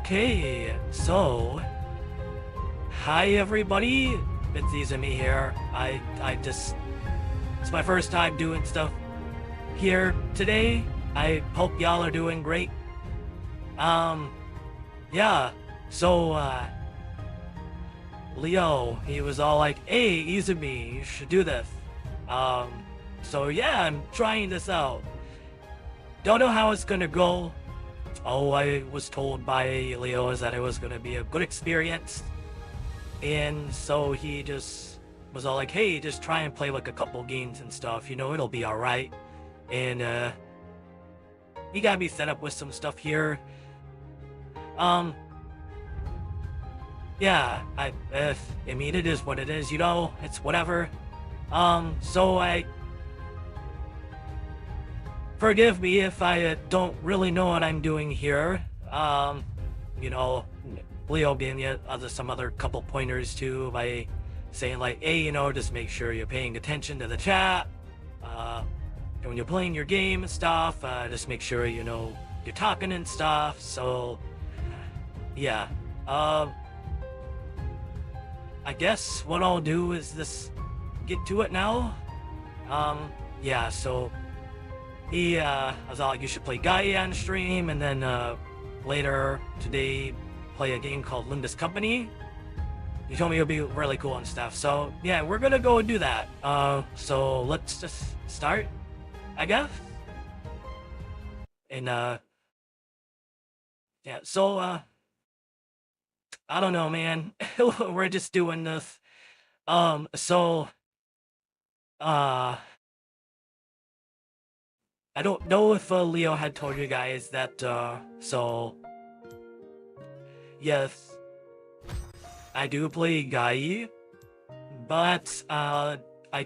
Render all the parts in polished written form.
Okay, so hi everybody, it's Izumi here. It's my first time doing stuff here today. I hope y'all are doing great. Um, yeah, so Leo, he was all like, "Hey, Izumi, you should do this." Um, so yeah, I'm trying this out. Don't know how it's gonna go. All I was told by Leo is that it was gonna be a good experience. And so he just was all like, "Hey, just try and play like a couple games and stuff, it'll be alright." And he got me set up with some stuff here. Yeah, I mean, it is what it is, it's whatever. So forgive me if I don't really know what I'm doing here. You know, Leo gave me some other couple pointers too by saying like, "Hey, just make sure you're paying attention to the chat. And when you're playing your game and stuff, just make sure you're talking and stuff." So, yeah. I guess what I'll do is just get to it now. Yeah. So I was all like, "You should play Gaia on stream," and then later today play a game called Linda's Company. You told me it'll be really cool and stuff. So yeah, we're gonna go and do that. So let's just start, I guess. And yeah, so I don't know, man. We're just doing this. So I don't know if Leo had told you guys that so yes, I do play Gai, but I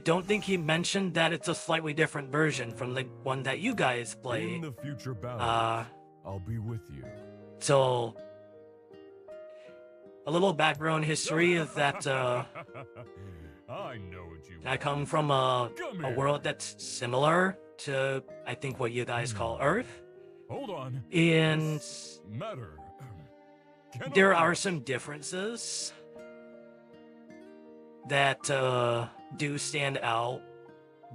don't think he mentioned that it's a slightly different version from the one that you guys play. In the future battles, I'll be with you. So a little background history is that I know what you I come from a world that's similar to, I think, what you guys call Earth. Hold on. And Matter. there are some differences that do stand out,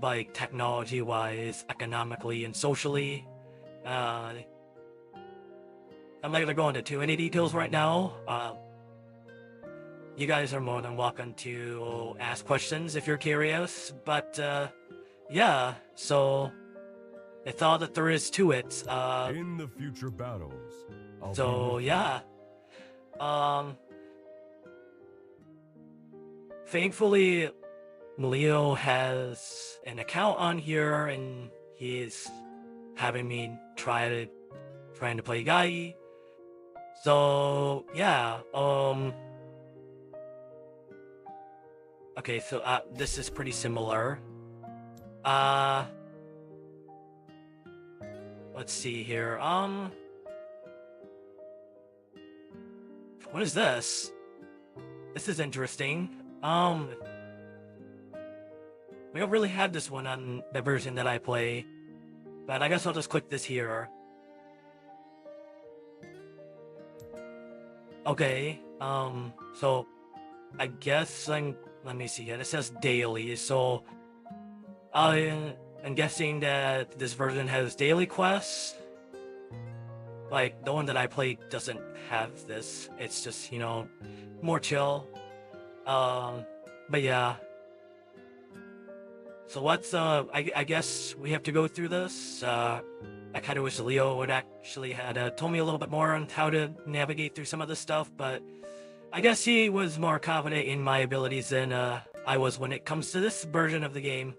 like technology-wise, economically, and socially. I'm not gonna go into too many details right now. You guys are more than welcome to ask questions if you're curious, but yeah, so it's all that there is to it. In the future battles, so yeah. Thankfully, Leo has an account on here, and he's having me trying to play Gai. So yeah, okay, so this is pretty similar. Let's see here. What is this? This is interesting. We don't really have this one on the version that I play, but I guess I'll just click this here. Okay, so I guess let me see here. It says daily, so I'm guessing that this version has daily quests. Like, the one that I play doesn't have this. It's just, more chill. But yeah. So what's, I guess we have to go through this. I kind of wish Leo would actually had told me a little bit more on how to navigate through some of this stuff, but I guess he was more confident in my abilities than I was when it comes to this version of the game.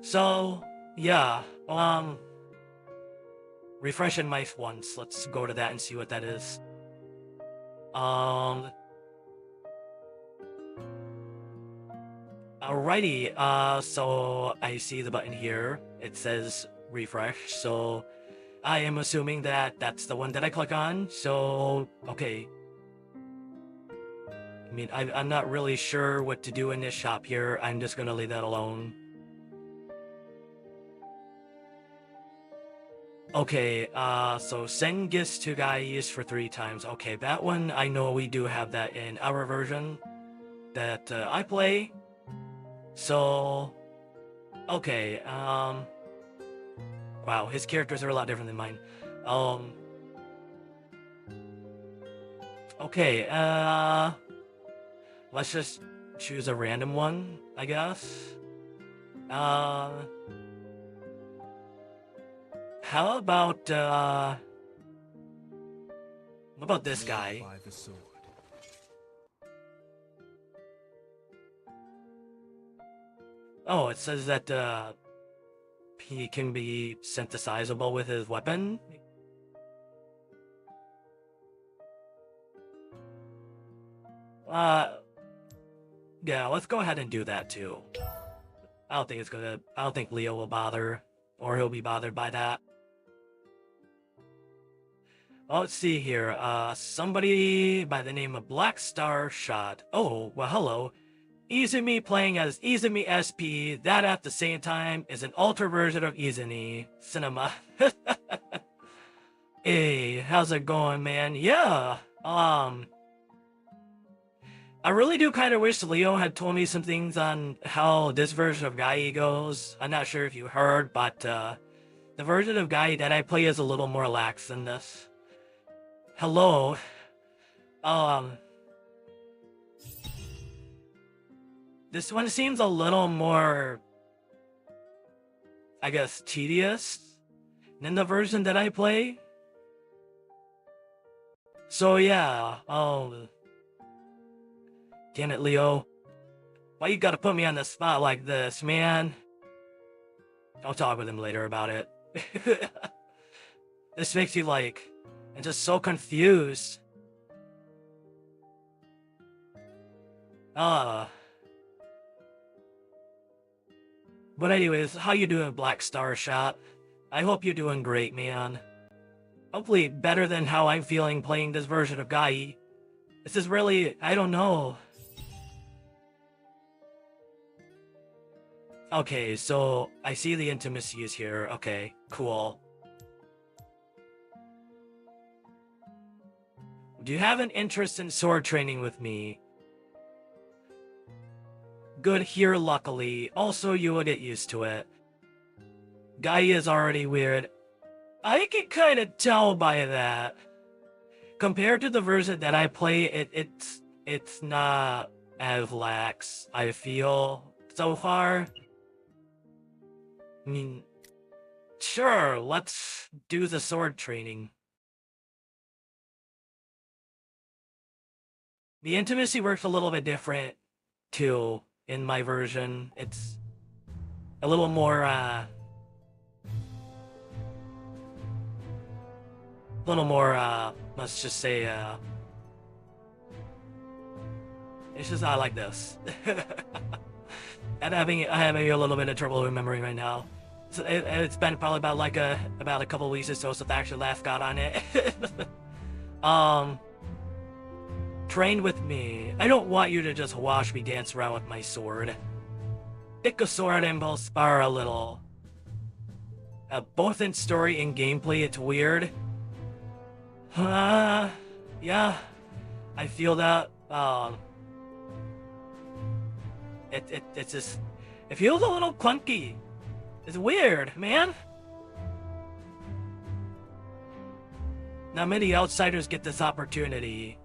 So, yeah, refreshing my once. Let's go to that and see what that is. Alrighty, so I see the button here. It says refresh, so I am assuming that that's the one that I click on. So, okay. I mean, I'm not really sure what to do in this shop here. I'm just gonna leave that alone. Okay, so send gifts to guys for 3 times. Okay, that one, I know we do have that in our version that I play. So, okay, wow, his characters are a lot different than mine. Okay, let's just choose a random one, I guess. How about, what about this guy? By the sword. Oh, it says that, he can be synthesizable with his weapon. Yeah, let's go ahead and do that too. I don't think Leo will bother, or he'll be bothered by that. Well, let's see here, somebody by the name of Black Star Shot. Oh, well, hello. Izumi playing as Izumi SP, that at the same time is an alter version of Izumi Cinema. Hey, how's it going, man? Yeah, I really do kind of wish Leo had told me some things on how this version of Gai goes. I'm not sure if you heard, but the version of Gai that I play is a little more lax than this. Hello. This one seems a little more, I guess, tedious than the version that I play. So yeah, damn it, Leo. Why you gotta put me on the spot like this, man? I'll talk with him later about it. This makes you like, I'm just so confused. But anyways, how you doing, Black Star Shot? I hope you're doing great, man. Hopefully better than how I'm feeling playing this version of Gai. This is really, I don't know. Okay, so I see the intimacy is here. Okay, cool. Do you have an interest in sword training with me? Good here, luckily. Also, you will get used to it. Gai is already weird. I can kind of tell by that. Compared to the version that I play, it's not as lax, I feel, so far. I mean, sure, let's do the sword training. The intimacy works a little bit different, too, in my version. It's a little more, let's just say, it's just not like this. And I'm having a little bit of trouble remembering right now. So it's been probably about a couple weeks or so since I actually last got on it. Train with me. I don't want you to just watch me dance around with my sword. Pick a sword and we'll spar a little. Both in story and gameplay, it's weird. Yeah, I feel that. It's just, it feels a little clunky. It's weird, man. Not many outsiders get this opportunity,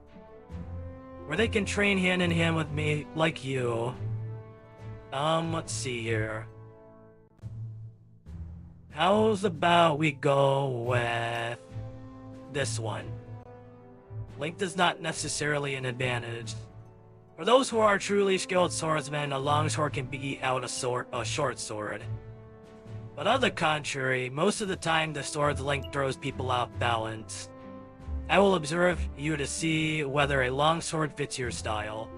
where they can train hand in hand with me like you. Let's see here. How's about we go with this one? Length is not necessarily an advantage. For those who are truly skilled swordsmen, a long sword can beat out a short sword. But on the contrary, most of the time the sword's length throws people off balance. I will observe you to see whether a long sword fits your style.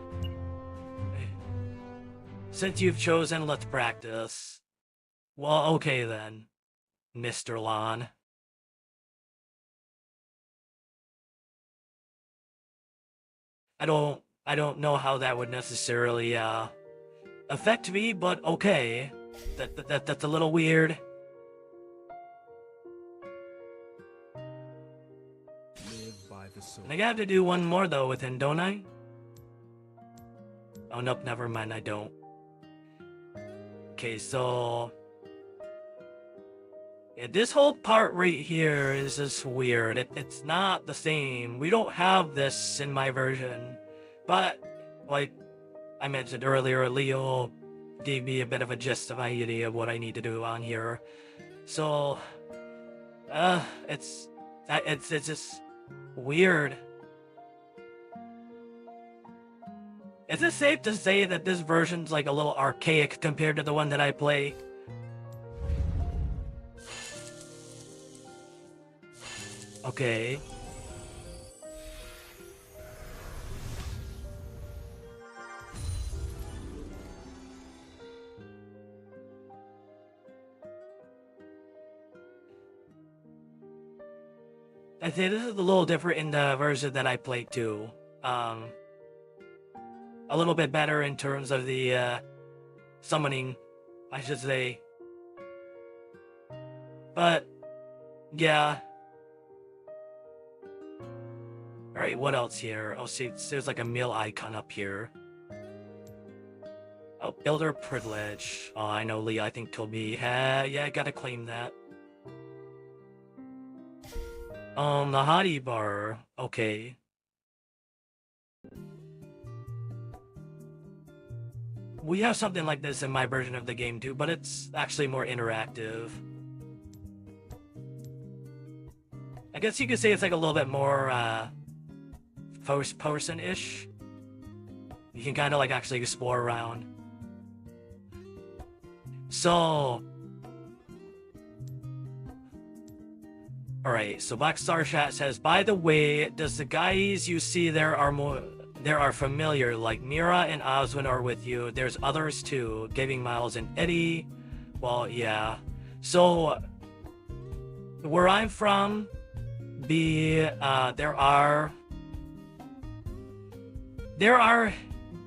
Since you've chosen, let's practice. Well, okay then, Mr. Lon. I don't know how that would necessarily, affect me, but okay. That's a little weird. And I have to do one more though with him, don't I? Oh nope, never mind, I don't. Okay, so yeah, this whole part right here is just weird. It's not the same. We don't have this in my version. But, like I mentioned earlier, Leo gave me a bit of a gist of my idea of what I need to do on here. So, it's just weird. Is it safe to say that this version's like a little archaic compared to the one that I play? Okay. I'd say this is a little different in the version that I played too. A little bit better in terms of the summoning, I should say. But yeah. Alright, what else here? Oh, see, there's like a meal icon up here. Oh, builder privilege. Oh, I know Lee, I think, told me. Yeah, I gotta claim that. The hottie bar. Okay. We have something like this in my version of the game too, but it's actually more interactive. I guess you could say it's like a little bit more, first person-ish. You can kind of like actually explore around. So, alright, so Black Star Chat says, by the way, does the guys you see there are familiar, like Mira and Oswin are with you. There's others too, Giving Miles and Eddie. Well, yeah. So, where I'm from, there are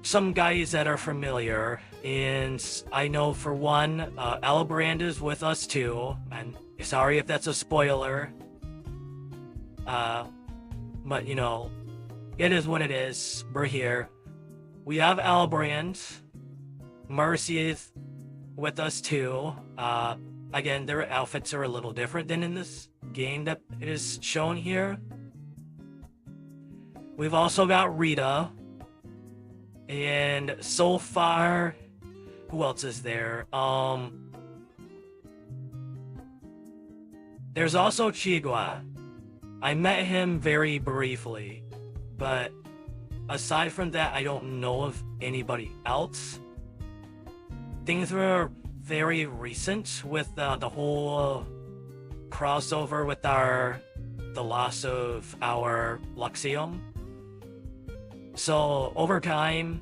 some guys that are familiar, and I know for one, Alibrand is with us too, and sorry if that's a spoiler, but you know, it is what it is. We're here. We have Alibrand. Mercy is with us too. Again, their outfits are a little different than in this game that is shown here. We've also got Rita. And so far, who else is there? There's also Chigua. I met him very briefly, but aside from that, I don't know of anybody else. Things were very recent with the whole crossover with the loss of our Luxium. So over time,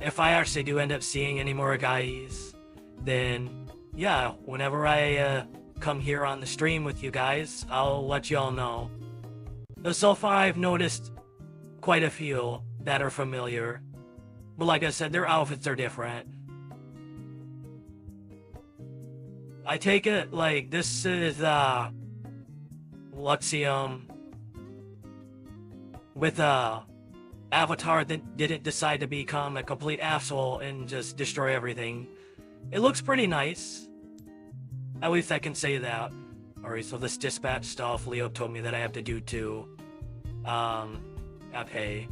if I actually do end up seeing any more guys, then yeah, whenever I come here on the stream with you guys, I'll let you all know. So far I've noticed quite a few that are familiar, but like I said, their outfits are different. I take it like this is Luxium with Avatar that didn't decide to become a complete asshole and just destroy everything. It looks pretty nice. At least I can say that. Alright, so this dispatch stuff Leo told me that I have to do too. Okay.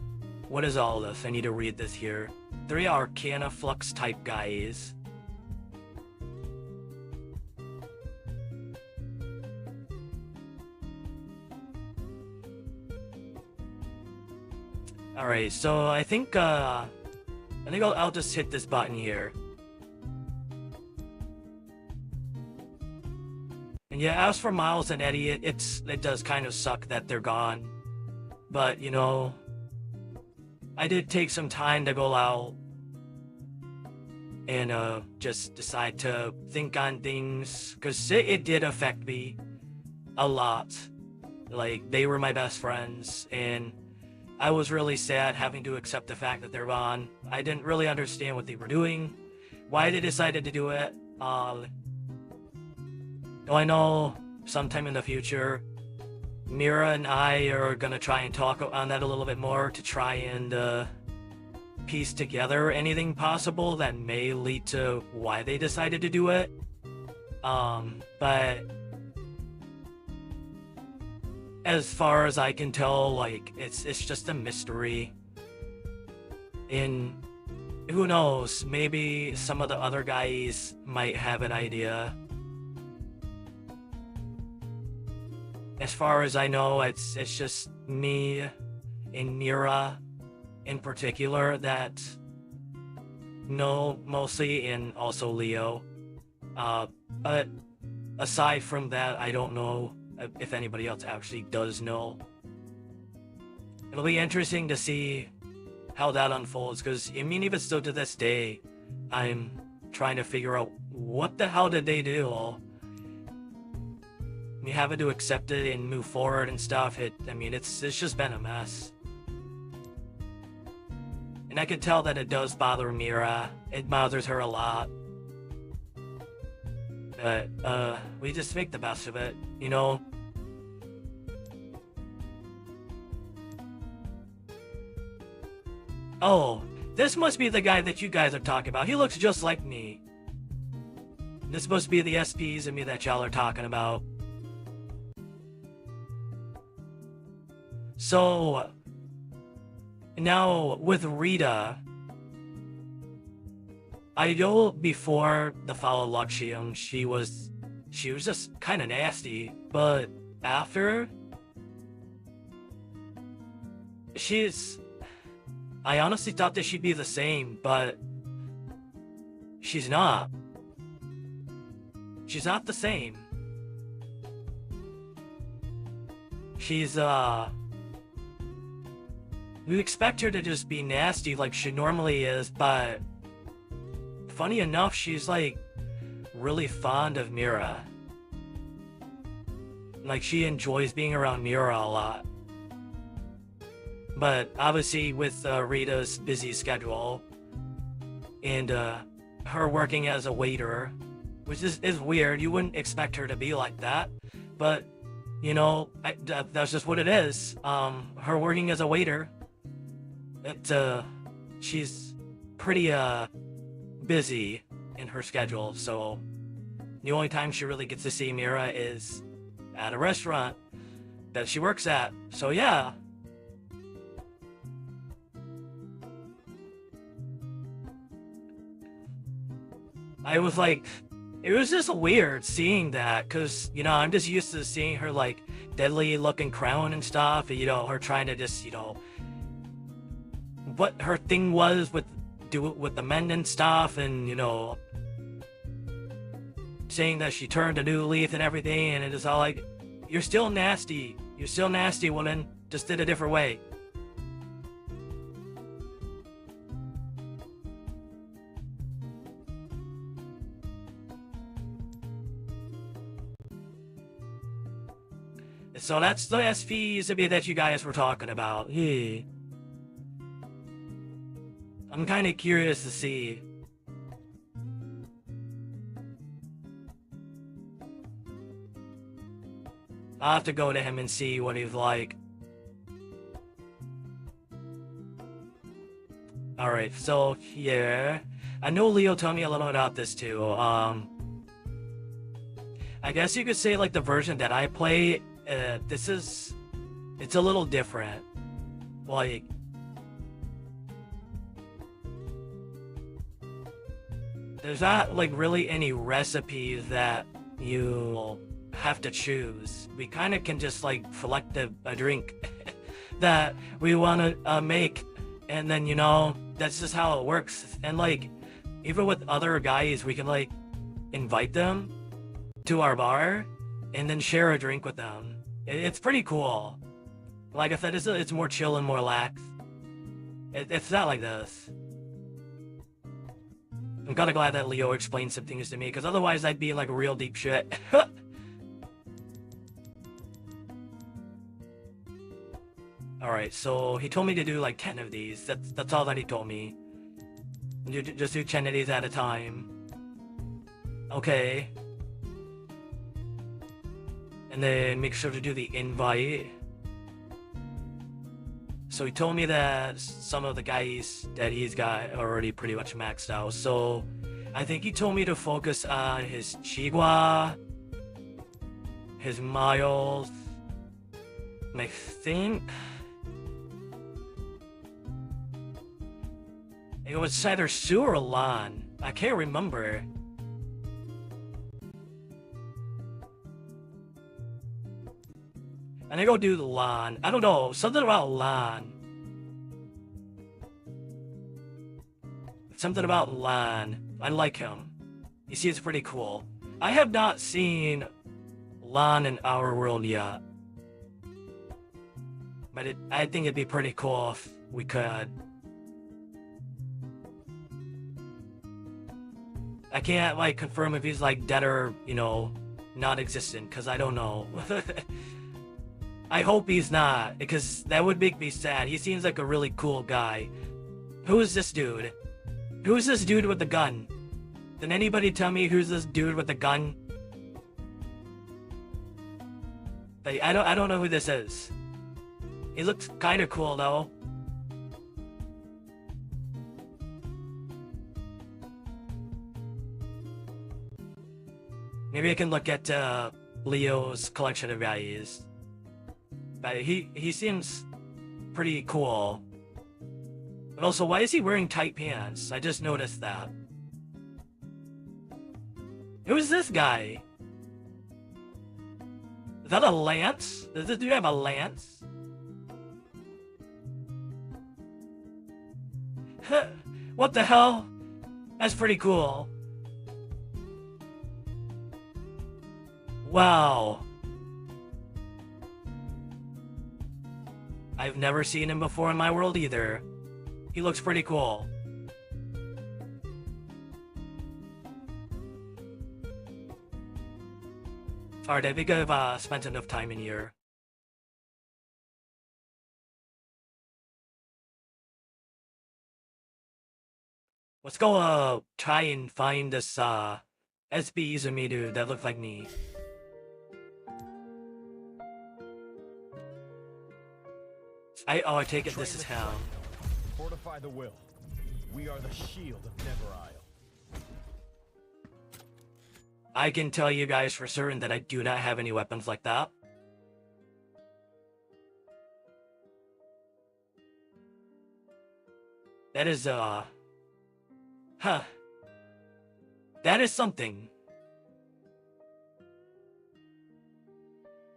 What is all this? I need to read this here. 3 Arcana Flux type guys. Alright, so I think I'll just hit this button here. And yeah, as for Miles and Eddie, it does kind of suck that they're gone. But, you know, I did take some time to go out and just decide to think on things, because it did affect me a lot. Like, they were my best friends, and I was really sad having to accept the fact that they're gone. I didn't really understand what they were doing, why they decided to do it. Though I know sometime in the future, Mira and I are gonna try and talk on that a little bit more to try and piece together anything possible that may lead to why they decided to do it. But as far as I can tell, like, it's just a mystery. And who knows, maybe some of the other guys might have an idea. As far as I know, it's just me and Mira in particular that know mostly, and also Leo. But aside from that, I don't know if anybody else actually does know. It'll be interesting to see how that unfolds, because I mean, even still to this day, I'm trying to figure out what the hell did they do. Me having to accept it and move forward and stuff. I mean, it's just been a mess. And I can tell that it does bother Mira. It bothers her a lot. But, we just make the best of it, you know? Oh, this must be the guy that you guys are talking about. He looks just like me. This must be the SPs and me that y'all are talking about. So, now with Rita, I know before the Follow Luxium, she was just kind of nasty, but after, I honestly thought that she'd be the same, but she's not. She's not the same. She's, we expect her to just be nasty like she normally is, but funny enough, she's like really fond of Mira. Like, she enjoys being around Mira a lot. But obviously with Rita's busy schedule and her working as a waiter, which is weird. You wouldn't expect her to be like that, but you know, that's just what it is. Her working as a waiter, she's pretty busy in her schedule, so the only time she really gets to see Mira is at a restaurant that she works at. So yeah. I was like, it was just weird seeing that, because, you know, I'm just used to seeing her, like, deadly looking crown and stuff, and, you know, her trying to just, you know, what her thing was with the men and stuff, and, you know, saying that she turned a new leaf and everything, and it is all like, you're still nasty, woman, just did a different way. So that's the SVs that you guys were talking about. Yeah. I'm kind of curious to see. I'll have to go to him and see what he's like. Alright, so yeah. I know Leo told me a little about this too. I guess you could say, like, the version that I play, it's a little different. Like, there's not, like, really any recipes that you have to choose. We kind of can just, like, select a drink that we want to make, and then, you know, that's just how it works. And, like, even with other guys, we can, like, invite them to our bar and then share a drink with them. It's pretty cool. Like I said, it's more chill and more relaxed. It's not like this. I'm kind of glad that Leo explained some things to me, because otherwise I'd be like real deep shit. Alright, so he told me to do like 10 of these. That's all that he told me. Just do 10 of these at a time. Okay. and then make sure to do the invite. So he told me that some of the guys that he's got already pretty much maxed out. So I think he told me to focus on his Chigua, his Miles, and I think it was either Sue or Lan. I can't remember. And I go do the Lan. I don't know, something about Lan. Something about Lan. I like him. He seems pretty cool. I have not seen Lan in Our World yet. But I think it'd be pretty cool if we could. I can't like confirm if he's like dead or, you know, non-existent, because I don't know. I hope he's not, because that would make me sad. He seems like a really cool guy. Who is this dude? Who's this dude with the gun? Did anybody tell me who's this dude with the gun? Like, I don't know who this is. He looks kind of cool though. Maybe I can look at Leo's collection of values. But he seems pretty cool. But also, why is he wearing tight pants? I just noticed that. Who's this guy? Is that a lance? Does this dude have a lance? What the hell? That's pretty cool. Wow. I've never seen him before in my world either. He looks pretty cool. Alright, I think I've spent enough time in here. Let's go try and find this SB Izumi dude that looked like me. I take it this is him. Fortify the will. We are the shield of Never Isle. I can tell you guys for certain that I do not have any weapons like that. That is, huh. That is something.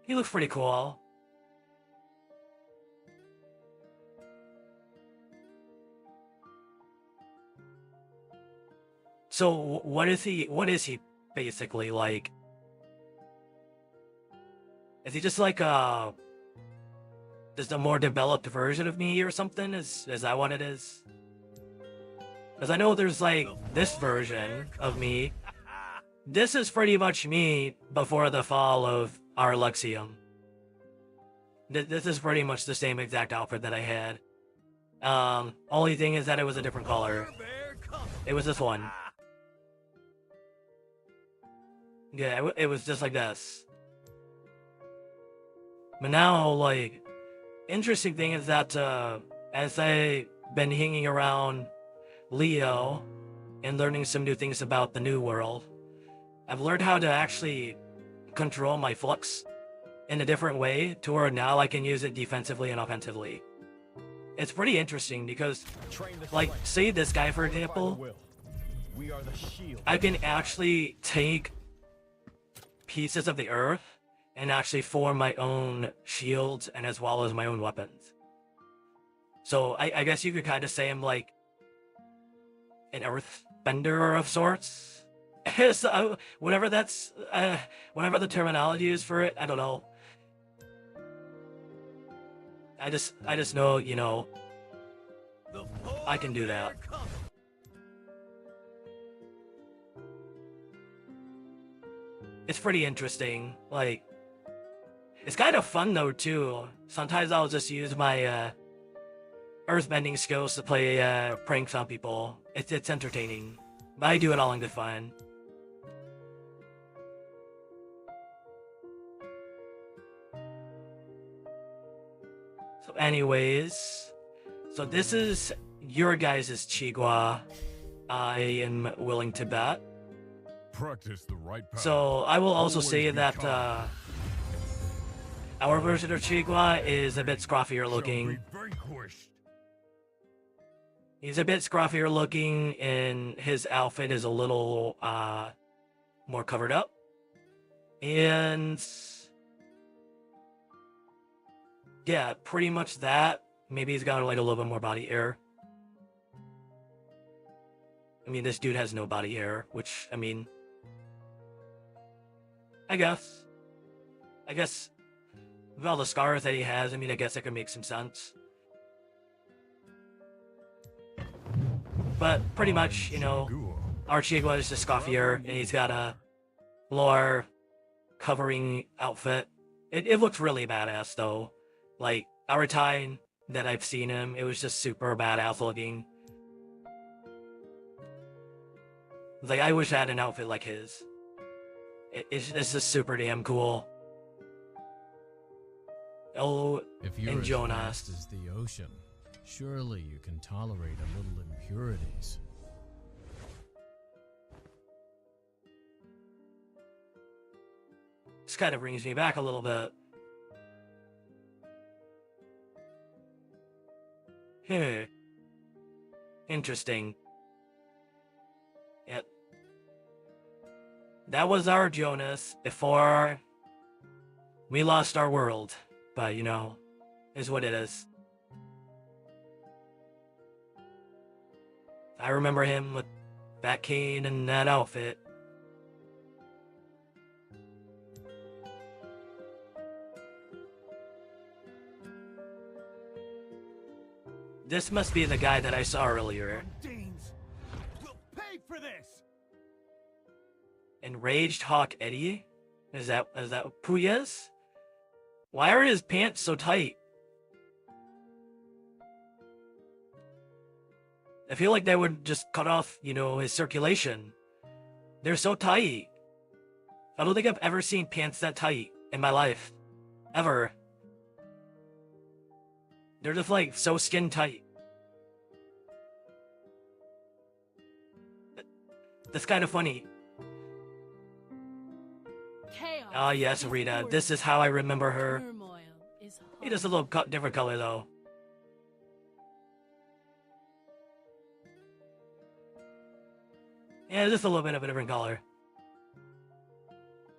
He looks pretty cool. So, what is he basically like? Is he just like just a more developed version of me or something? Is that what it is? Because I know there's like this version of me. This is pretty much me before the fall of our Luxium. This is pretty much the same exact outfit that I had. Only thing is that it was a different color. It was this one. Yeah, it was just like this. But now, like, interesting thing is that as I've been hanging around Leo and learning some new things about the new world, I've learned how to actually control my flux in a different way to where now I can use it defensively and offensively. It's pretty interesting because, like, say this guy, for example, I can actually take pieces of the earth and actually form my own shields and as well as my own weapons. So I guess you could kind of say I'm like an earth bender of sorts. So, whatever that's whatever the terminology is for it, I don't know. I just know, you know, I can do that. It's pretty interesting. Like, it's kind of fun though too. Sometimes I'll just use my earthbending skills to play pranks on people. It's entertaining, but I do it all in good fun. anyways, so this is your guys' Chigua. I am willing to bet. Practice the right path. So I will also Always say be that kind. our version of Chigua is a bit scruffier Shall looking. be vanquished. He's a bit scruffier looking, and his outfit is a little more covered up. And yeah, pretty much that. Maybe he's got like a little bit more body hair. I mean, this dude has no body hair, which, I mean, I guess with all the scars that he has, I mean, I guess that could make some sense. But pretty much, you know, our Chigua is just scuffier, and he's got a lower covering outfit. It looks really badass, though. Like, our time that I've seen him, it was just super badass looking. Like, I wish I had an outfit like his. It's just super damn cool. Oh, If you're and as Jonas. vast as the ocean, surely you can tolerate a little impurities. This kind of brings me back a little bit. Interesting. Yep. That was our Jonas before we lost our world. But, you know, is what it is. I remember him with that cane and that outfit. This must be the guy that I saw earlier. Danes will pay for this. Enraged Hawk Eddie? Is that who he is? Why are his pants so tight? I feel like they would just cut off, you know, his circulation. They're so tight. I don't think I've ever seen pants that tight in my life. Ever. They're just like so skin tight. That's kind of funny. Ah, yes, Rita. This is how I remember her. It is a little different color, though. Yeah, just a little bit of a different color.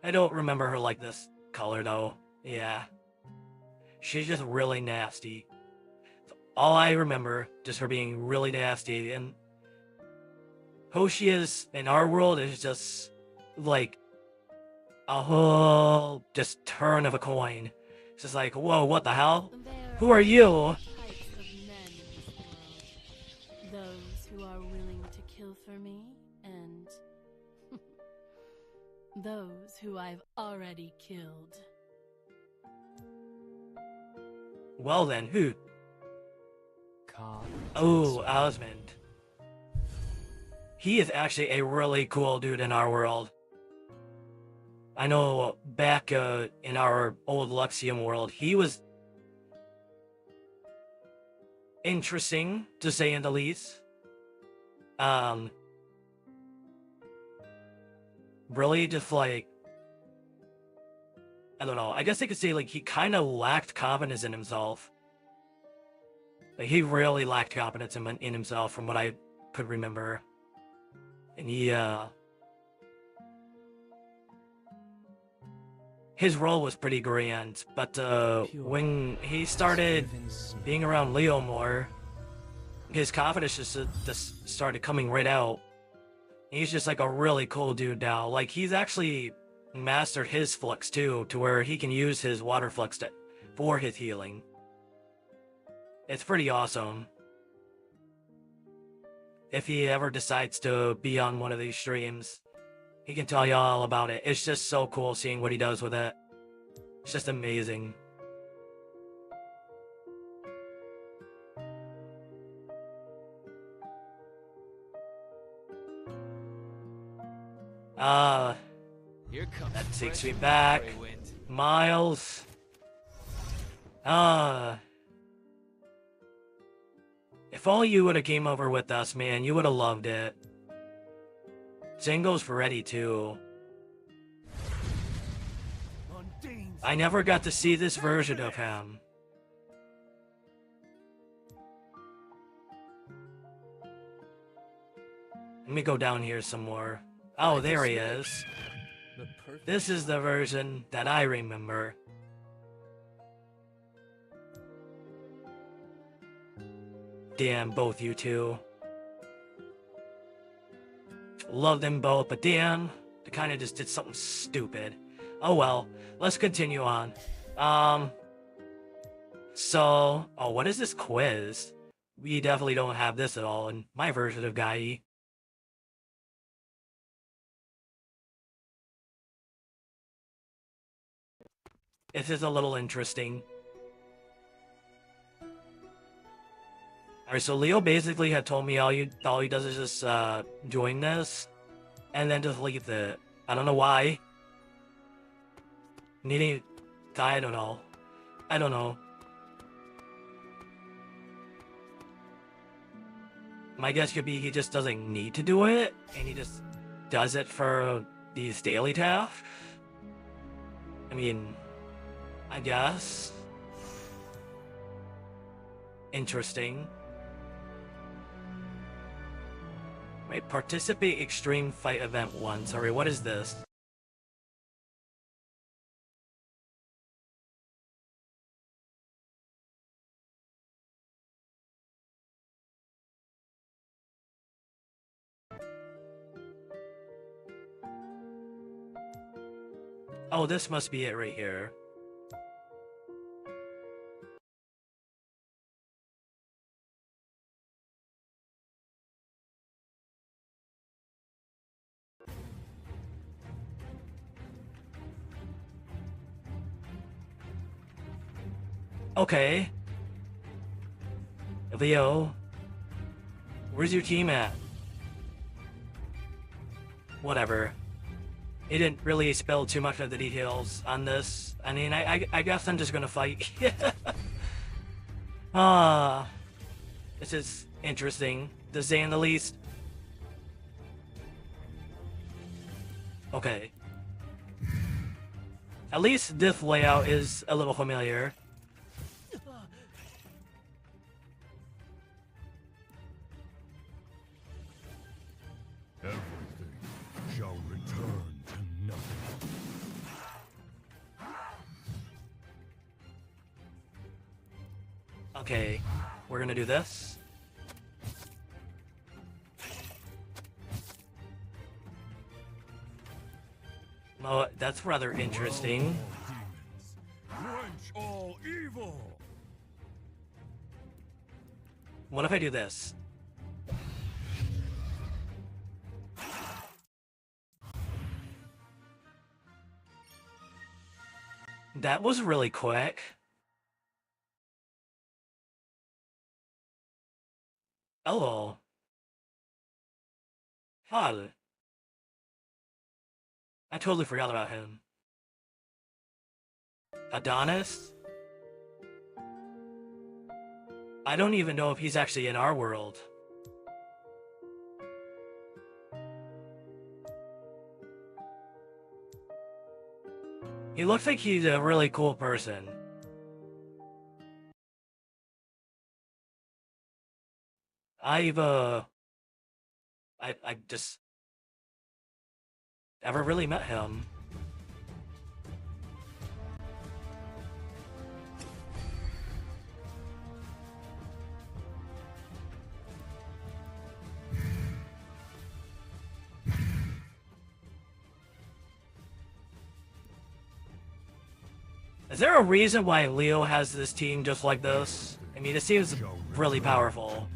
I don't remember her like this color, though. Yeah. She's just really nasty. All I remember, just her being really nasty, and who she is in our world is just, like, a whole just turn of a coin. It's just like, whoa, what the hell? Who are you? Those who are willing to kill for me, and those who I've already killed. Well then, who? Oh, Osmond. He is actually a really cool dude in our world. I know back in our old Luxium world, he was interesting, to say in the least. Really just like, I don't know, I guess I could say like he kind of lacked confidence in himself. Like, he really lacked confidence in himself from what I could remember. And he, his role was pretty grand, but when he started being around Leo more, his confidence just started coming right out. He's just like a really cool dude now. Like, he's actually mastered his flux too, to where he can use his water flux for his healing. It's pretty awesome. If he ever decides to be on one of these streams, he can tell you all about it. It's just so cool seeing what he does with it. It's just amazing. That takes me back. Miles. If only you would have came over with us, man, you would have loved it. Same goes for Eddie, too. I never got to see this version of him. Let me go down here some more. Oh, there he is. This is the version that I remember. Damn, both you two. Love them both, but damn, they kind of just did something stupid. Oh well, let's continue on. So, oh, what is this quiz? We definitely don't have this at all in my version of Gai. This is a little interesting. Alright, so Leo basically had told me all he does is just join this and then just leave it. I don't know why. Needing I don't know. I don't know. My guess could be he just doesn't need to do it and he just does it for these daily tasks. I mean, I guess. Interesting. Wait, participate extreme fight event 1. Sorry, what is this? Oh, this must be it right here. Okay. Leo, where's your team at? Whatever. He didn't really spill too much of the details on this. I mean, I guess I'm just gonna fight. This is interesting, to say the least. Okay. At least this layout is a little familiar. Everything shall return to nothing. Okay, we're gonna do this. Oh, that's rather interesting. Quench all evil. What if I do this? That was really quick. Hello. Hi. I totally forgot about him. Adonis? I don't even know if he's actually in our world. He looks like he's a really cool person. I just never really met him. Is there a reason why Leo has this team just like this? I mean, it seems really powerful.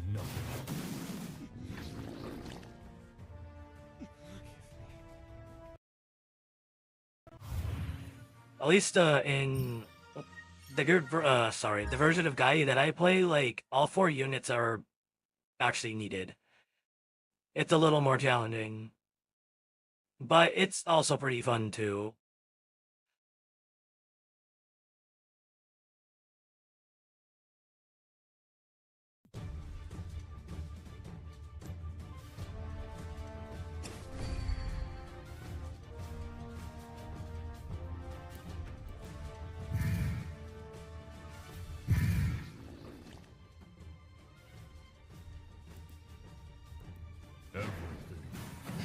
At least in the the version of Gaia that I play, like all 4 units are actually needed. It's a little more challenging, but it's also pretty fun too.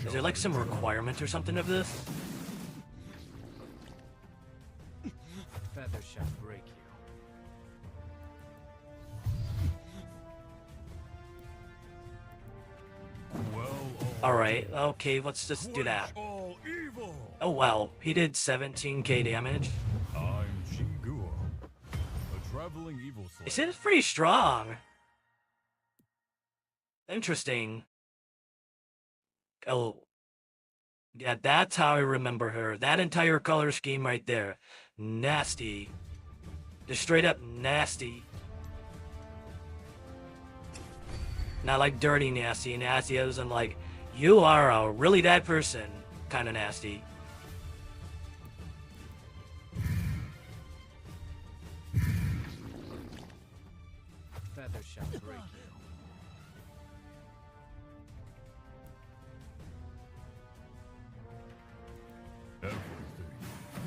Is there like some requirement or something of this? Feather shall break you. Alright, okay, let's just do that. All evil. Oh wow, he did 17k damage. I'm Jinguo, a traveling evil slayer. He seems pretty strong. Interesting. Oh. Yeah, that's how I remember her. That entire color scheme right there. Nasty. Just straight up nasty. Not like dirty nasty. Nasty as in like, you are a really bad person kind of nasty. Feather shall break you. Everything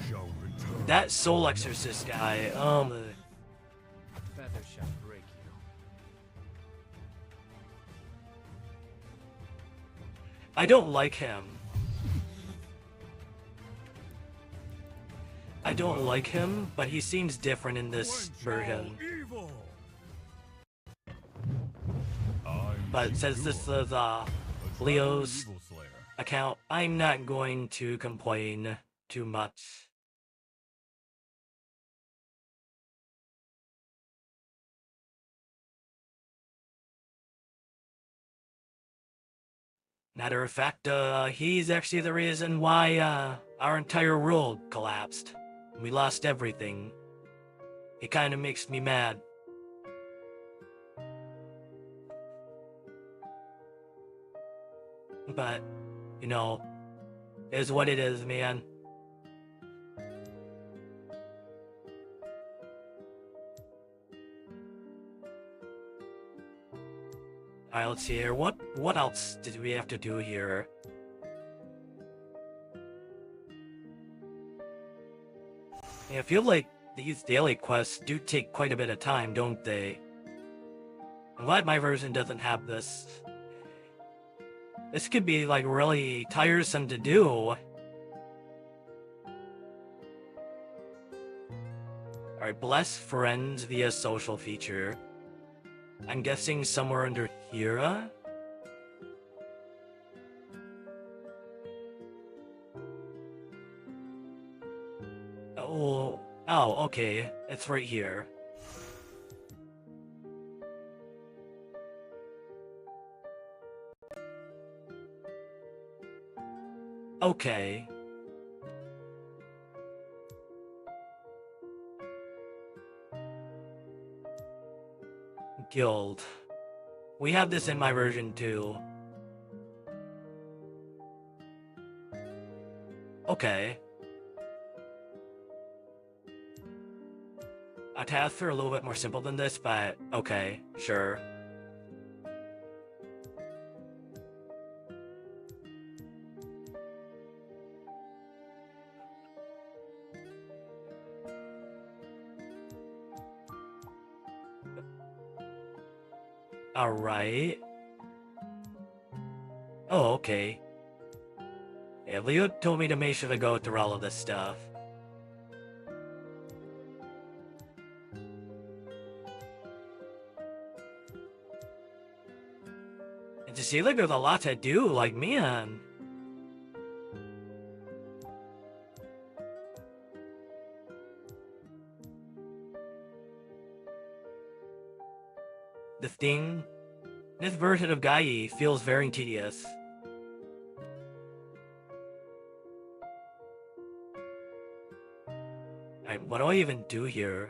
shall return. That soul exorcist guy, Feather shall break you. I don't like him. I don't like him, but he seems different in this version. Evil. But since this is Leo's account, I'm not going to complain too much. Matter of fact, he's actually the reason why our entire world collapsed. We lost everything. He kind of makes me mad. But, you know, it is what it is, man. Alright, let's see here. What else did we have to do here? Yeah, I feel like these daily quests do take quite a bit of time, don't they? I'm glad my version doesn't have this. This could be, like, really tiresome to do. Alright, bless friends via social feature. I'm guessing somewhere under here? Oh, okay. It's right here. Okay. Guild. We have this in my version too. Okay. Our tasks are a little bit more simple than this, but okay, sure. Alright. Oh, okay. Yeah, Leo told me to make sure to go through all of this stuff. And to see, like, there's a lot to do, like, man. The thing, this version of Gai feels very tedious. Alright, what do I even do here?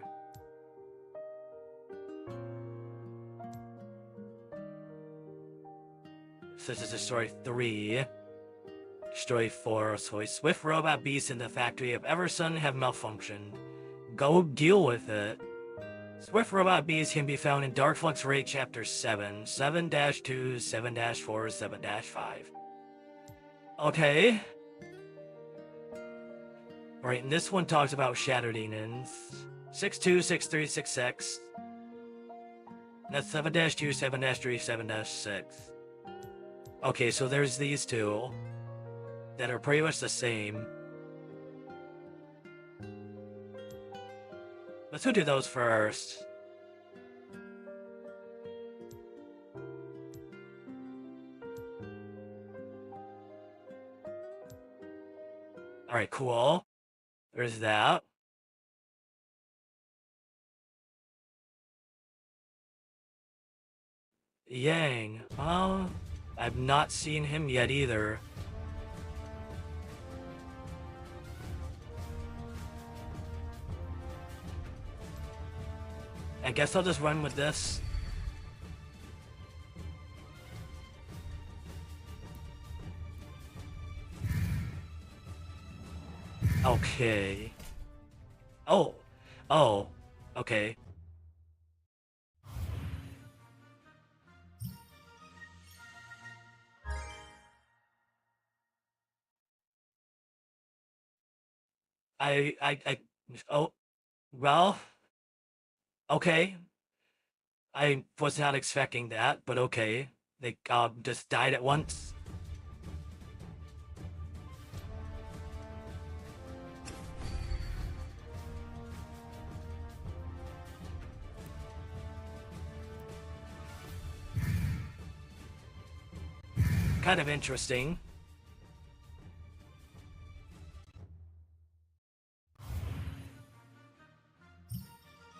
So this is destroy 3. Destroy 4. So a swift robot beasts in the factory of Eversun have malfunctioned. Go deal with it. Swift robot bees can be found in Dark Flux Raid Chapter 7, 7-2, 7-4, 7-5. Okay. Right, and this one talks about Shattered Demons. 6-2, 6-3, 6-6. That's 7-2, 7-3, 7-6. Okay, so there's these two. that are pretty much the same. Let's go do those first. Alright, cool. There's that. Yang. Well, I've not seen him yet either. I guess I'll just run with this. Okay. Oh. Oh. Okay. Oh, well, okay. I was not expecting that, but okay. They just died at once. Kind of interesting.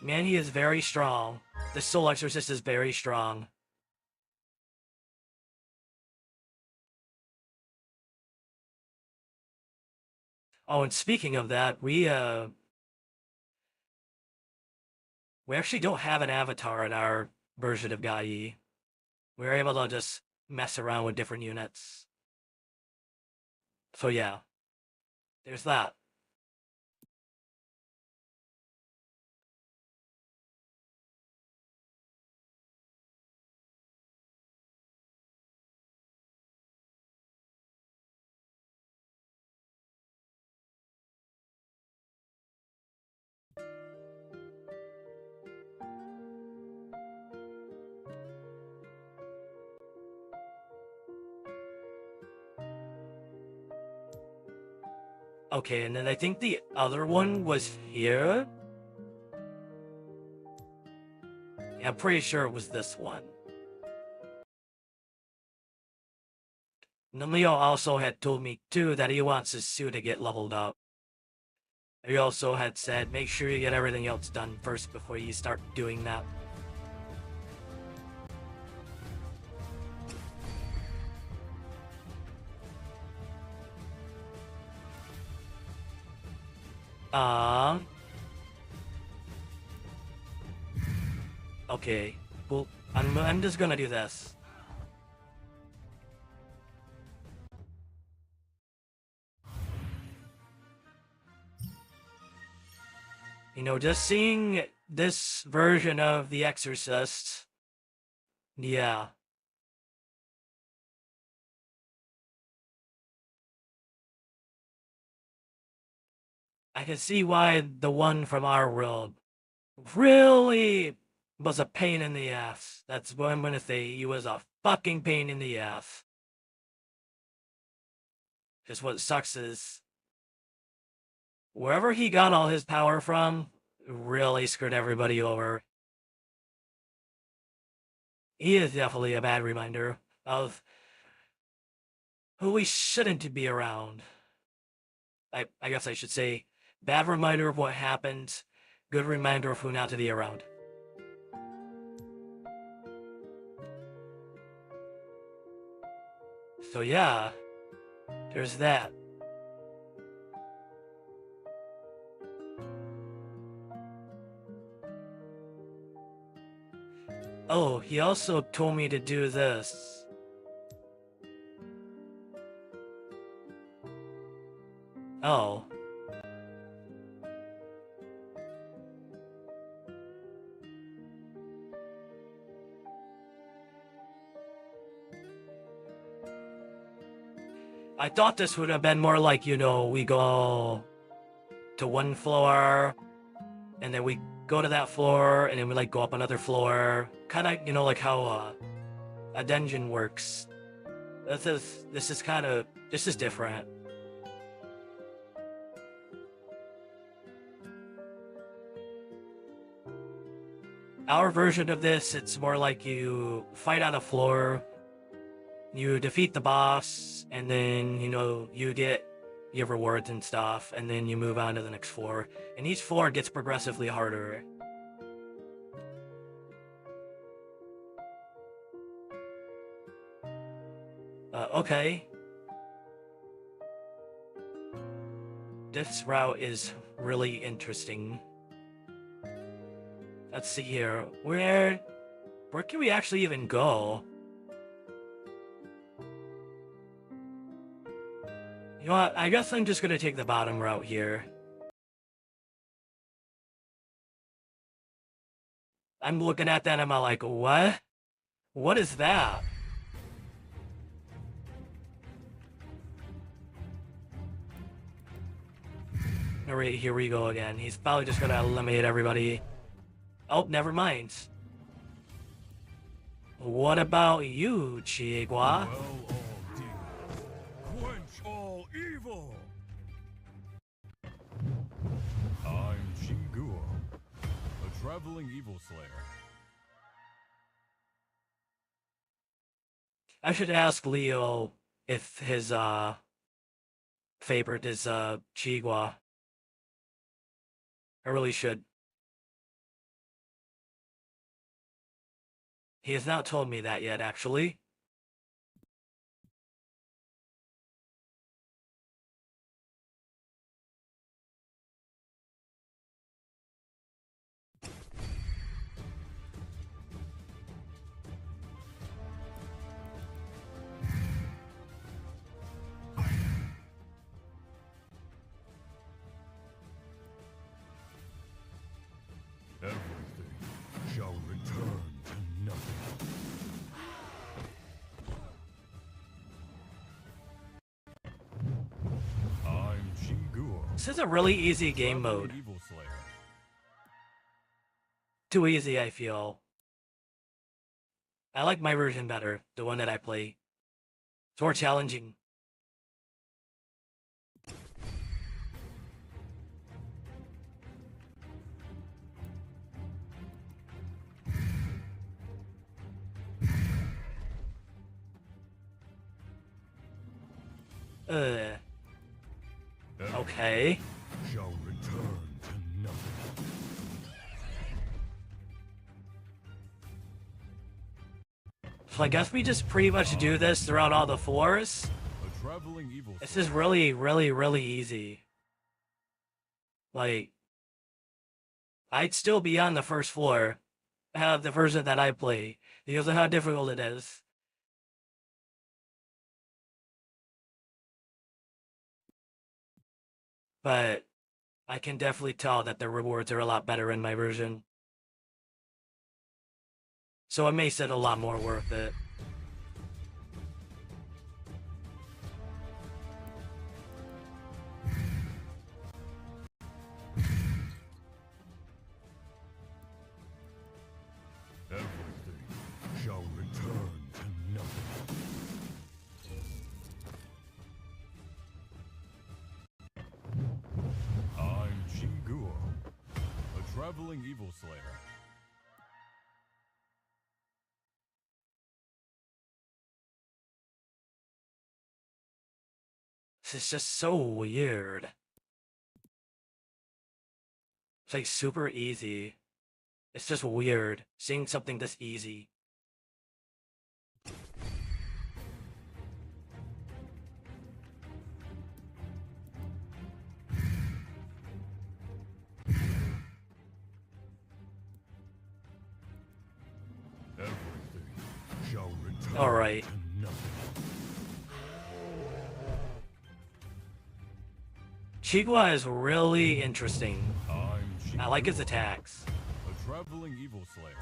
Man, he is very strong. The Soul Exorcist is very strong. Oh, and speaking of that, we actually don't have an avatar in our version of Gai. We're able to just mess around with different units. So yeah, there's that. Okay, and then I think the other one was here. Yeah, I'm pretty sure it was this one. Leo also had told me too that he wants his suit to get leveled up. He also had said, make sure you get everything else done first before you start doing that. Okay. Well, I'm just gonna do this. You know, just seeing this version of The Exorcist, yeah. I can see why the one from our world really was a pain in the ass. That's what I'm gonna say. He was a fucking pain in the ass. Just what sucks is wherever he got all his power from really screwed everybody over. He is definitely a bad reminder of who we shouldn't be around. I guess I should say bad reminder of what happened, good reminder of who not to be around. So yeah, there's that. Oh, he also told me to do this. Oh. I thought this would have been more like, you know, we go to one floor, and then we go to that floor, and then we like go up another floor. Kind of, you know, like how a dungeon works. This is different. our version of this, it's more like you fight on the floor, you defeat the boss, and then, you know, you get your rewards and stuff, and then you move on to the next floor. And each floor gets progressively harder. Okay. This route is really interesting. Let's see here. Where can we actually even go? You know what? I guess I'm just gonna take the bottom route here. I'm looking at that and I'm like, what? What is that? Alright, here we go again. He's probably just gonna eliminate everybody. Oh, never mind. What about you, Chihuahua? Well, all demons, quench all evil. I'm Shinguo, a traveling evil slayer. I should ask Leo if his favorite is Chihuahua. I really should. He has not told me that yet, actually. Everything shall return to nothing. I'm Shinguo. This is a really easy game mode. Evil slayer. Too easy, I feel. I like my version better, the one that I play. It's more challenging. Okay. Shall return to nothing. So I guess we just pretty much do this throughout all the floors. A traveling evil This slayer. is really, really, really easy. Like, I'd still be on the first floor, have the version that I play, because of how difficult it is. But I can definitely tell that the rewards are a lot better in my version. So it makes it a lot more worth it. Everything shall return to nothing. I'm Shinguo, a traveling evil slayer. This is just so weird. It's like super easy. It's just weird seeing something this easy. Everything shall return All right. to nothing. Chigua is really interesting. I'm I like his Shinguo, attacks. a traveling evil slayer.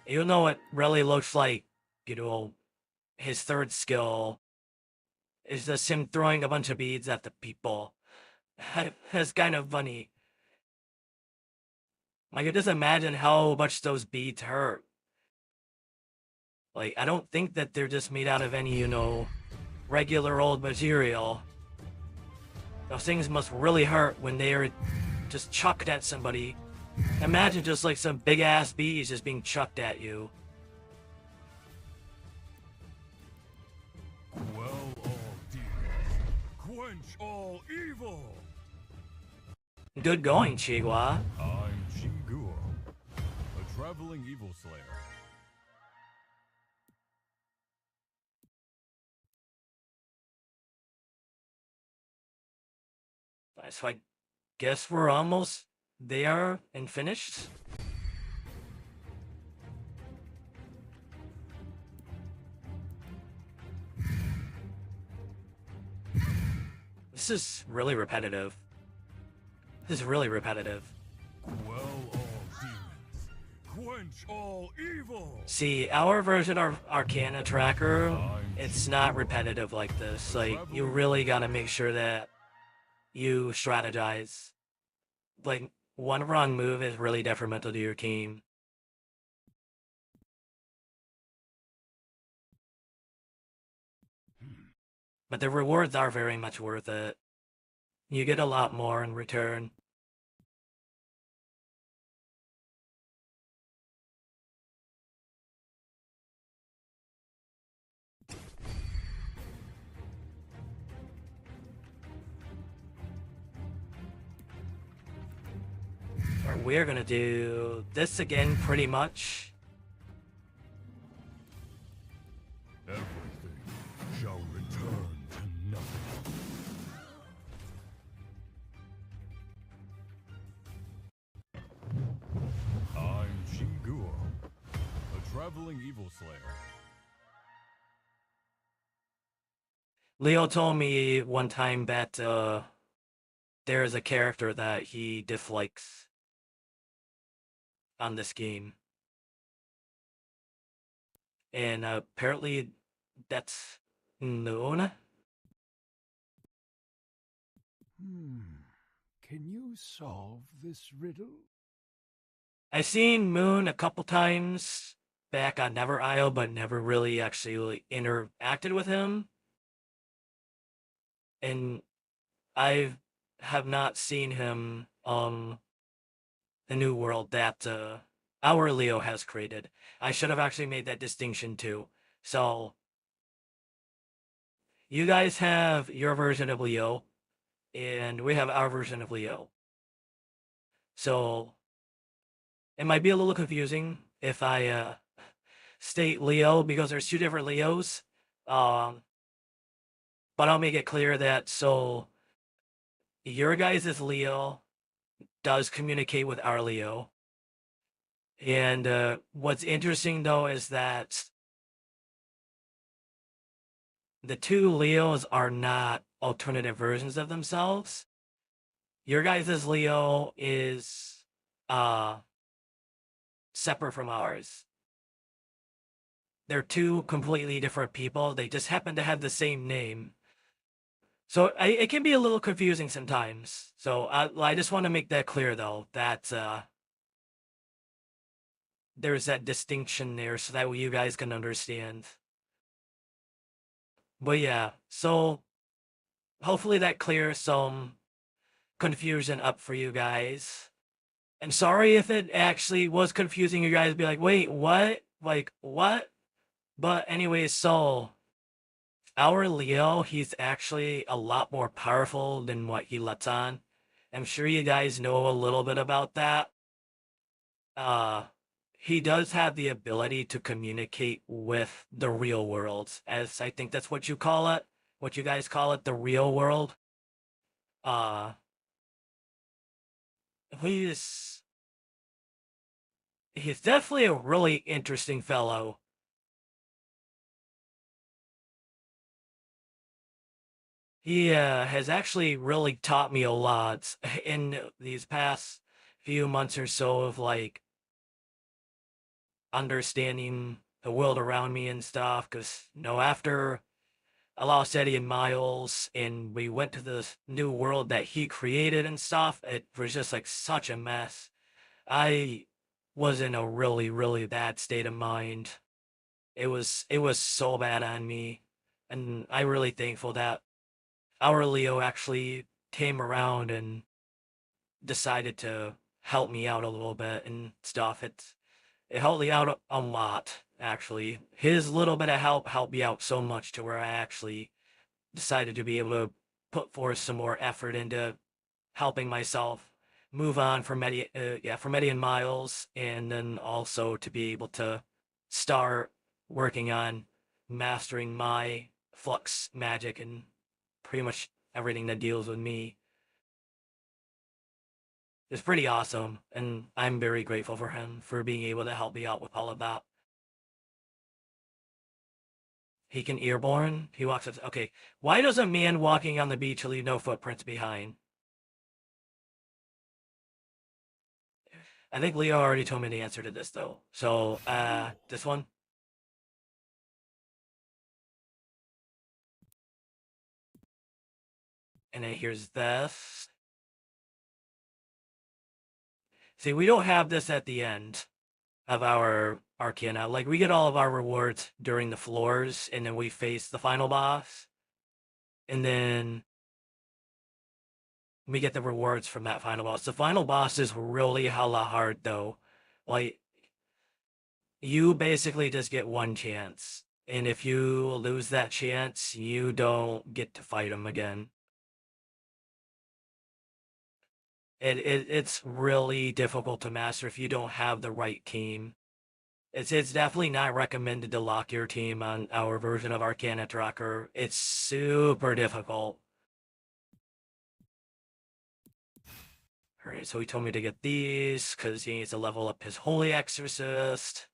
You know what really looks like, you know, his third skill is just him throwing a bunch of beads at the people. It's kind of funny. Like, just imagine how much those beads hurt. Like, I don't think that they're just made out of any, you know, regular old material. Those things must really hurt when they are just chucked at somebody Imagine just like some big ass bees just being chucked at you. Quell all demons. Quench all evil. Good going, Chigua. I'm Jinguo, a traveling evil slayer. So I guess we're almost there and finished. This is really repetitive. This is really repetitive. Quell all demons. Quench all evil. See, our version of Arcana Tracker, it's not repetitive like this. Like, you really gotta make sure that you strategize. Like, one wrong move is really detrimental to your team. But the rewards are very much worth it. You get a lot more in return. We're gonna do this again pretty much. Everything shall return to nothing. I'm Jinguo, a traveling evil slayer. Leo told me one time that there is a character that he dislikes on this game. And apparently that's known. Can you solve this riddle? I've seen Moon a couple times back on Never Isle, but never really actually interacted with him. And I have not seen him the new world that our Leo has created. I should have actually made that distinction too. So you guys have your version of Leo, and we have our version of Leo. So it might be a little confusing if I state Leo because there's two different Leos. But I'll make it clear that so your guys' Leo does communicate with our Leo. And what's interesting though is that the two Leos are not alternative versions of themselves. Your guys' Leo is separate from ours. They're two completely different people. They just happen to have the same name. So it can be a little confusing sometimes. So I just want to make that clear though, that there's that distinction there so that way you guys can understand. But yeah, so hopefully that clears some confusion up for you guys. And sorry if it actually was confusing. You guys be like, wait, what? Like, what? But anyways, so our Leo, he's actually a lot more powerful than what he lets on. I'm sure you guys know a little bit about that. He does have the ability to communicate with the real world, as I think that's what you call it, what you guys call it, the real world. He's definitely a really interesting fellow. He has actually really taught me a lot in these past few months or so of like understanding the world around me and stuff. Because after I lost Eddie and Miles and we went to the new world that he created and stuff, it was just like such a mess. I was in a really, really bad state of mind. It was so bad on me. And I'm really thankful that our Leo actually came around and decided to help me out a little bit and stuff. It helped me out a lot, actually. His little bit of help helped me out so much to where I actually decided to be able to put forth some more effort into helping myself move on from Median Miles, and then also to be able to start working on mastering my flux magic and pretty much everything that deals with me. It's pretty awesome, and I'm very grateful for him for being able to help me out with all of that. He can airborne. He walks up. Okay, why does a man walking on the beach leave no footprints behind? I think Leo already told me the answer to this though. So, this one. And then here's this. See, we don't have this at the end of our Arcana. Like, we get all of our rewards during the floors, and then we face the final boss. And then we get the rewards from that final boss. The final boss is really hella hard, though. Like, you basically just get one chance. And if you lose that chance, you don't get to fight him again. It's really difficult to master if you don't have the right team. It's definitely not recommended to lock your team on our version of Arcana Tracker. It's super difficult. Alright, so he told me to get these because he needs to level up his Holy Exorcist.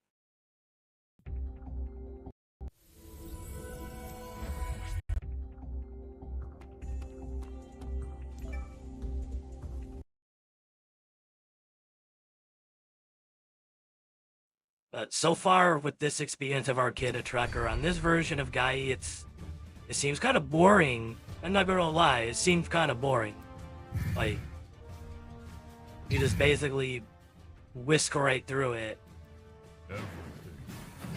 But so far with this experience of Arcana Tracker on this version of Guy, it seems kind of boring. I'm not gonna lie, it seems kind of boring. Like, you just basically whisk right through it. Everything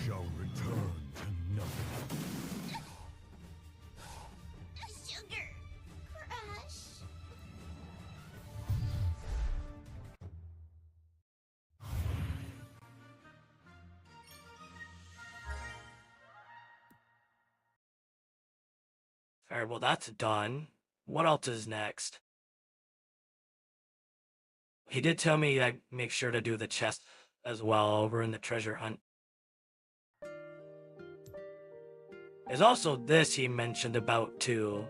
shall return to nothing. Sugar crush. Alright, well that's done. What else is next? He did tell me I make sure to do the chest as well over in the treasure hunt. There's also this he mentioned about too.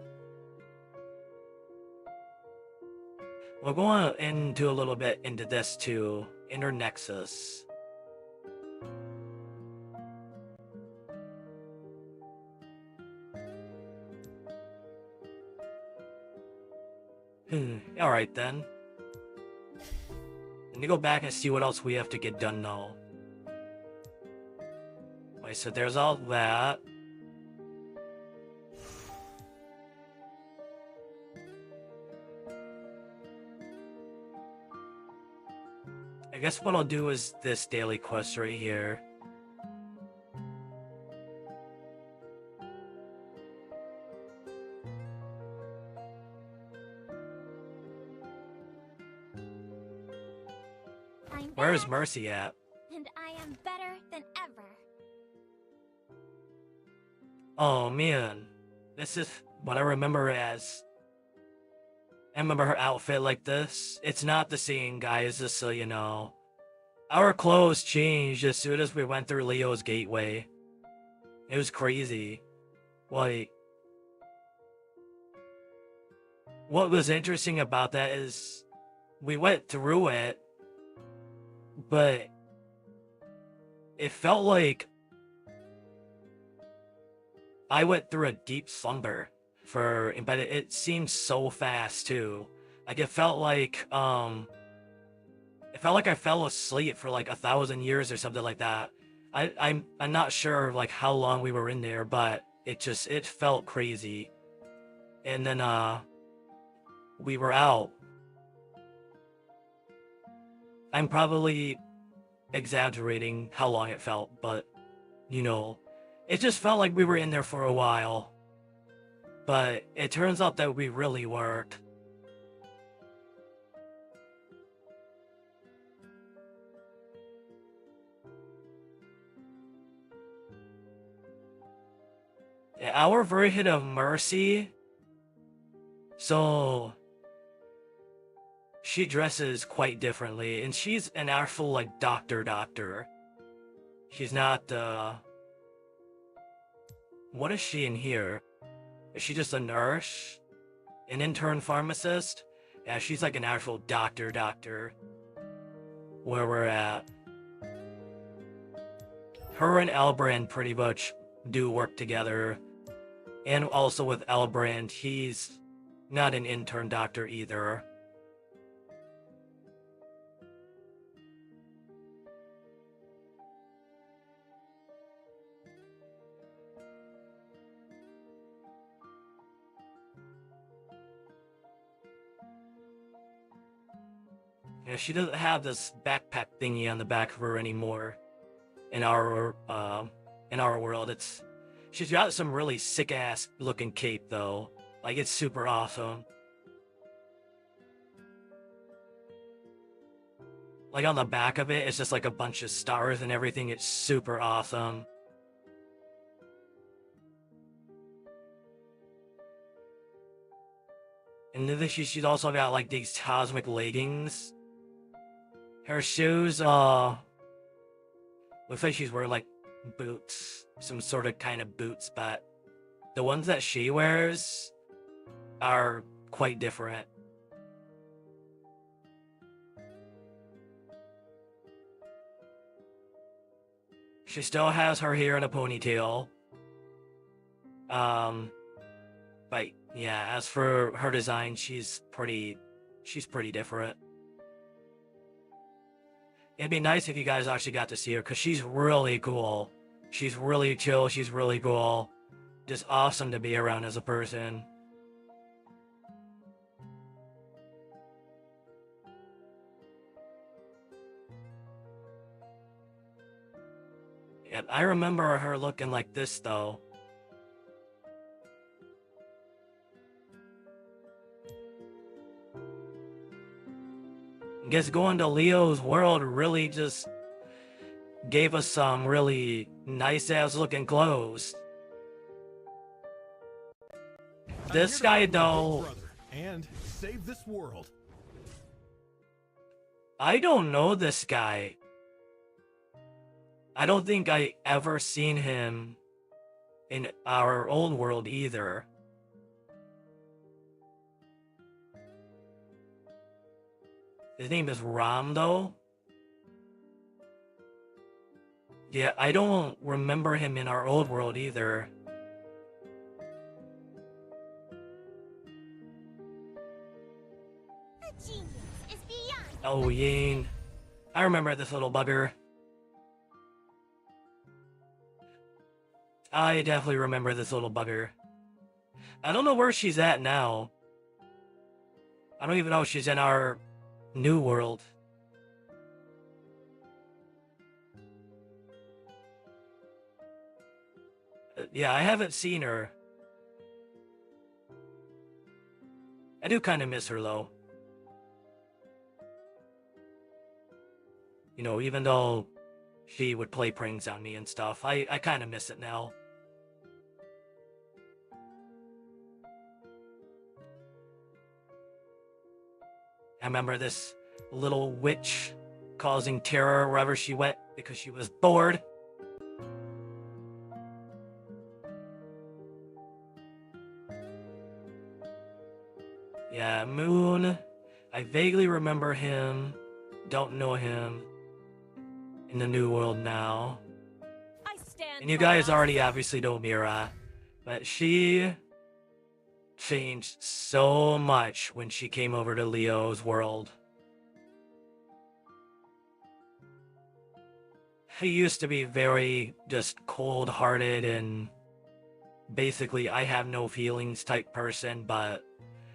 We'll go on into a little bit into this too. Inner Nexus. Alright then. Let me go back and see what else we have to get done now. Wait, so there's all that. I guess what I'll do is this daily quest right here. Where is Mercy at? And I am better than ever. Oh man, this is what I remember as. I remember her outfit like this. It's not the same, guys, just so you know. Our clothes changed as soon as we went through Leo's gateway. It was crazy. Like, what was interesting about that is we went through it, but it felt like I went through a deep slumber but it seemed so fast too. Like it felt like I fell asleep for like 1,000 years or something like that. I'm not sure like how long we were in there, but it felt crazy. And then we were out. I'm probably exaggerating how long it felt, but you know, it just felt like we were in there for a while. But it turns out that we really weren't. Our version of Mercy. So she dresses quite differently, and she's an actual like doctor. She's not what is she in here? Is she just a nurse? An intern pharmacist? Yeah, she's like an actual doctor. Where we're at. Her and Elbrand pretty much do work together. And also with Elbrand, he's not an intern doctor either. Yeah, she doesn't have this backpack thingy on the back of her anymore. In our world, she's got some really sick ass looking cape though. Like it's super awesome. Like on the back of it, it's just like a bunch of stars and everything. It's super awesome. And then she's also got like these cosmic leggings. Her shoes, looks like she's wearing like boots, some sort of kind of boots, but the ones that she wears are quite different. She still has her hair in a ponytail. But yeah, as for her design, she's pretty different. It'd be nice if you guys actually got to see her, because she's really cool. She's really chill, she's really cool. Just awesome to be around as a person. Yeah, I remember her looking like this, though. I guess going to Leo's world really just gave us some really nice-ass looking clothes. This guy, though... And save this world. I don't know this guy. I don't think I ever seen him in our old world either. His name is Ram, though. Yeah, I don't remember him in our old world either. The genius is beyond. Oh, Ying. I remember this little bugger. I definitely remember this little bugger. I don't know where she's at now. I don't even know if she's in our new world. Yeah, I haven't seen her. I do kind of miss her, though. You know, even though she would play pranks on me and stuff, I kind of miss it now. I remember this little witch causing terror wherever she went because she was bored. Yeah, Moon. I vaguely remember him. Don't know him. In the new world now. And you guys already obviously know Mira. But she changed so much when she came over to Leo's world. He used to be very just cold-hearted and basically I have no feelings type person, but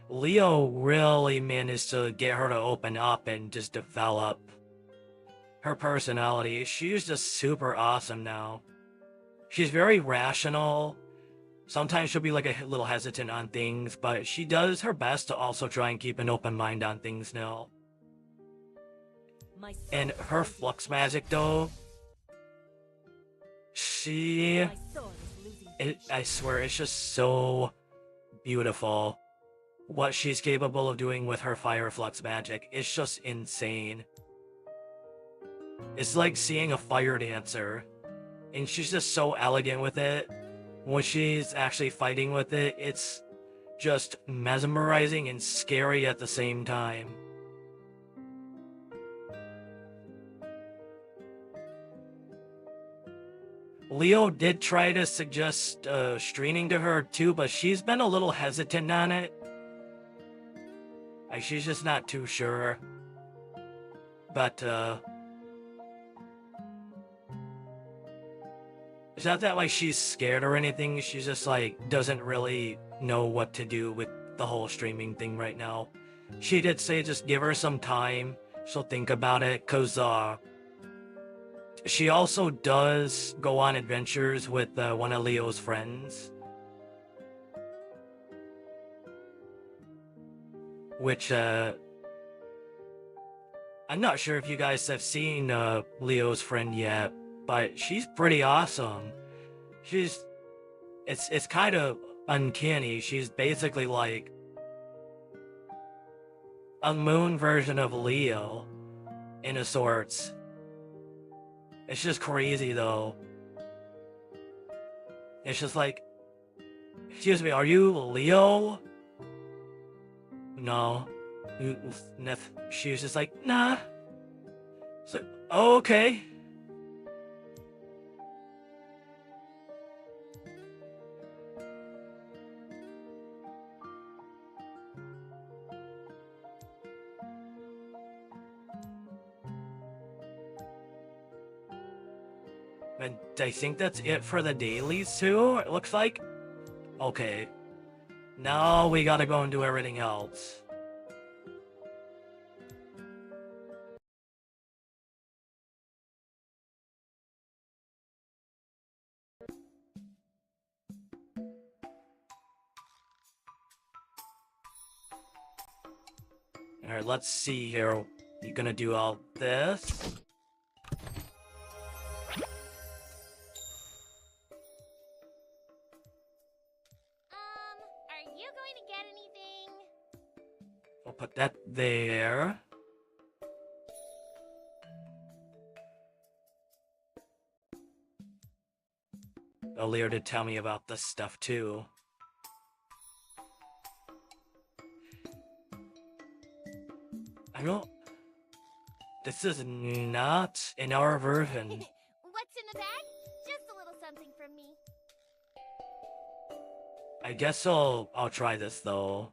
Leo really managed to get her to open up and just develop her personality. She's just super awesome now. She's very rational. Sometimes she'll be like a little hesitant on things, but she does her best to also try and keep an open mind on things now. And her flux magic, though, she I swear, it's just so beautiful. What she's capable of doing with her fire flux magic, it's just insane. It's like seeing a fire dancer, and she's just so elegant with it. When she's actually fighting with it, it's just mesmerizing and scary at the same time. Leo did try to suggest streaming to her too, but she's been a little hesitant on it. Like, she's just not too sure. But, it's not that, like, she's scared or anything. She's just, like, doesn't really know what to do with the whole streaming thing right now. She did say just give her some time. She'll think about it, because, she also does go on adventures with one of Leo's friends. Which, I'm not sure if you guys have seen Leo's friend yet, but she's pretty awesome. It's kind of uncanny. She's basically like a moon version of Leo, in a sorts. It's just crazy though. It's just like, excuse me, are you Leo? No. She was just like, nah. So, okay. And I think that's it for the dailies too, it looks like. Okay. Now we gotta go and do everything else. Alright, let's see here. You're gonna do all this. Are you going to get anything? We'll put that there. Leo did tell me about this stuff too. I don't... This is not in our version. What's in the bag? Just a little something from me. I guess I'll try this though.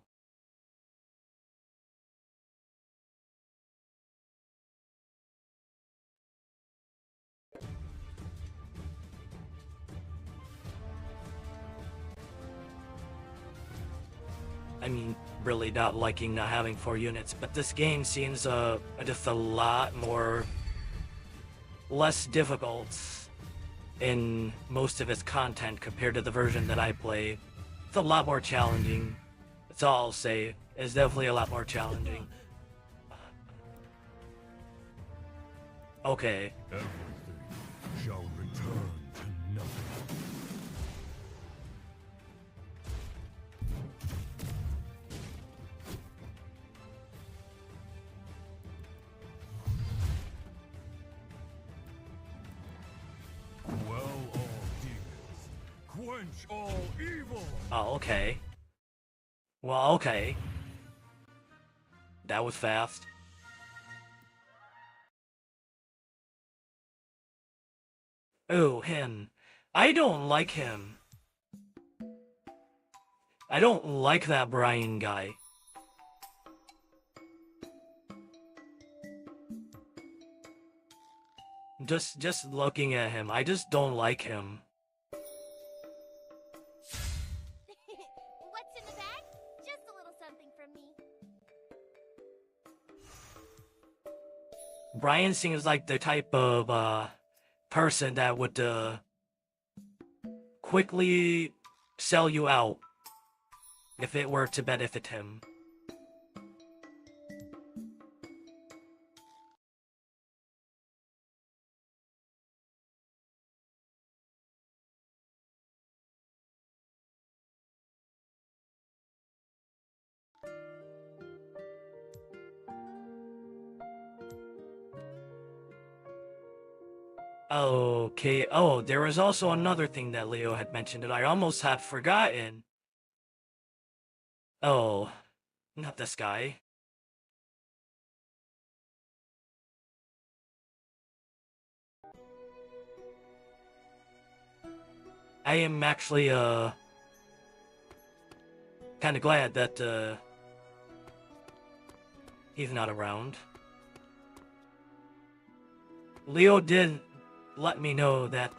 I mean, really not liking not having 4 units, but this game seems just a lot more... less difficult in most of its content compared to the version that I play. It's a lot more challenging. That's all I'll say. It's definitely a lot more challenging. Okay. Everything shall return to nothing. Quell all demons. Quench all evil. Oh, okay. Well, okay. That was fast. Oh, him. I don't like him. I don't like that Brian guy. Just looking at him, I just don't like him. What's in the bag? Just a little something from me. Brian seems like the type of person that would quickly sell you out if it were to benefit him. Okay, oh, there was also another thing that Leo had mentioned that I almost have forgotten. Oh, not this guy. I am actually, kinda glad that, he's not around. Leo did let me know that,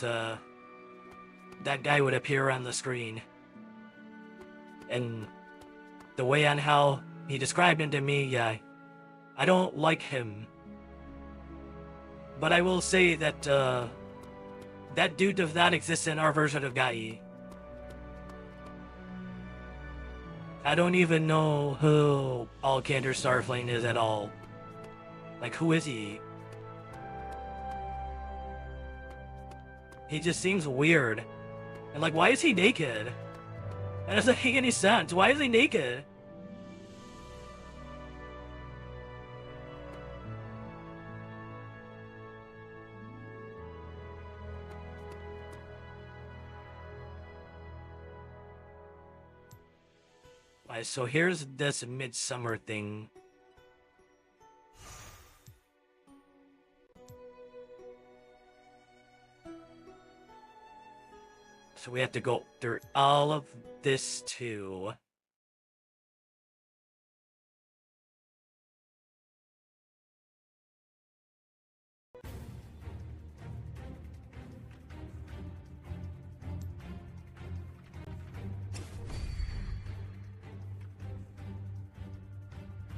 that guy would appear on the screen. And the way on how he described him to me, yeah, I don't like him. But I will say that, that dude does not exist in our version of Gai. I don't even know who Alexander Starflame is at all. Like, who is he? He just seems weird. And like, why is he naked? That doesn't make any sense. Why is he naked? Alright, so here's this midsummer thing. So we have to go through all of this too.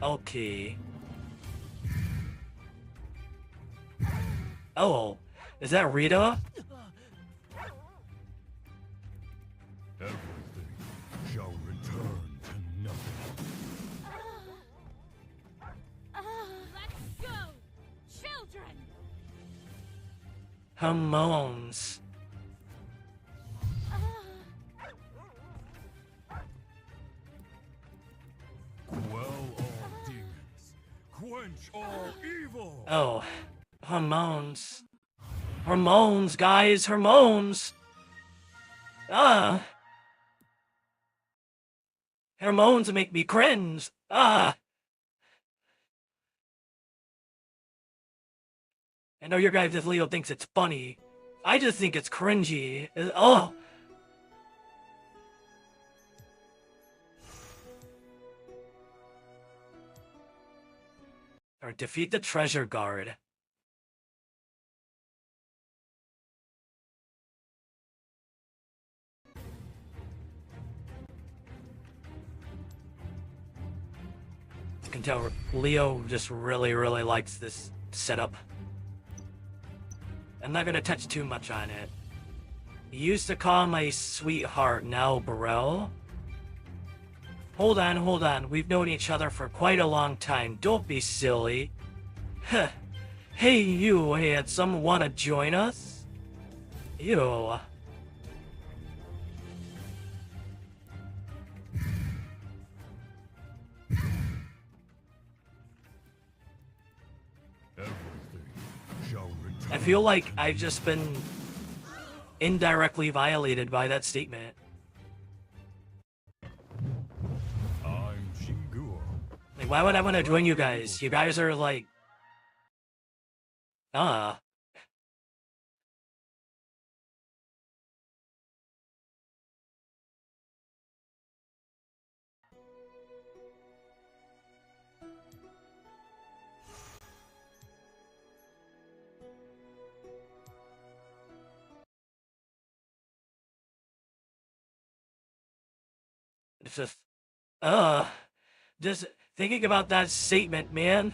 Okay. Oh, is that Rita? Everything shall return to nothing. Let's go! Children! Her moans. Quell all demons. Quench all evil. Oh, hormones. Hormones, guys, hormones. Hormones make me cringe. I know your guys, if Leo thinks it's funny. I just think it's cringy. Oh. Or defeat the treasure guard. You can tell Leo just really likes this setup. I'm not gonna touch too much on it. You used to call my sweetheart, now Burrell? Hold on. We've known each other for quite a long time. Don't be silly. Huh. Hey, you handsome, wanna join us? Ew. I feel like I've just been indirectly violated by that statement. I'm Shinguo. Like, why would I want to join you guys? You guys are like... It's just thinking about that statement, man.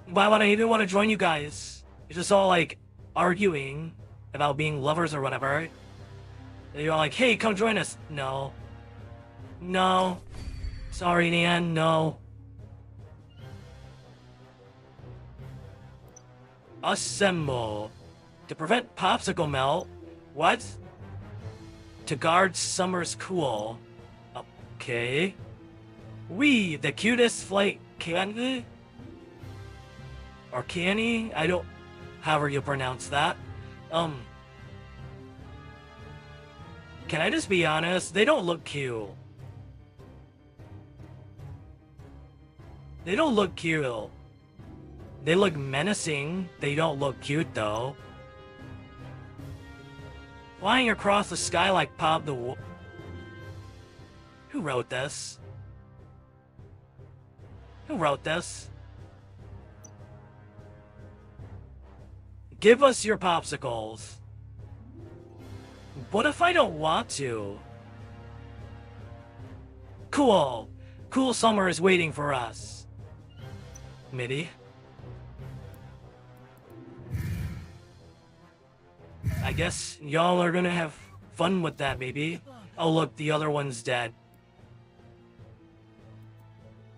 Why would I even want to join you guys? It's just all like arguing about being lovers or whatever. And you're all like, hey, come join us. No. No. Sorry, Nan, no. Assemble. To prevent popsicle melt. What? To guard summer's cool. Okay. We, the cutest flight candy? Or canny? I don't... However you pronounce that. Um, can I just be honest? They don't look cute. They don't look cute. They look menacing. They don't look cute though. Flying across the sky like Pop the Wolf. Who wrote this? Who wrote this? Give us your popsicles. What if I don't want to? Cool. Cool summer is waiting for us. MIDI. I guess y'all are gonna have fun with that, maybe. Oh look, the other one's dead.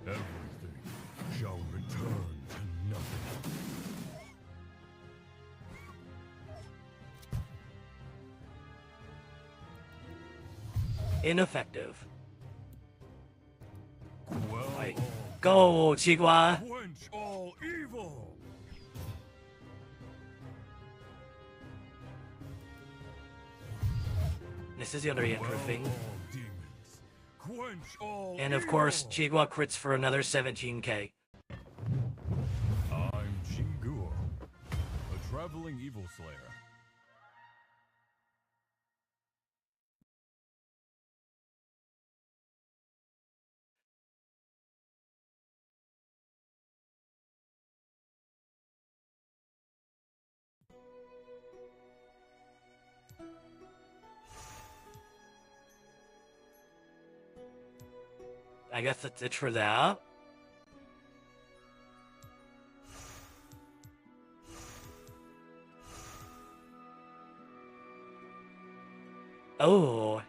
Everything shall return to nothing. Ineffective. Well, Wait. Go, Chigua. quench all evil. This is gonna be interesting. Well, all demons, quench all And of course, evil. Chigua crits for another 17k. I'm Jinguo, a traveling evil slayer. I guess that's it for that. Oh.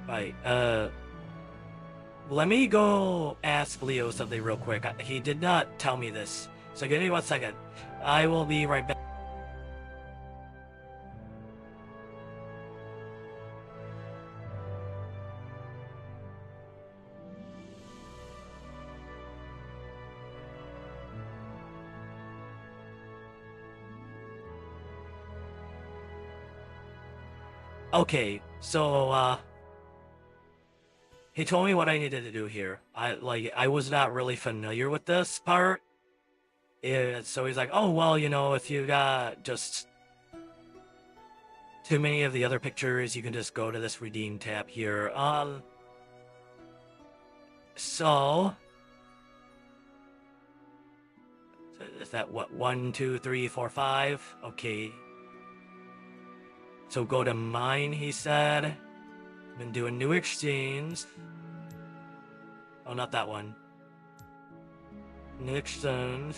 Right, let me go ask Leo something real quick. He did not tell me this, so give me 1 second. I will be right back. Okay, so, he told me what I needed to do here. I was not really familiar with this part. So he's like, oh, well, you know, if you got just too many of the other pictures, you can just go to this redeem tab here. So is that what, 1, 2, 3, 4, 5? Okay. So go to mine, he said. Then do a new exchange. Oh, not that one. New exchange.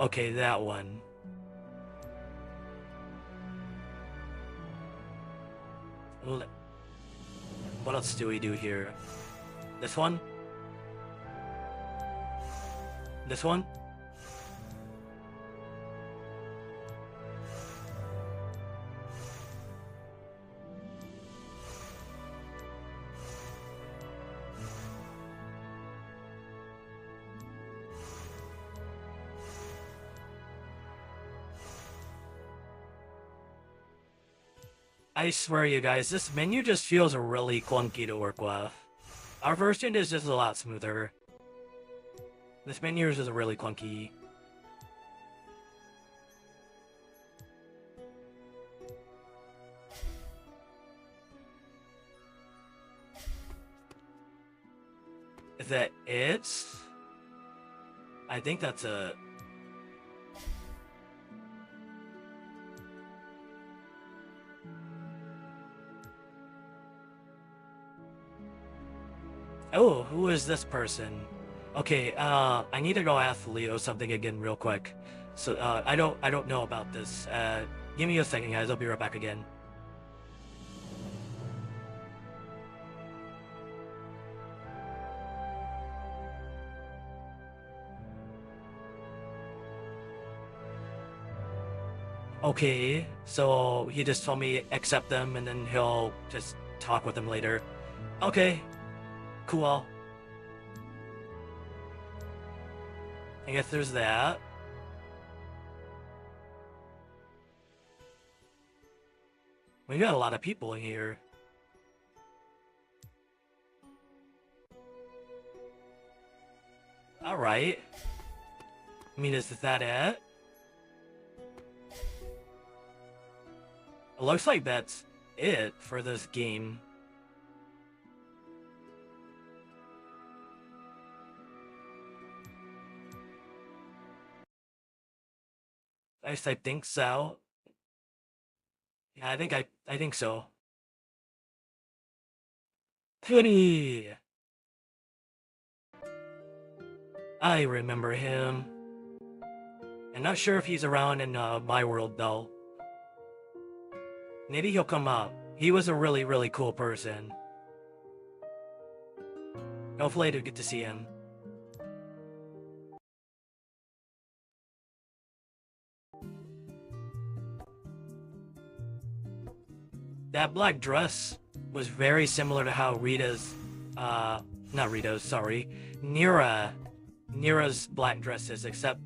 Okay, that one. What else do we do here? This one? This one? I swear you guys, this menu just feels really clunky to work with. Our version is just a lot smoother. This menu is just really clunky. Is that it? I think that's a... Oh, who is this person? Okay, I need to go ask Leo something again real quick. So, I don't know about this. Give me a second, guys. I'll be right back again. Okay, so he just told me accept them and then he'll just talk with them later. Okay, cool. I guess there's that. We got a lot of people here. Alright. I mean, is that it? It looks like that's it for this game. I think so. Yeah, I think so. Hoodie! I remember him. I'm not sure if he's around in my world though. Maybe he'll come up. He was a really, really cool person. Hopefully I do get to see him. That black dress was very similar to how Rita's, not Rita's, sorry, Nira's black dress is, except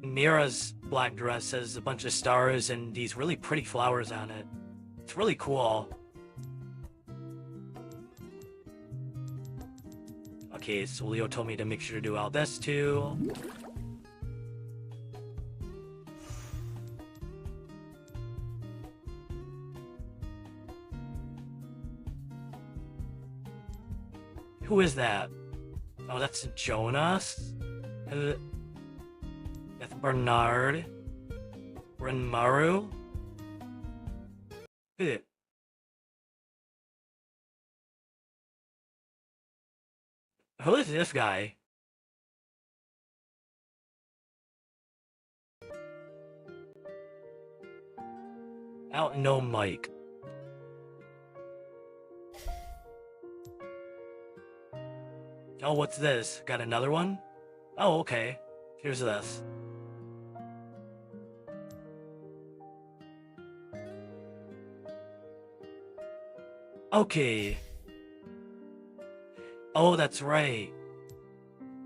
Mira's black dress has a bunch of stars and these really pretty flowers on it. It's really cool. Okay, so Leo told me to make sure to do all this too. Who is that? Oh, that's Jonas? That's Bernard? Renmaru? Who? Who is this guy? I don't know Mike. Oh, what's this? Got another one? Oh, okay. Here's this. Okay. Oh, that's right.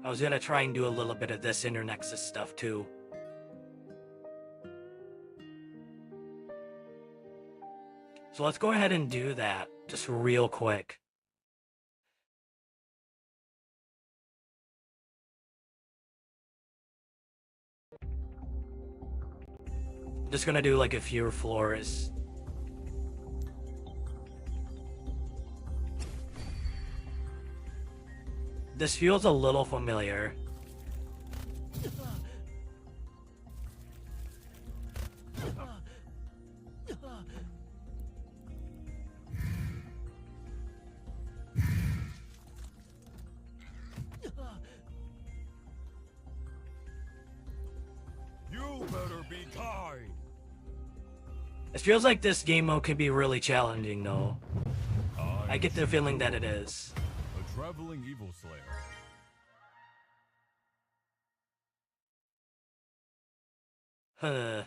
I was gonna try and do a little bit of this Internexus stuff too. So let's go ahead and do that, just real quick. Just gonna do like a few floors. This feels a little familiar. You better be kind. It feels like this game mode could be really challenging though. I get the feeling that it is. A traveling evil slayer. Huh.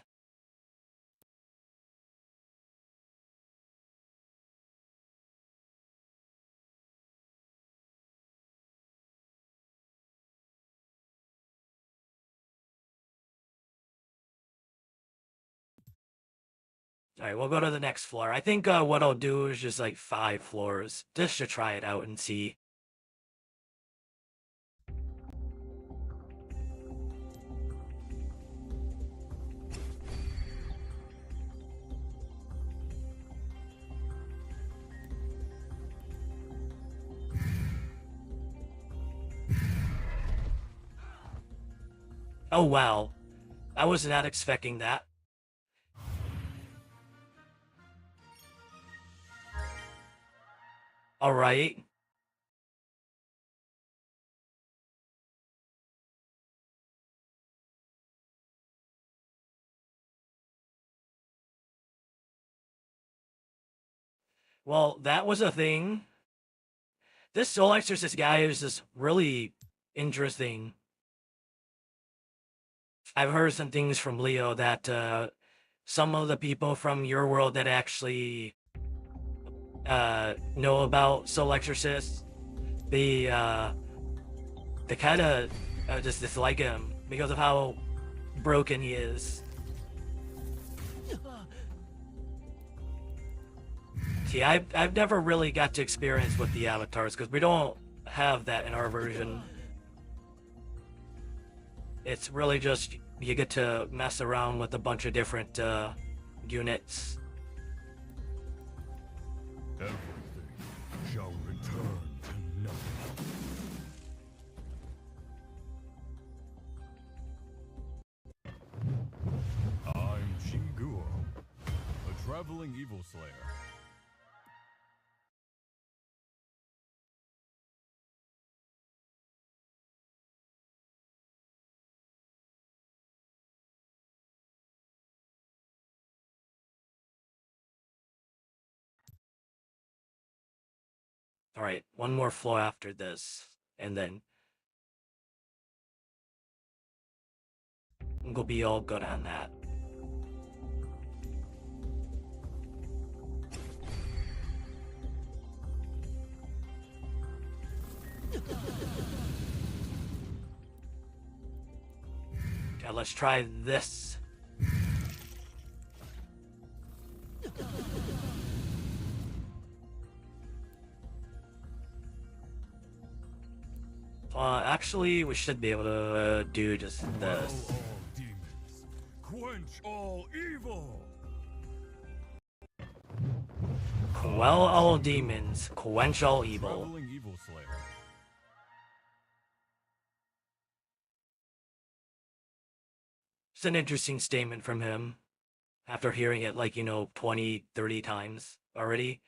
Alright, we'll go to the next floor. I think what I'll do is just like 5 floors, just to try it out and see. Oh wow, I was not expecting that. Alright. Well, that was a thing. This Soul Exorcist guy is just really interesting. I've heard some things from Leo that some of the people from your world that actually know about Soul Exorcist, they kind of just dislike him because of how broken he is. See, I've never really got to experience with the avatars because we don't have that in our version. It's really just you get to mess around with a bunch of different units. Everything shall return to nothing. I'm Shinguo, a traveling evil slayer. All right, one more floor after this, and then we'll be all good on that. Okay, let's try this. Actually, we should be able to do just this. Quell all demons. Quench all evil. Quell all demons, quench all evil. Traveling evil slayer. It's an interesting statement from him after hearing it like, 20, 30 times already.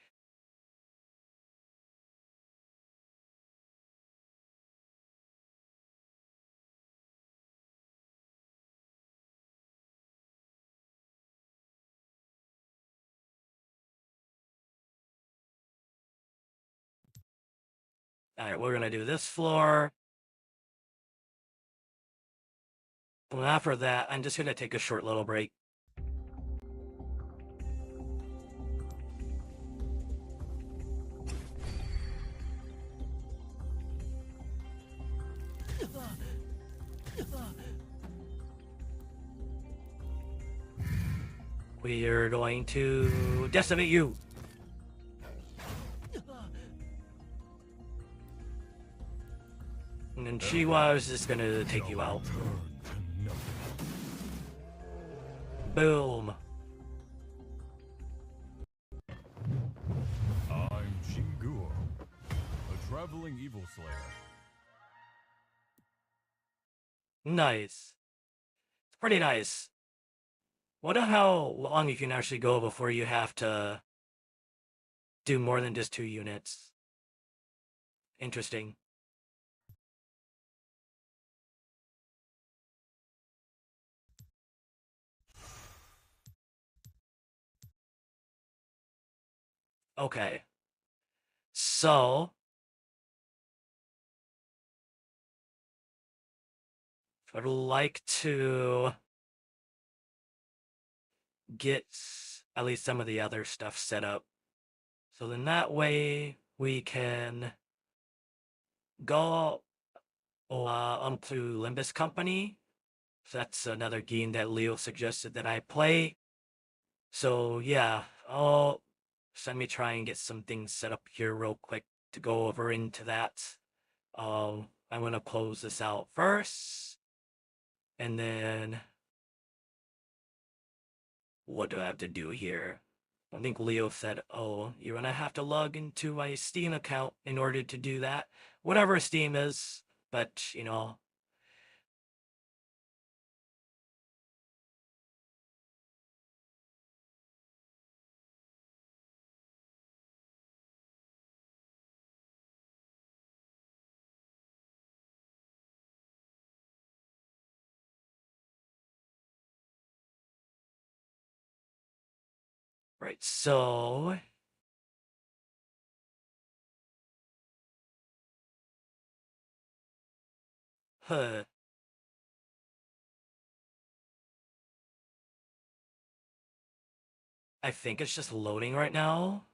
Alright, we're gonna do this floor. And after that, I'm just gonna take a short little break. We're going to decimate you. And then Chihuahua is just gonna take you out. Return to nothing. Boom. I'm Shinguo, a traveling evil slayer. Nice. It's pretty nice. Wonder how long you can actually go before you have to do more than just 2 units. Interesting. Okay. So, I'd like to get at least some of the other stuff set up. So then that way we can go onto Limbus Company. So that's another game that Leo suggested that I play. So yeah, let me try and get some things set up here real quick to go over into that. I'm gonna close this out first. And then what do I have to do here? I think Leo said, oh, you're gonna have to log into a Steam account in order to do that. Whatever Steam is, but right, so huh. I think it's just loading right now.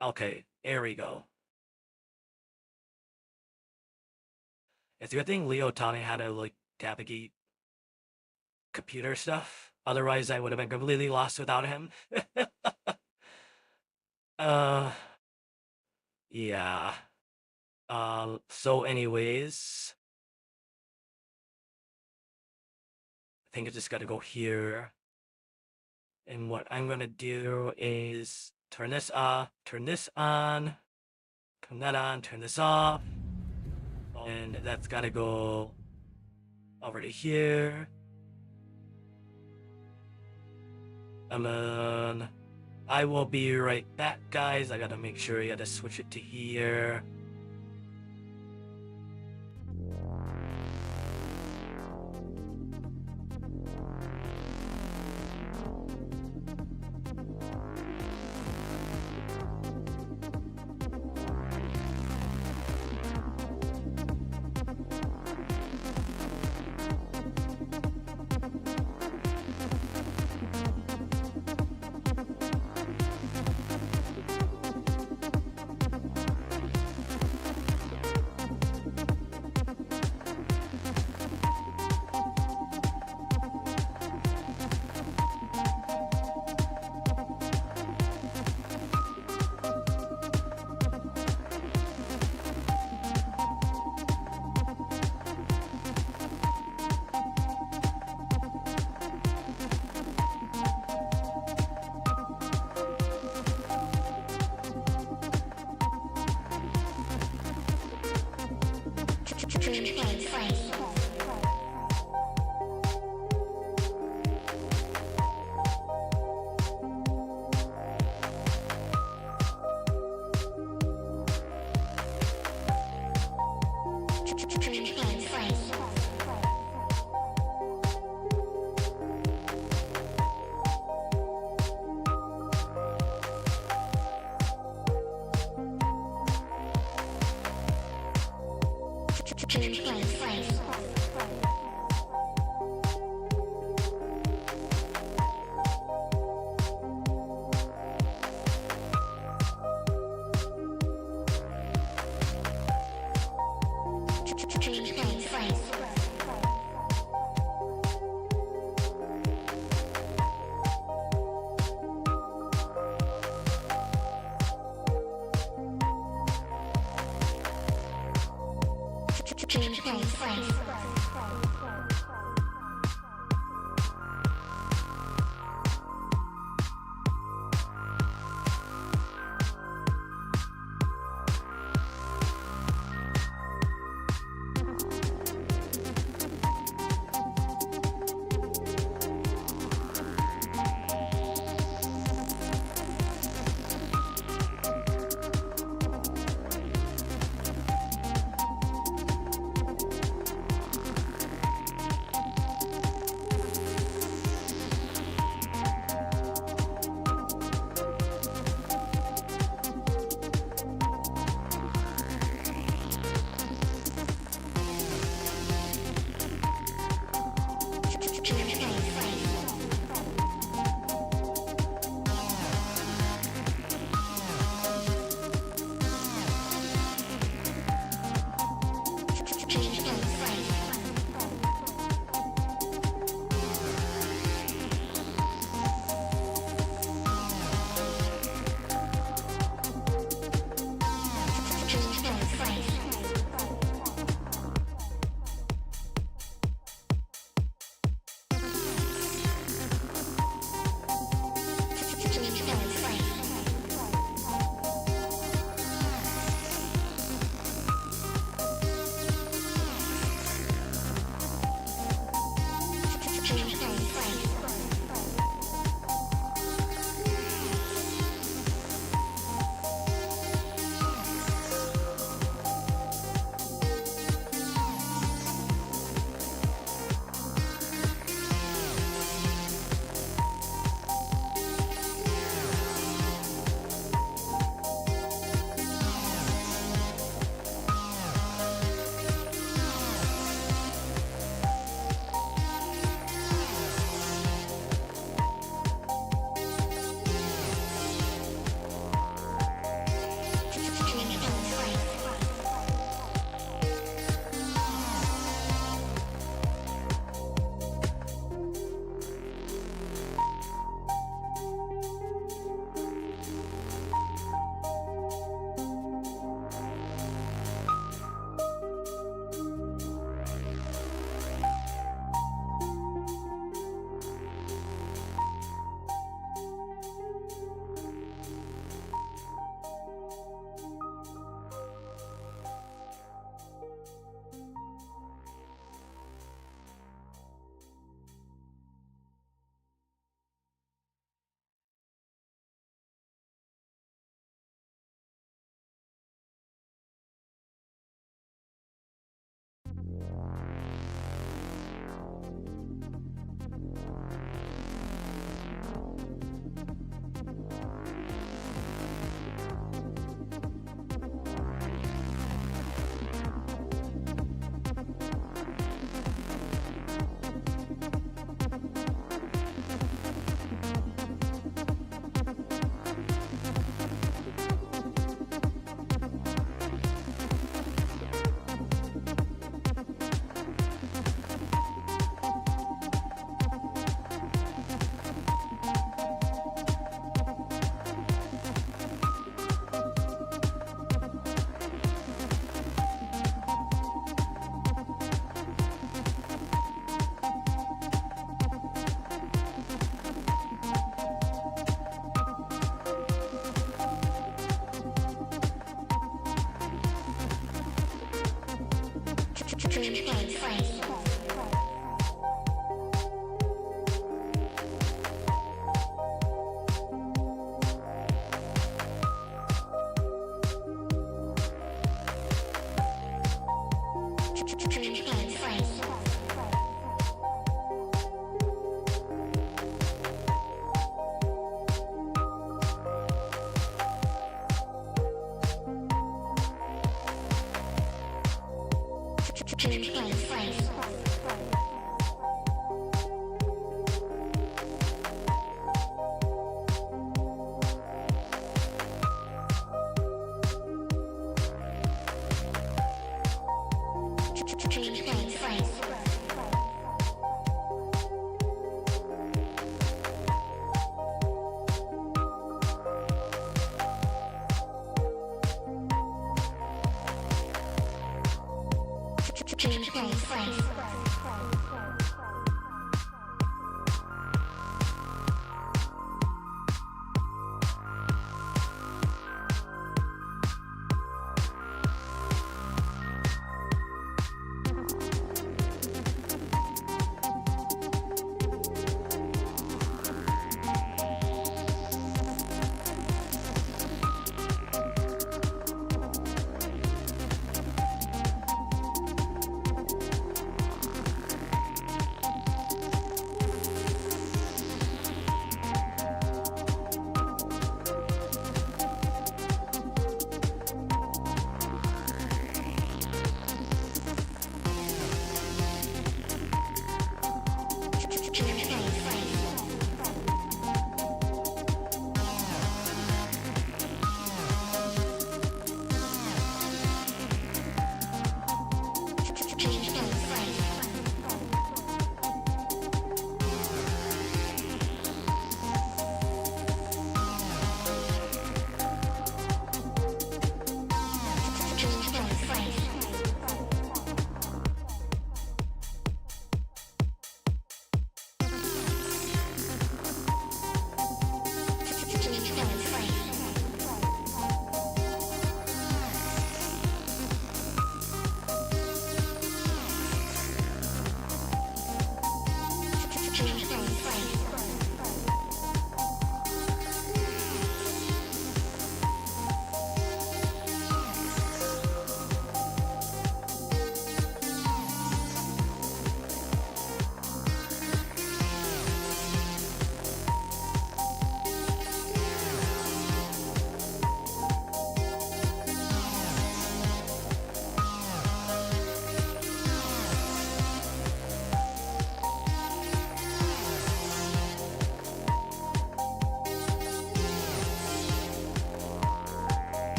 Okay, there we go. It's a good thing Leo taught me how to like navigate computer stuff. Otherwise, I would have been completely lost without him. uh, yeah. So anyways, I think I just gotta go here. And what I'm gonna do is turn this on, turn that on, turn this off. And that's gotta go over to here. And then I will be right back, guys. I gotta make sure I gotta switch it to here.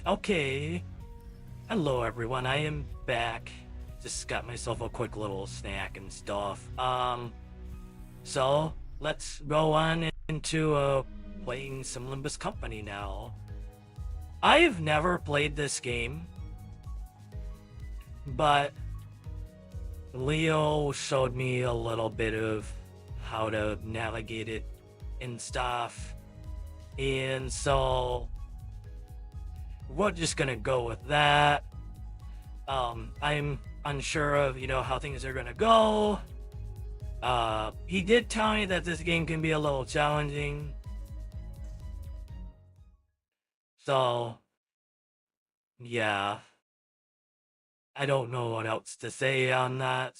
Okay. Hello everyone, I am back. Just got myself a quick little snack and stuff. So let's go on into playing some Limbus Company now. I've never played this game, but Leo showed me a little bit of how to navigate it and stuff, and so we're just gonna go with that. I'm unsure of how things are gonna go. He did tell me that this game can be a little challenging, so yeah, I don't know what else to say on that.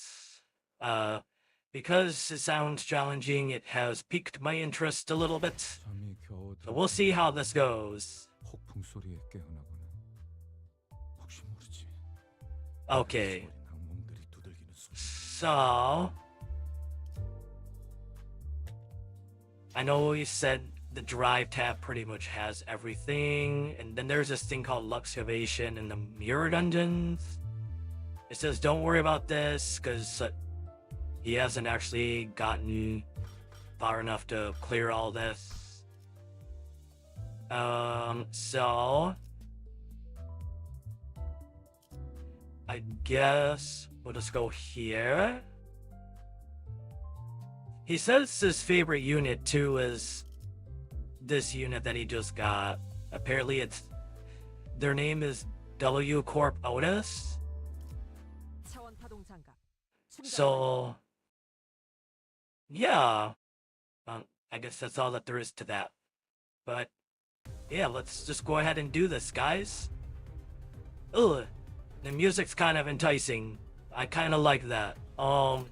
Because it sounds challenging, it has piqued my interest a little bit. So we'll see how this goes. 폭풍 소리에 깨어나거나 혹시 모르지. Okay, 낭몽들이 두들기는 소리. so I know he said the drive tab pretty much has everything, and then there's this thing called Luxivation in the mirror dungeons. It says don't worry about this because he hasn't actually gotten far enough to clear all this. So I guess we'll just go here. He says his favorite unit too is this unit that he just got. Apparently their name is W Corp Otis. So yeah, I guess that's all that there is to that. But yeah, let's just go ahead and do this, guys. Ugh, the music's kind of enticing. I kind of like that. So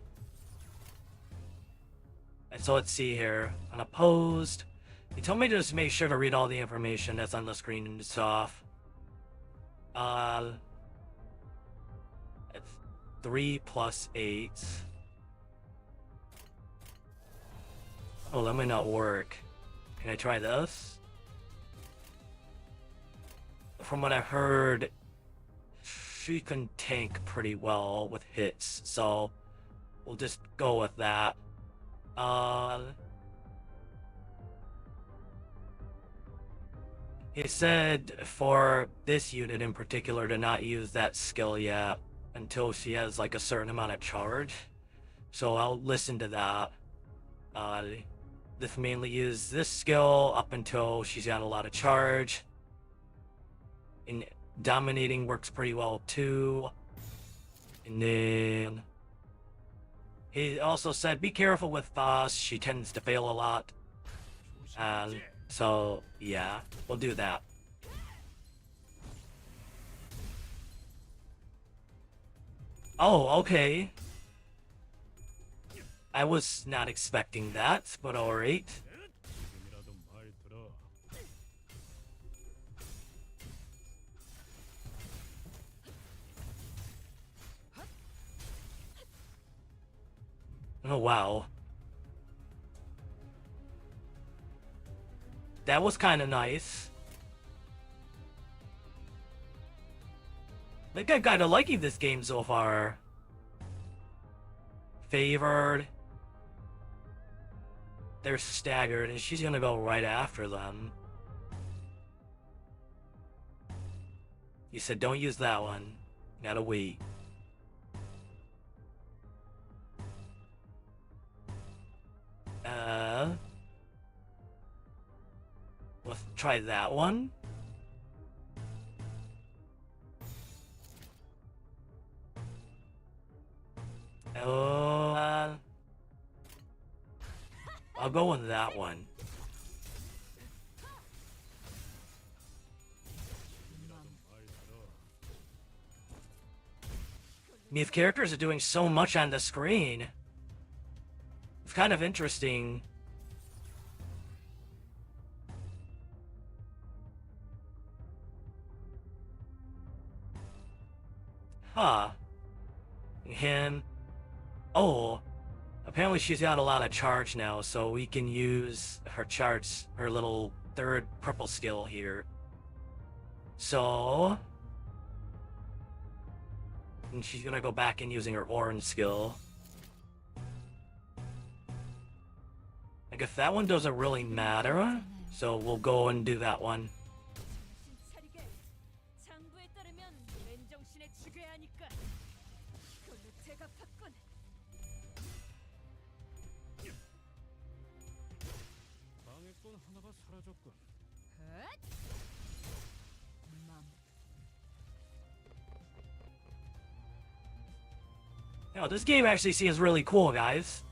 let's see here. Unopposed. He told me to just make sure to read all the information that's on the screen and stuff. It's 3 plus 8. Oh, that might not work. Can I try this? From what I heard, she can tank pretty well with hits, so we'll just go with that. He said for this unit in particular to not use that skill yet until she has like a certain amount of charge, so I'll listen to that. This mainly use this skill up until she's got a lot of charge. And dominating works pretty well too. And then he also said be careful with Voss, she tends to fail a lot. So yeah, we'll do that. Oh, okay. I was not expecting that, but alright. Oh wow. That was kind of nice. I think I'm kind of liking this game so far. Favored. They're staggered, and she's gonna go right after them. You said don't use that one. Gotta wait. Let's try that one. go with that one. I mean, if characters are doing so much on the screen, it's kind of interesting. Huh. Him. Oh. Apparently she's got a lot of charge now, so we can use her charge, her little third purple skill here. So... and she's gonna go back in using her orange skill. I guess that one doesn't really matter, so we'll go and do that one. Now, this game actually seems really cool, guys.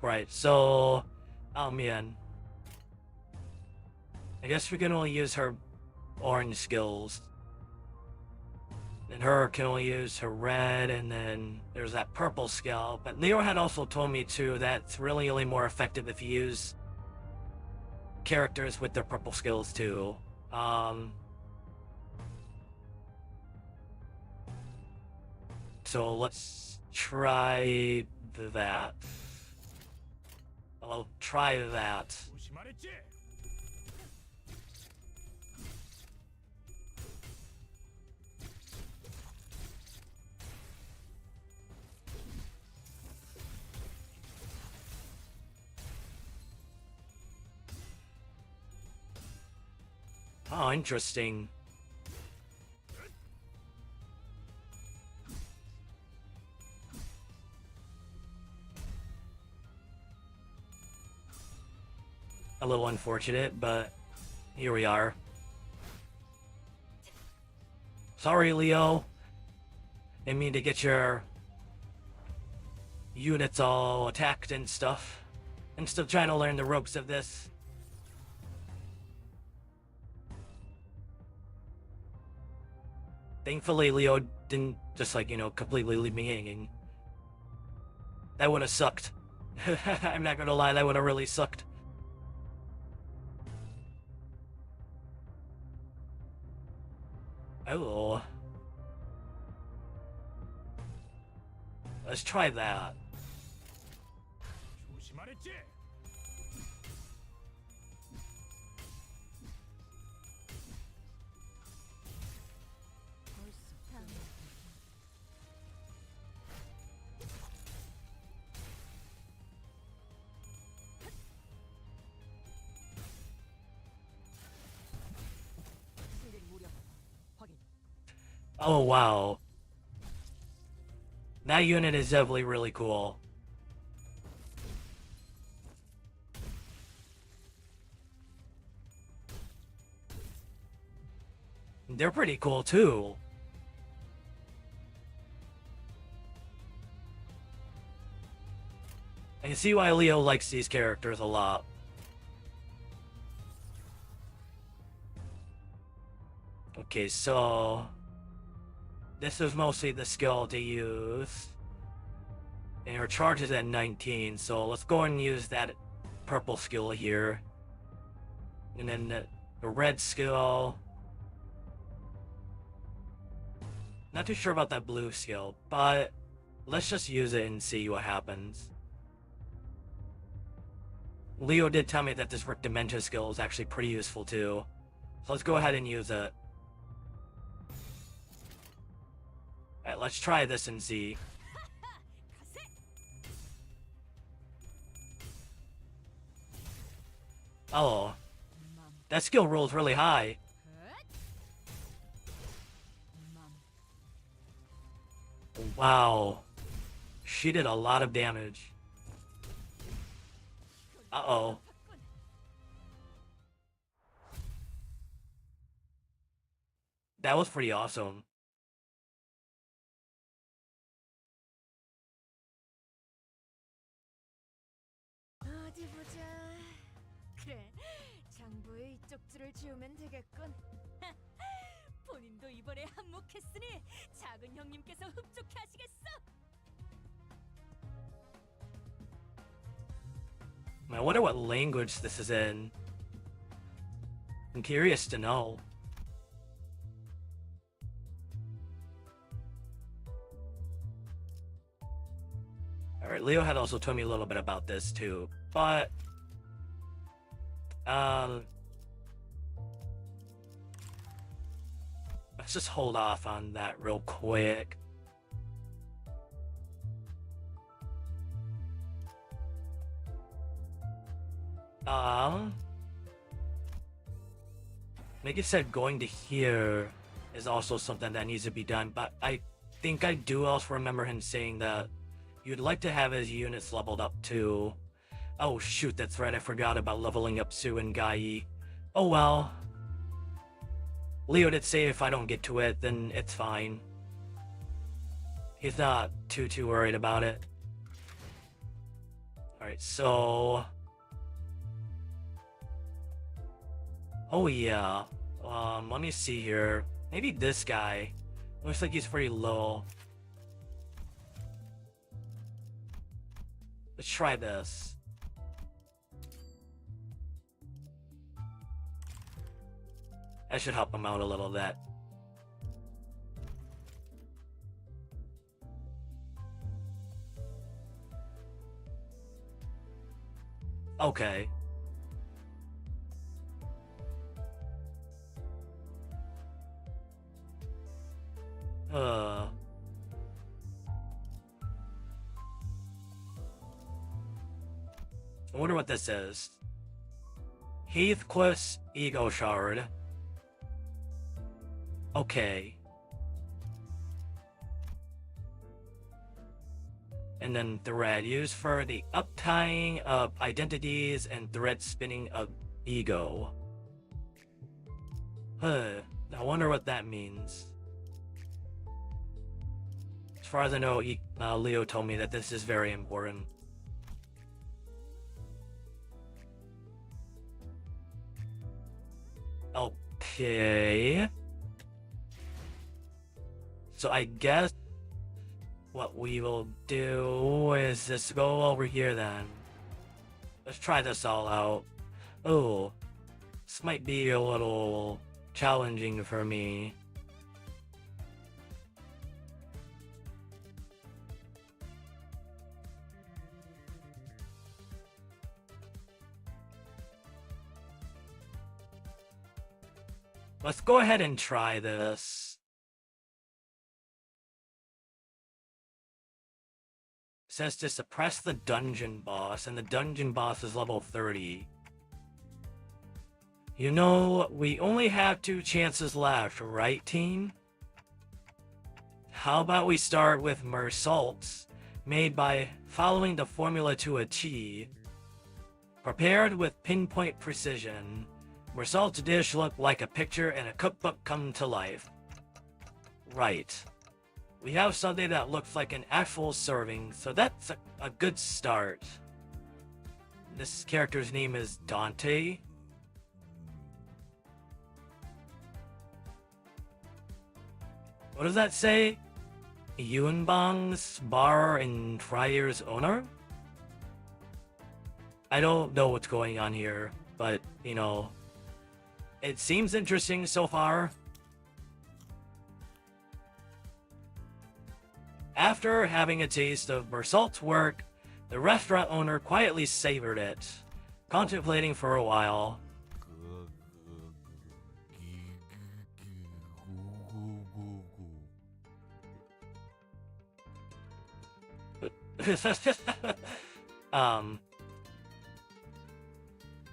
Right, so... oh man. I guess we can only use her orange skills. And her can only use her red, and then there's that purple skill. But Leo had also told me too that it's really only more effective if you use characters with their purple skills too. So let's try that. I'll try that. Oh, interesting. A little unfortunate, but here we are. Sorry, Leo. Didn't mean to get your units all attacked and stuff. I'm still trying to learn the ropes of this. Thankfully, Leo didn't just, like, you know, completely leave me hanging. That would have sucked. I'm not gonna lie, that would have really sucked. Oh. Let's try that. Oh, wow. That unit is definitely really cool. They're pretty cool, too. I can see why Leo likes these characters a lot. Okay, so... this is mostly the skill to use. And her charge is at 19, so let's go and use that purple skill here. And then the red skill. Not too sure about that blue skill, but let's just use it and see what happens. Leo did tell me that this Rick Dementia skill is actually pretty useful too. So let's go ahead and use it. Alright, let's try this and see. Oh. That skill rolls really high. Wow. She did a lot of damage. Uh-oh. That was pretty awesome. 어디 보자. 그래, 장부에 이쪽 줄을 지우면 되겠군. 본인도 이번에 한몫했으니 작은 형님께서 흡족해 하시겠어. I wonder what language this is in. I'm curious to know. Alright, Leo had also told me a little bit about this too, but let's just hold off on that real quick. Like said, going to here is also something that needs to be done, but I think I do also remember him saying that you'd like to have his units leveled up too. Oh shoot, that's right, I forgot about leveling up Sue and Gai. Oh well. Leo did say if I don't get to it, then it's fine. He's not too worried about it. Alright, so... Oh yeah, let me see here. Maybe this guy. Looks like he's pretty low. Let's try this. That should help him out a little bit. Okay. I wonder what this is. Heathcliff's ego shard. Okay. And then thread used for the uptying of identities and thread spinning of ego. I wonder what that means. As far as I know, Leo told me that this is very important. Okay. So I guess what we will do is just go over here then. Let's try this all out. Oh, this might be a little challenging for me. Let's go ahead and try this. It says to suppress the dungeon boss, and the dungeon boss is level 30. You know, we only have 2 chances left, right, team? How about we start with Mersalts, made by following the formula to a T. Prepared with pinpoint precision, Mersalt's dish looked like a picture in a cookbook come to life. Right. We have something that looks like an actual serving, so that's a good start. This character's name is Dante. What does that say? Yunbang's bar and Friar's owner? I don't know what's going on here, but, you know, it seems interesting so far. After having a taste of Mersalt's work, the restaurant owner quietly savored it, contemplating for a while.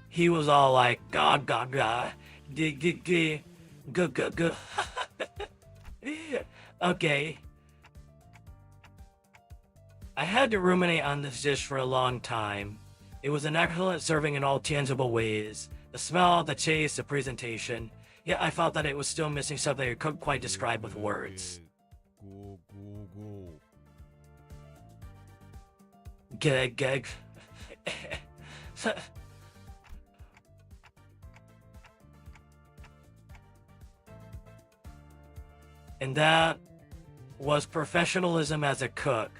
He was all like, God, good. Okay. I had to ruminate on this dish for a long time. It was an excellent serving in all tangible ways. The smell, the taste, the presentation. Yeah, I felt that it was still missing something I couldn't quite describe with words. Go, go, go. Gag. And that was professionalism as a cook.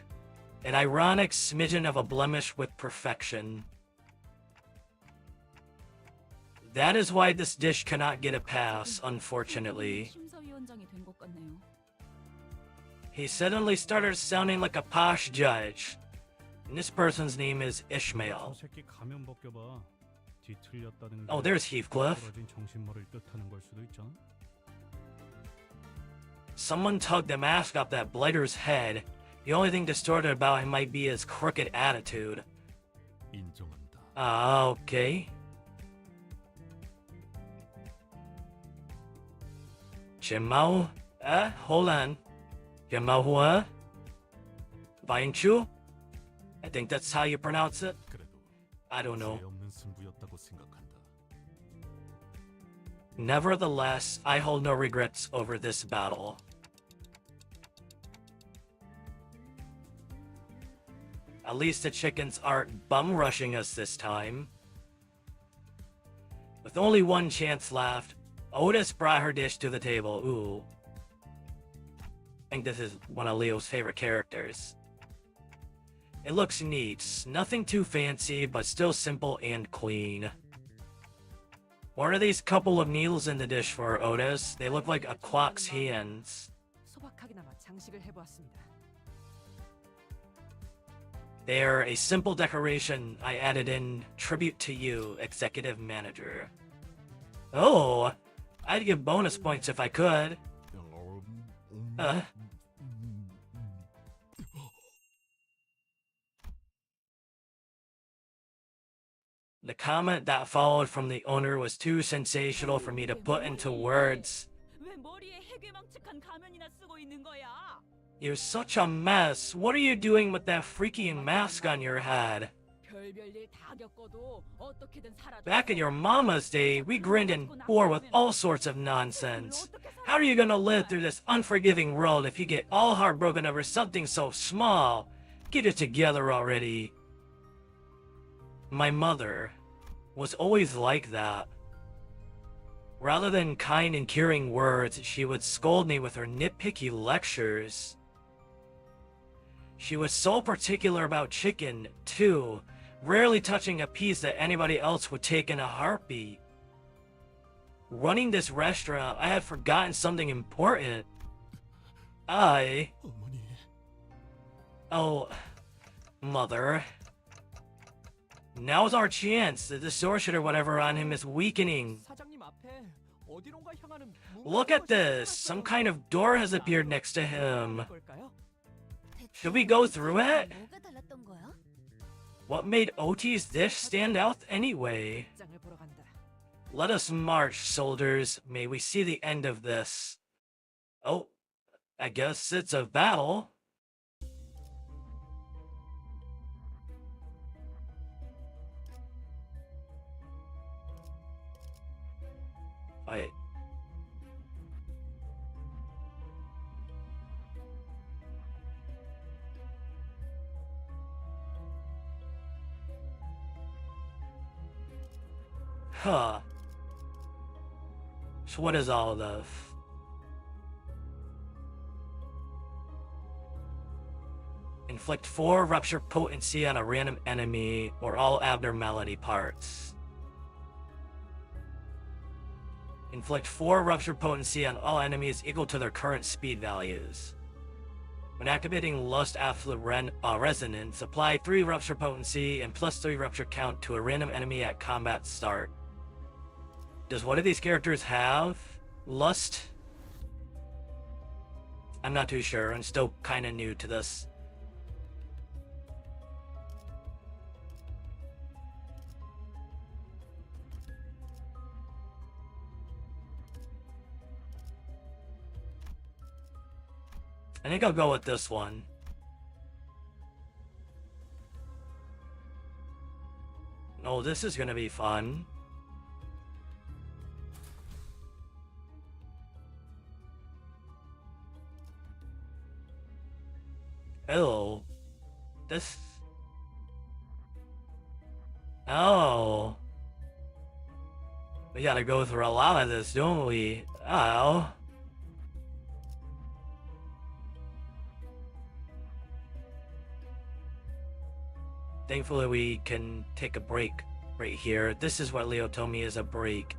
An ironic smidgen of a blemish with perfection. That is why this dish cannot get a pass, unfortunately. 심사위원장이 된 것 같네요. He suddenly started sounding like a posh judge. And this person's name is Ishmael. 저 새끼 가면 벗겨봐. 뒤틀렸다는 게 Oh, there's Heathcliff. 떨어진 정신머리를 뜻하는 걸 수도 있잖아. Someone tugged the mask off that blighter's head. The only thing distorted about him might be his crooked attitude. 인정한다. Ah, okay. Jimao? Hold on. Jimao Hua? Vainchu? I think that's how you pronounce it. 그래도 I don't know. 죄 없는 승부였다고 생각한다. Nevertheless, I hold no regrets over this battle. At least the chickens aren't bum rushing us this time. With only one chance left, Otis brought her dish to the table. Ooh. I think this is one of Leo's favorite characters. It looks neat. Nothing too fancy, but still simple and clean. What are these couple of needles in the dish for, Otis? They look like a clock's hands. 소박하게나마 장식을 해보았습니다. They're a simple decoration I added in tribute to you, executive manager. Oh, I'd give bonus points if I could. The comment that followed from the owner was too sensational for me to put into words. 왜 머리에 해괴망측한 가면이나 쓰고 있는 거야? You're such a mess. What are you doing with that freaking mask on your head? 별별일 다 겪어도 어떻게든 살아. Back in your mama's day, we grinned and bore with all sorts of nonsense. How are you gonna live through this unforgiving world if you get all heartbroken over something so small? Get it together already. My mother was always like that. Rather than kind and caring words, she would scold me with her nitpicky lectures. She was so particular about chicken, too, rarely touching a piece that anybody else would take in a heartbeat. Running this restaurant, I had forgotten something important. 어머니. Oh, Mother. Now's our chance. The distortion or whatever on him is weakening. 사장님 앞에 어디론가 향하는 Look at this. Some kind of door has appeared next to him. 걸까요? Should we go through it? 뭐가 달랐던 거야? What made OT's dish stand out anyway? 장을 보러 간다. Let us march, soldiers. May we see the end of this. Oh, I guess it's a battle. Wait. Huh. So what is all this? Inflict 4 rupture potency on a random enemy or all abnormality parts. Inflict 4 rupture potency on all enemies equal to their current speed values. When activating Lust Absolute Resonance, apply 3 rupture potency and plus 3 rupture count to a random enemy at combat start. Does one of these characters have Lust? I'm not too sure. I'm still kinda new to this. I think I'll go with this one. Oh, this is gonna be fun. Oh. This... Oh. We gotta go through a lot of this, don't we? Oh. Thankfully, we can take a break right here. This is what Leo told me is a break.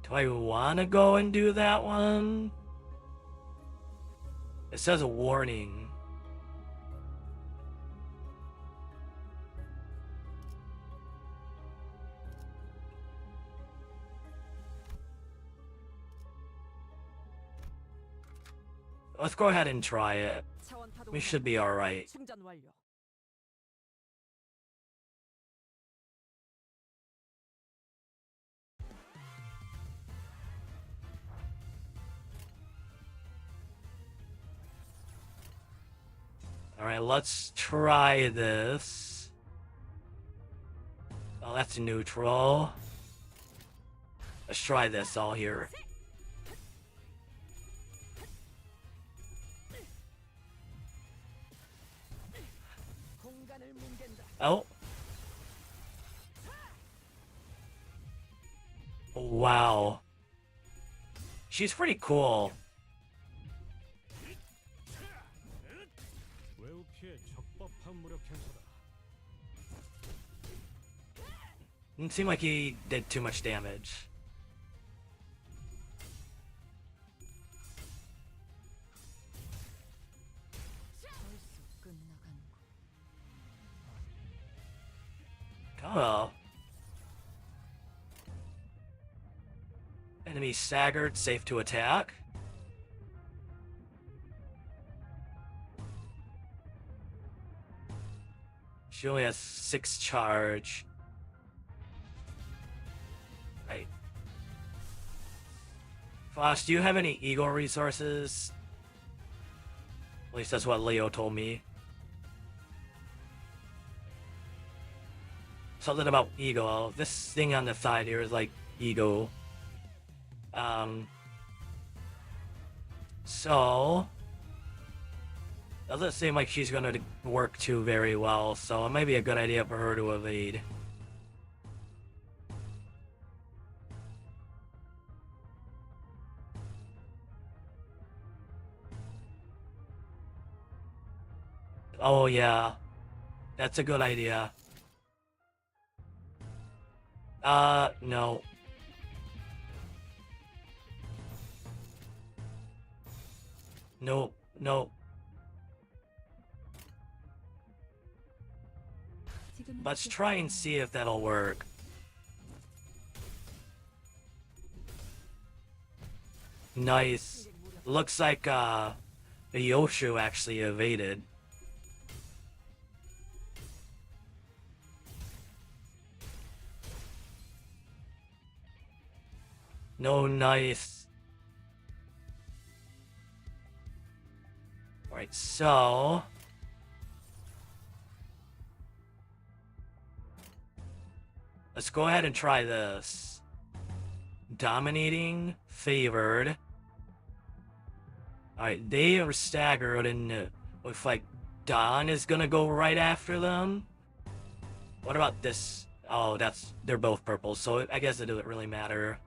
Do I want to go and do that one? It says a warning. Let's go ahead and try it. We should be alright. 충전 완료. Alright, let's try this. Oh, that's neutral. Let's try this all here. Oh. Wow. She's pretty cool. 웨우피의 적법한 무력 행사다. Didn't seem like he did too much damage. Oh. Enemy staggered, safe to attack. She only has 6 charge. Right. Foss, do you have any eagle resources? At least that's what Leo told me. Something about ego. This thing on the side here is like ego. So doesn't seem like she's gonna work too very well, so it might be a good idea for her to evade. Oh yeah, that's a good idea. No. No, no. Let's try and see if that'll work. Nice. Looks like, the Yoshu actually evaded. No, nice. Alright, so... let's go ahead and try this. Dominating, favored. Alright, they are staggered and looks like Dawn is gonna go right after them. What about this? Oh, they're both purple, so I guess it doesn't really matter.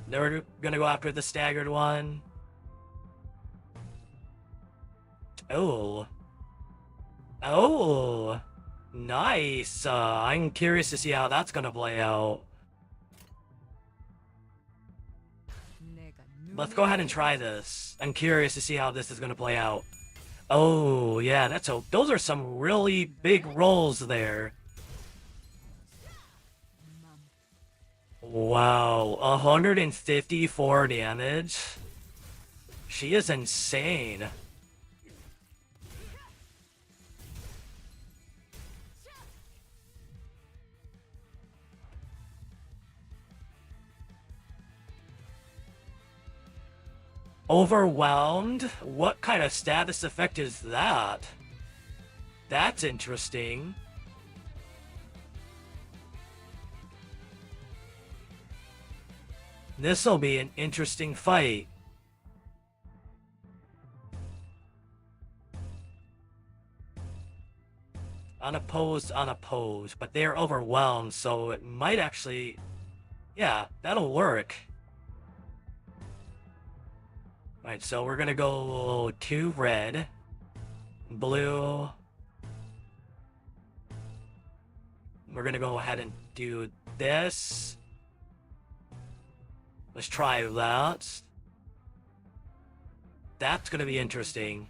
They're gonna go after the staggered one. Oh. Oh. Nice. I'm curious to see how that's gonna play out. Let's go ahead and try this. I'm curious to see how this is gonna play out. Oh, yeah, those are some really big rolls there. Wow, 154 damage. She is insane. Overwhelmed? What kind of status effect is that? That's interesting. This'll be an interesting fight. Unopposed, but they're overwhelmed, so it might actually... Yeah, that'll work. Alright, so we're gonna go 2 red, blue. We're gonna go ahead and do this. Let's try that. That's gonna be interesting.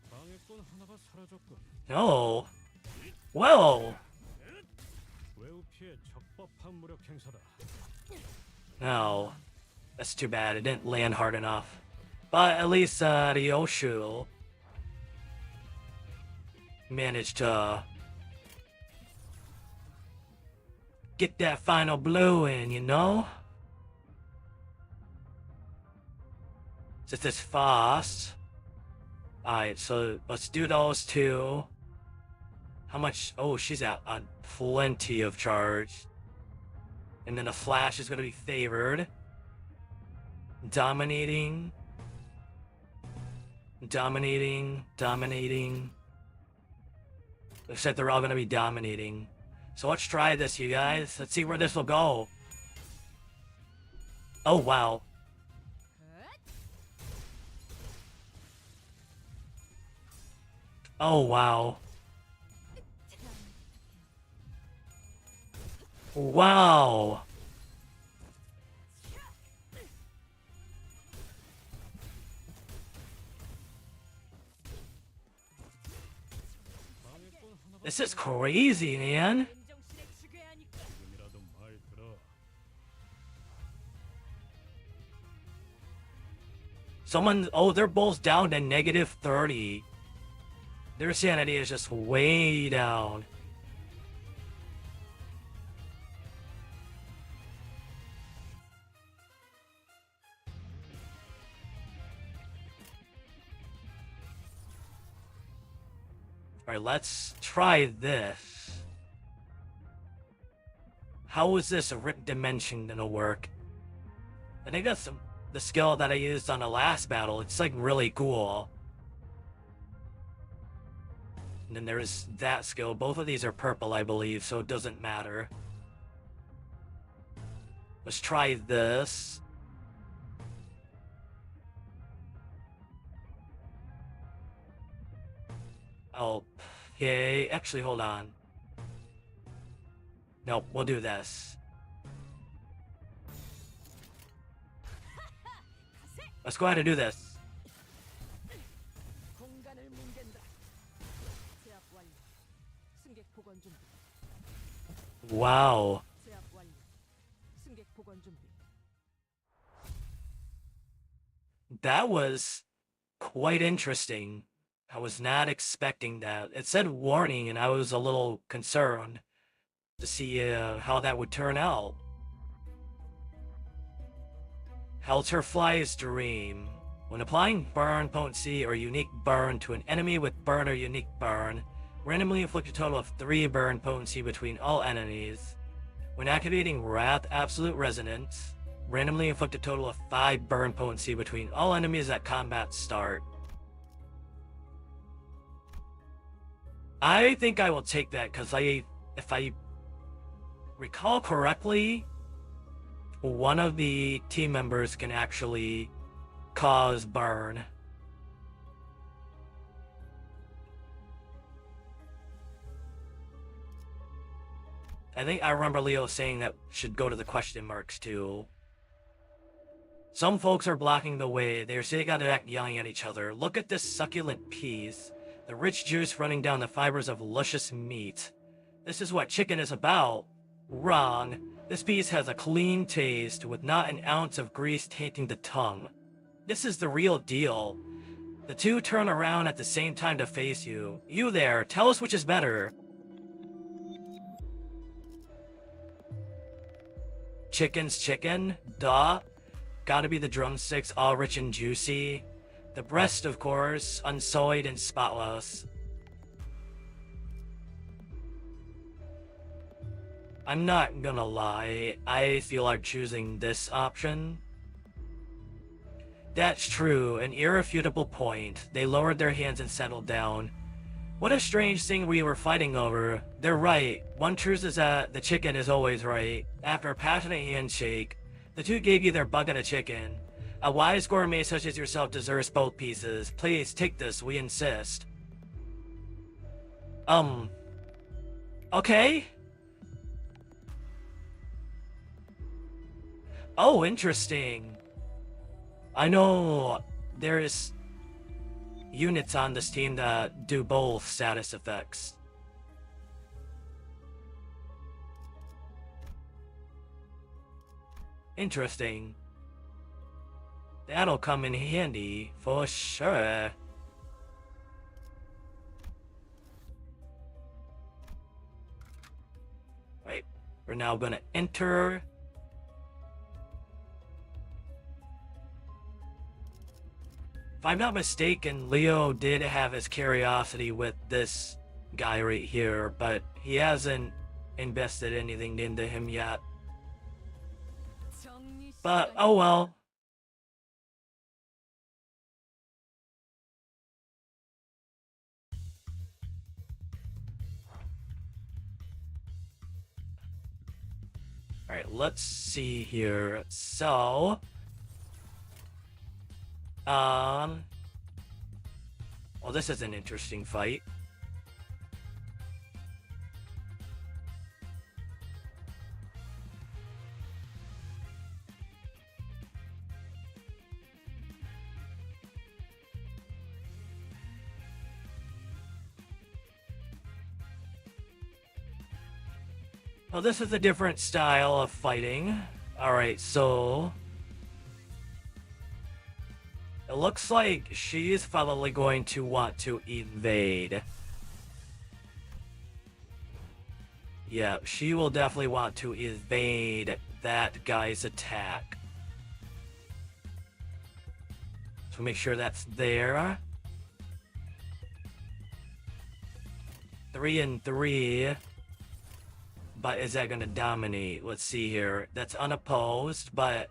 방해꾼 하나가 사라졌군. No. Whoa. 외우 피해 적법한 무력 행사다. No. That's too bad. It didn't land hard enough. But at least Ryoshu managed to get that final blow in, you know? Since it's fast. Alright, so let's do those 2. How much? Oh, she's at plenty of charge. And then the flash is going to be favored. Dominating. Looks like they're all going to be dominating. So let's try this, you guys. Let's see where this will go. Oh, wow. Oh, wow. Wow. This is crazy, man. 지금이라도 말 들어. Oh, they're both down to -30. Their sanity is just way down. Alright, let's try this. How is this Rip Dimension gonna work? I think that's the skill that I used on the last battle. It's like really cool. And then there's that skill. Both of these are purple, I believe, so it doesn't matter. Let's try this. Okay, actually, hold on. Nope, we'll do this. Let's go ahead and do this. Wow. That was quite interesting. I was not expecting that. It said warning, and I was a little concerned to see how that would turn out. Helterfly's Dream. When applying burn potency or unique burn to an enemy with burn or unique burn, randomly inflict a total of 3 burn potency between all enemies. When activating Wrath Absolute Resonance, randomly inflict a total of 5 burn potency between all enemies at combat start. I think I will take that because if I recall correctly, one of the team members can actually cause burn. I think I remember Leo saying that should go to the question marks too. Some folks are blocking the way. They're sitting on the deck yelling at each other. Look at this succulent piece. The rich juice running down the fibers of luscious meat. This is what chicken is about. Wrong. This piece has a clean taste with not an ounce of grease tainting the tongue. This is the real deal. The two turn around at the same time to face you. You there, tell us which is better. Chicken's chicken, duh. Gotta be the drumsticks, all rich and juicy. The breast, of course, unsullied and spotless. I'm not gonna lie, I feel like choosing this option. That's true, an irrefutable point. They lowered their hands and settled down. What a strange thing we were fighting over. They're right. One truth is that the chicken is always right. After a passionate handshake, the two gave you their bucket of chicken. A wise gourmet such as yourself deserves both pieces. Please, take this, we insist. Okay? Oh, interesting. I know there's units on this team that do both status effects. Interesting. That'll come in handy for sure. Right, we're now gonna enter. If I'm not mistaken, Leo did have his curiosity with this guy right here, but he hasn't invested anything into him yet. But, oh well. Alright, let's see here. So... well, this is an interesting fight. Well, this is a different style of fighting. Alright, so... it looks like she's probably going to want to invade. Yeah, she will definitely want to evade that guy's attack. So make sure that's there. 3 and 3. But is that going to dominate? Let's see here. That's unopposed, but...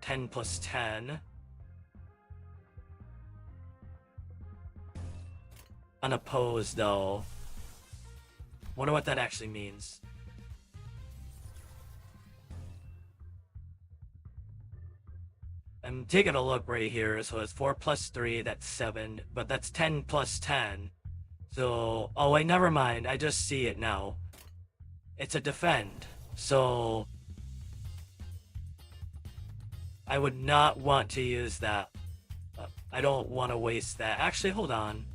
10 plus 10. Unopposed, though. Wonder what that actually means. I'm taking a look right here. So it's 4 plus 3, that's 7. But that's 10 plus 10. So, oh wait, never mind. I just see it now. It's a defend. So... I would not want to use that. I don't want to waste that. Actually, hold on.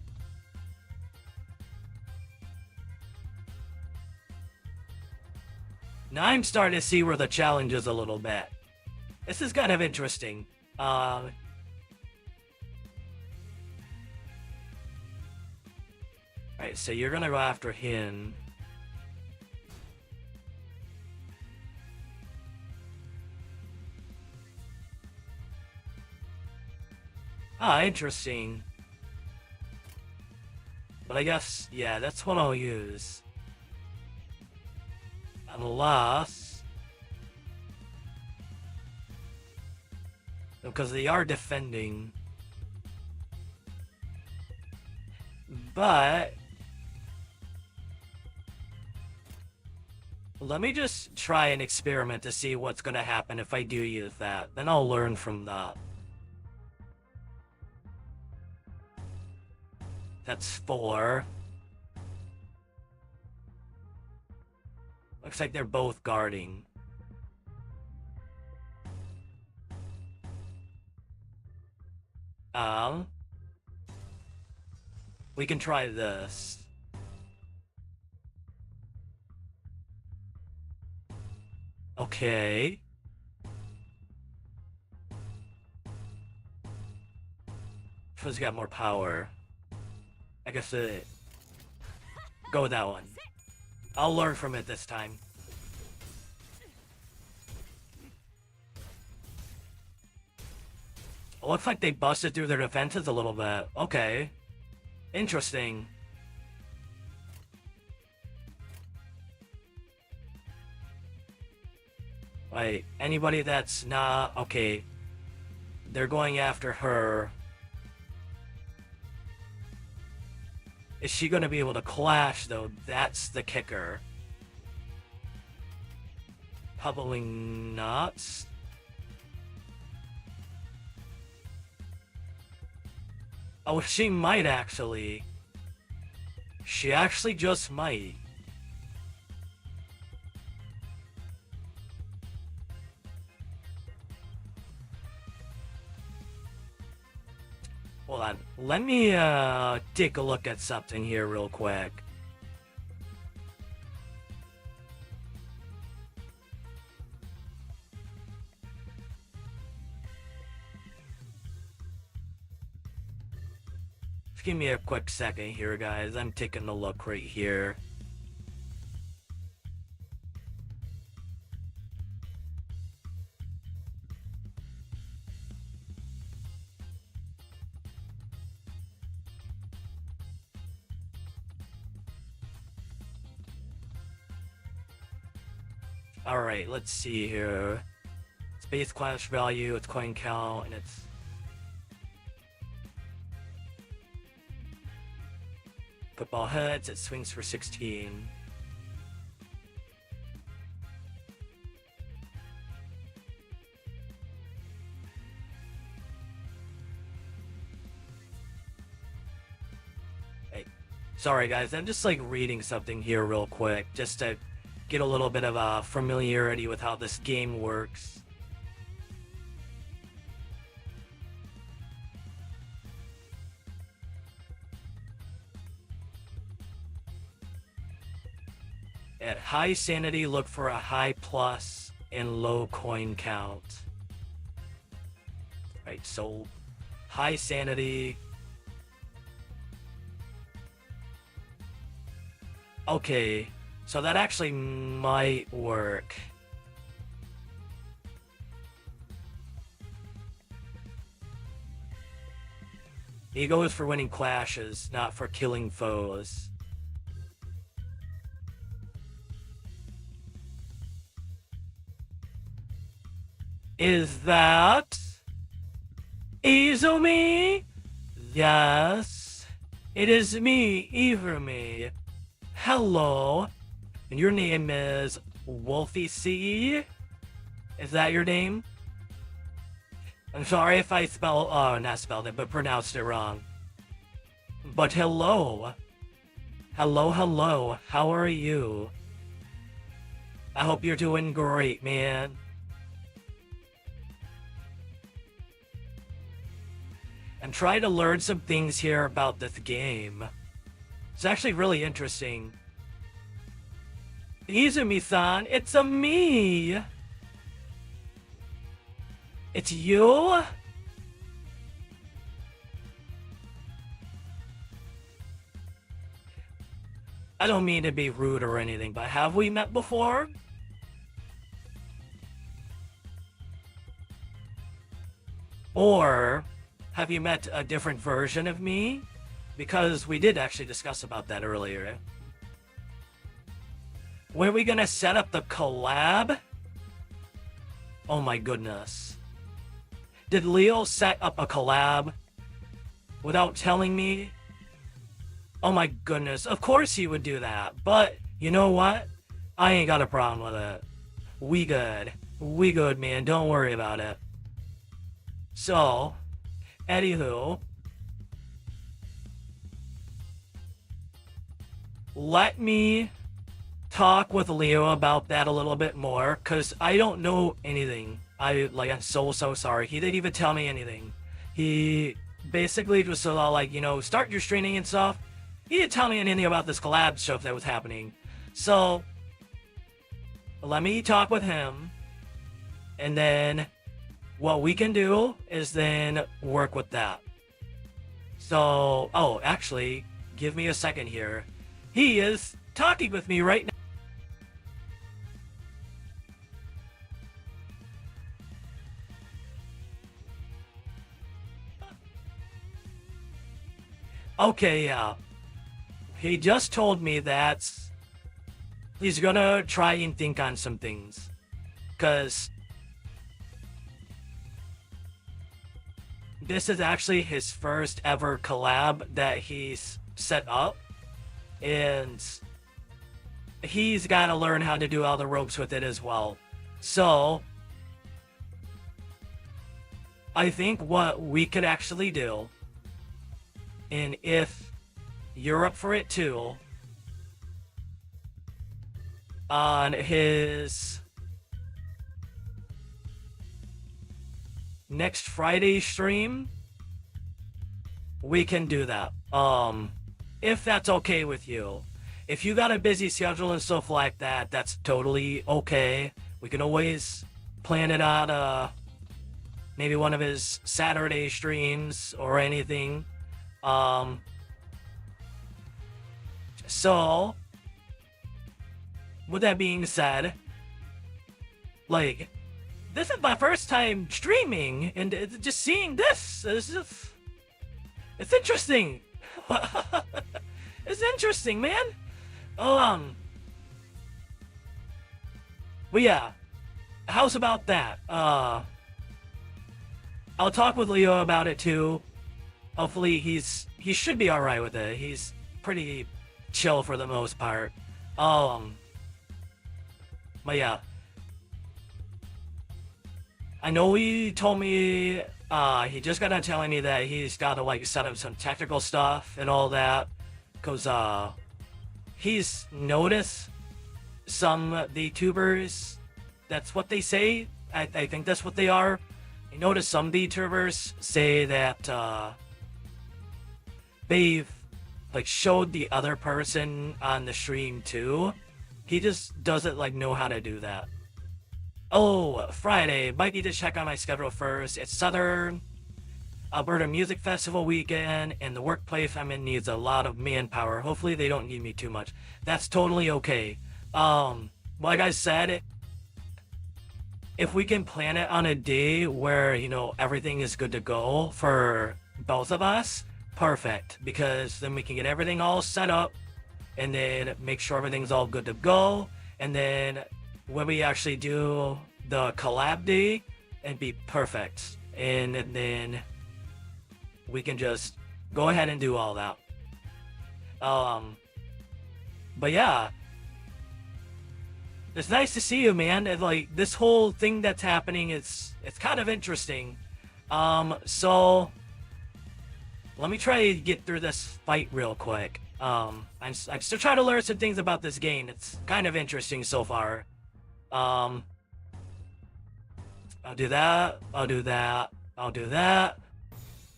Now I'm starting to see where the challenge is a little bit. This is kind of interesting. Alright, so you're gonna go after him. Ah, interesting. But I guess, yeah, that's what I'll use. Unless... because they are defending. But... let me just try an experiment to see what's gonna happen if I do use that. Then I'll learn from that. That's 4. Looks like they're both guarding. We can try this. Okay. Who's got more power? I guess go with that one. I'll learn from it this time. Looks like they busted through their defenses a little bit. Okay. Interesting. Wait, anybody that's not... Okay. They're going after her. Is she going to be able to clash, though? That's the kicker. Probably not. Oh, she might actually. She actually just might. Hold on. Let me take a look at something here real quick. Just give me a quick second here, guys. I'm taking a look right here. Alright, let's see here. Space clash value, its coin count, and its... Football heads, it swings for 16. Hey, sorry guys, I'm just like reading something here real quick, just to get a little bit of familiarity with how this game works. At high sanity, look for a high plus and low coin count. Right, so high sanity. Okay, so that actually might work. Ego is for winning clashes, not for killing foes. Is that Izumi? Yes, it is me, Izumi. Hello, and your name is Wolfie C? Is that your name? I'm sorry if I not spelled it, but pronounced it wrong. But hello. Hello, how are you? I hope you're doing great, man. And try to learn some things here about this game. It's actually really interesting. Izumi-san, it's a me! It's you? I don't mean to be rude or anything, but have we met before? Or have you met a different version of me? Because we did actually discuss about that earlier. Were we gonna set up the collab? Oh my goodness. Did Leo set up a collab without telling me? Oh my goodness, of course he would do that. But you know what? I ain't got a problem with it. We good. We good, man. Don't worry about it. So, anywho, let me talk with Leo about that a little bit more, because I don't know anything. I'm so sorry. He didn't even tell me anything. He basically just like, you know, start your streaming and stuff. He didn't tell me anything about this collab stuff that was happening. So, let me talk with him, and then what we can do is then work with that. So, oh, actually, give me a second here. He is talking with me right now. Okay, yeah. He just told me that he's gonna try and think on some things. Because this is actually his first ever collab that he's set up. And he's gotta learn how to do all the ropes with it as well. So I think what we could actually do, and if you're up for it too, on his next Friday stream, we can do that. If that's okay with you. If you got a busy schedule and stuff like that, that's totally okay. We can always plan it on maybe one of his Saturday streams or anything. So with that being said, like, this is my first time streaming, and just seeing this is just, it's interesting. It's interesting, man. But yeah, how's about that? I'll talk with Leo about it too. Hopefully he should be all right with it. He's pretty chill for the most part. But yeah, I know he told me he just got done telling me that he's got to like set up some technical stuff and all that, cause he's noticed some VTubers. That's what they say. I think that's what they are. I noticed some VTubers say that they've like showed the other person on the stream too. He just doesn't like know how to do that. Oh, Friday. Might need to check on my schedule first. It's Southern Alberta Music Festival weekend, and the workplace I'm in needs a lot of manpower. Hopefully they don't need me too much. That's totally okay. Like I said, if we can plan it on a day where, you know, everything is good to go for both of us, perfect. Because then we can get everything all set up and then make sure everything's all good to go. And then when we actually do the collab day, it'd be perfect. And then we can just go ahead and do all that. But yeah, it's nice to see you, man. And like, this whole thing that's happening, it's kind of interesting. So let me try to get through this fight real quick. I'm still trying to learn some things about this game. It's kind of interesting so far. I'll do that. I'll do that. I'll do that.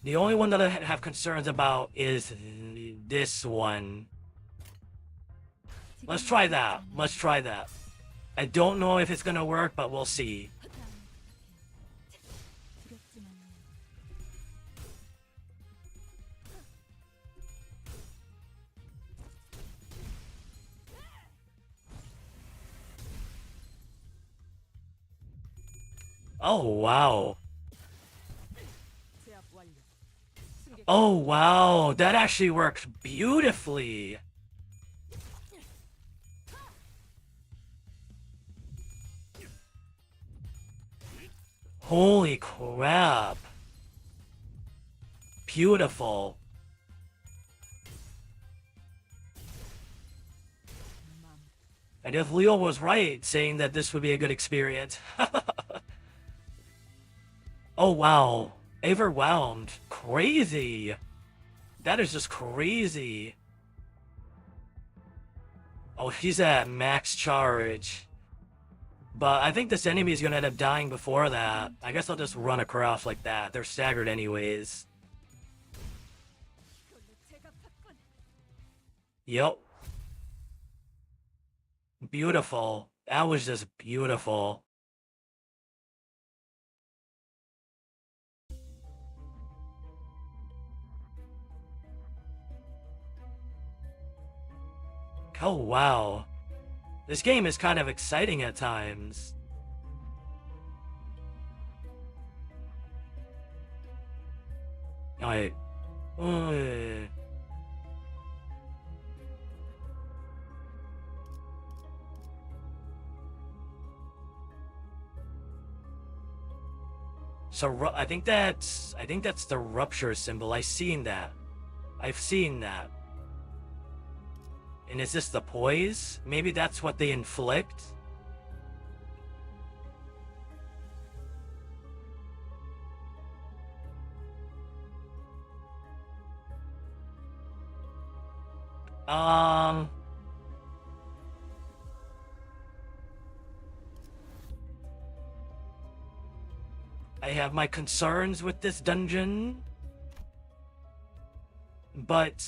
The only one that I have concerns about is this one. Let's try that. Let's try that. I don't know if it's gonna work, but we'll see. Oh, wow. Oh, wow. That actually works beautifully. Holy crap. Beautiful. And if Leo was right, saying that this would be a good experience. Oh, wow. Overwhelmed. Crazy. That is just crazy. Oh, he's at max charge. But I think this enemy is gonna end up dying before that. I guess I'll just run across like that. They're staggered anyways. Yep. Beautiful. That was just beautiful. Oh, wow. This game is kind of exciting at times. Alright. So I think that's the rupture symbol. I've seen that. And is this the poise? Maybe that's what they inflict? I have my concerns with this dungeon, but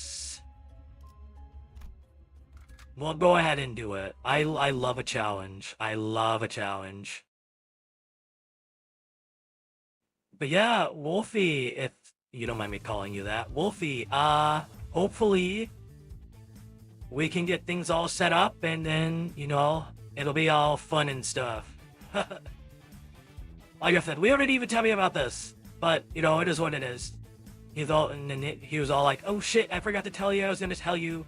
we'll go ahead and do it. I love a challenge. I love a challenge. But yeah, Wolfie, if you don't mind me calling you that, Wolfie, hopefully we can get things all set up and then, you know, it'll be all fun and stuff. Like I said, we already even tell me about this, but you know, it is what it is. He was all like, "Oh shit, I forgot to tell you. I was gonna tell you."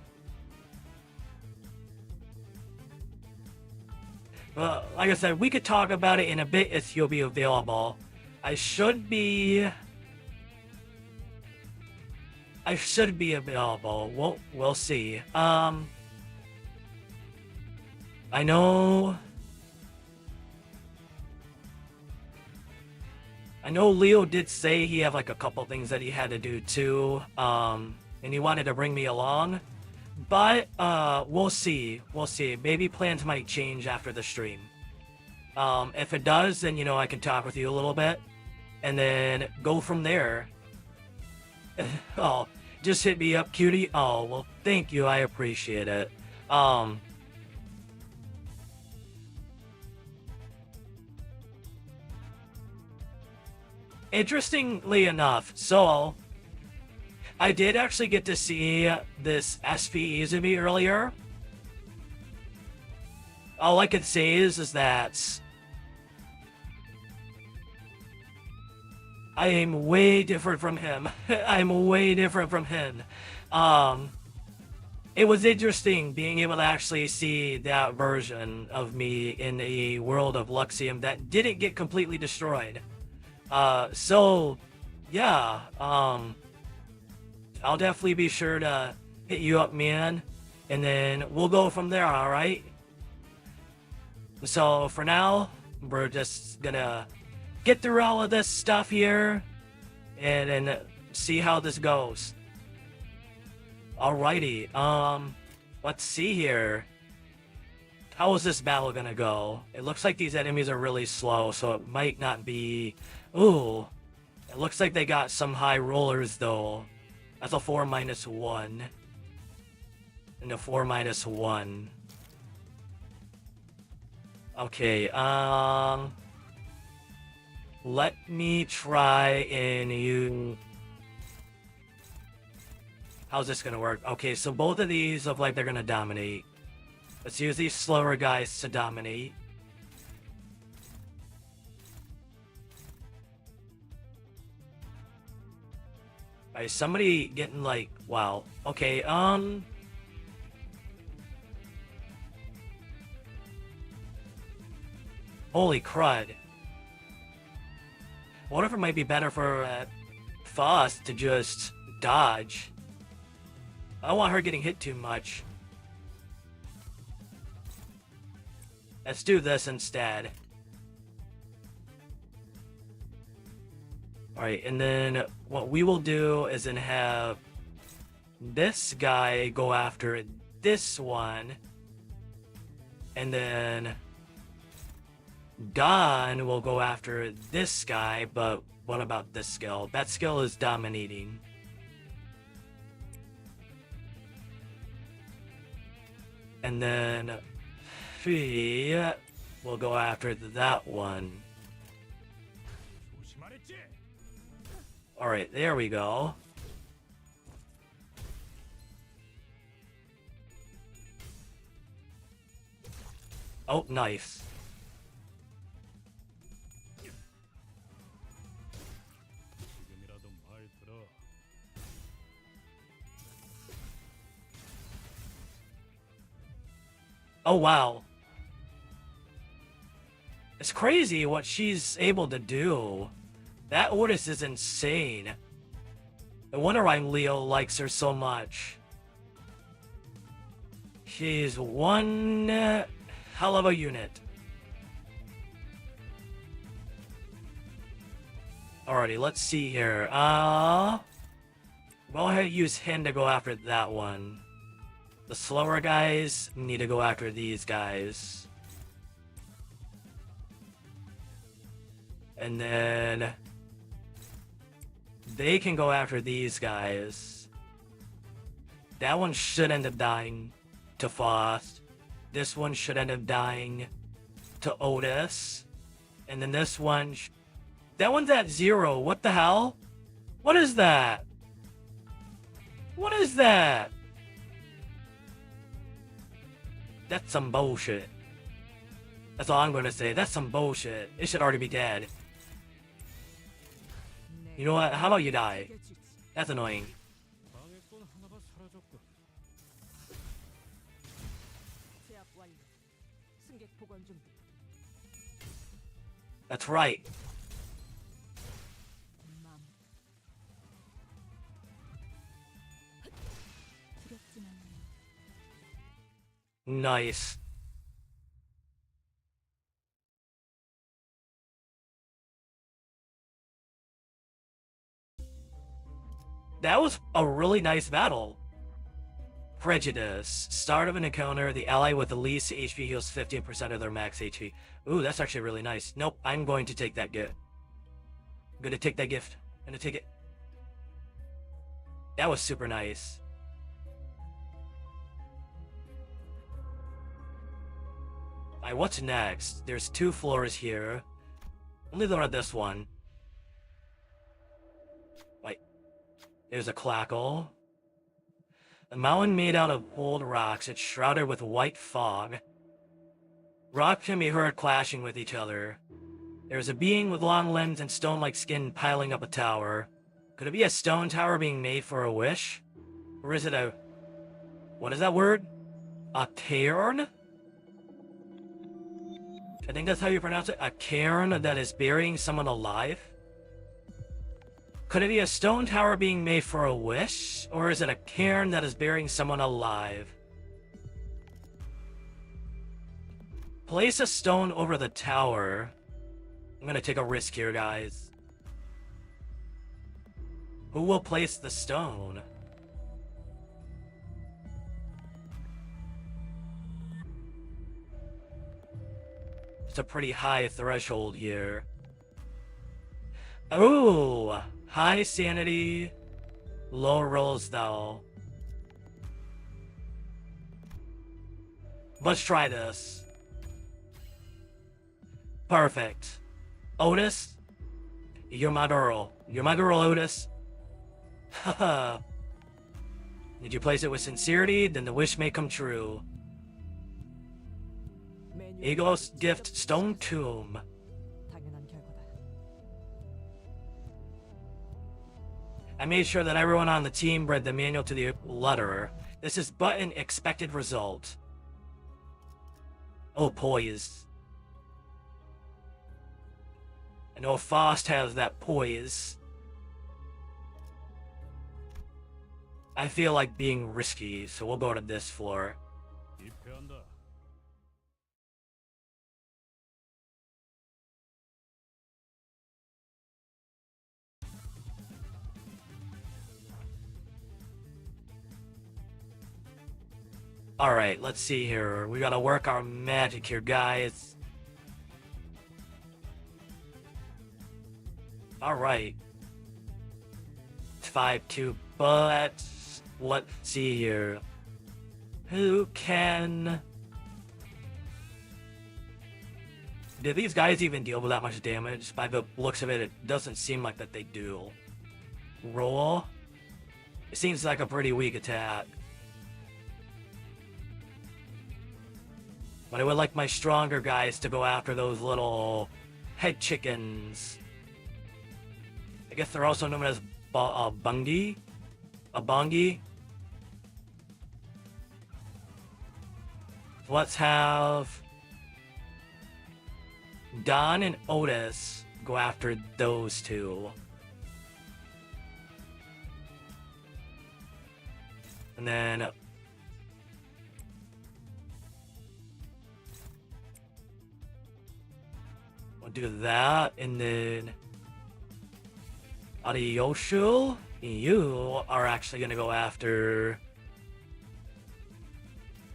Well, like I said, we could talk about it in a bit if you'll be available. I should be available. We'll see. I know Leo did say he had like a couple things that he had to do too, and he wanted to bring me along, but we'll see. Maybe plans might change after the stream. If it does, then you know I can talk with you a little bit, and then go from there. Oh, just hit me up, cutie. Oh, well, thank you. I appreciate it. Interestingly enough, so I did actually get to see this SP Izumi earlier. All I can say is that I am way different from him. I'm way different from him. It was interesting being able to actually see that version of me in a world of Luxium that didn't get completely destroyed. So yeah, I'll definitely be sure to hit you up, man, and then we'll go from there, alright? So for now, we're just gonna get through all of this stuff here and see how this goes. Alrighty, let's see here. How is this battle gonna go? It looks like these enemies are really slow, so it might not be... Ooh, it looks like they got some high rollers though. That's a 4-1. And a 4-1. Okay, let me try and you... How's this gonna work? Okay, so both of these look like they're gonna dominate. Let's use these slower guys to dominate. Alright, somebody getting like... Wow. Okay, holy crud. What if it might be better for us to just dodge? I don't want her getting hit too much. Let's do this instead. Alright, and then what we will do is then have this guy go after this one. And then Don will go after this guy, but what about this skill? That skill is dominating. And then we'll go after that one. Alright, there we go. Oh, nice. Oh, wow. It's crazy what she's able to do. That Otis is insane. No wonder why Leo likes her so much. She's one hell of a unit. Alrighty, let's see here. Go ahead and use him to go after that one. The slower guys need to go after these guys. And then they can go after these guys. That one should end up dying to Faust. This one should end up dying to Otis. And then this one... that one's at 0. What the hell? What is that? What is that? That's some bullshit. That's all I'm gonna say. That's some bullshit. It should already be dead. You know what? How about you die? That's annoying. 방해꾼 하나가 사라졌군. 제압 완료. 승객 보관 준비. That's right. 맘. 두렵진 않네요. Nice. That was a really nice battle. Prejudice. Start of an encounter, the ally with the least HP heals 15% of their max HP. Ooh, that's actually really nice. Nope, I'm going to take that gift. I'm gonna take that gift. I'm gonna take it. That was super nice. Alright, what's next? There's 2 floors here. Only learn this one. Wait. There's a clackle. A mountain made out of old rocks. It's shrouded with white fog. Rocks can be heard clashing with each other. There's a being with long limbs and stone-like skin piling up a tower. Could it be a stone tower being made for a wish? Or is it a... what is that word? A cairn? I think that's how you pronounce it. A cairn that is burying someone alive? Could it be a stone tower being made for a wish? Or is it a cairn that is burying someone alive? Place a stone over the tower. I'm gonna take a risk here, guys. Who will place the stone? It's a pretty high threshold here. Ooh! High sanity, low rolls though. Let's try this. Perfect. Otis, you're my girl. You're my girl, Otis. Haha. Did you place it with sincerity? Then the wish may come true. Eagle's gift, Stone Tomb. 당연한 결과다. I made sure that everyone on the team read the manual to the letter. This is but an expected result. Oh, poise. I know Faust has that poise. I feel like being risky, so we'll go to this floor. 입회한다. Alright, let's see here. We gotta work our magic here, guys. Alright. 5-2, but let's see here. Who can... Did these guys even deal with that much damage? By the looks of it, it doesn't seem like that they do. Roll? It seems like a pretty weak attack. But I would like my stronger guys to go after those little head chickens. I guess they're also known as bungi? A bongi? Let's have Don and Otis go after those two. And then we'll do that, and then Ariyoshu, you are actually gonna go after.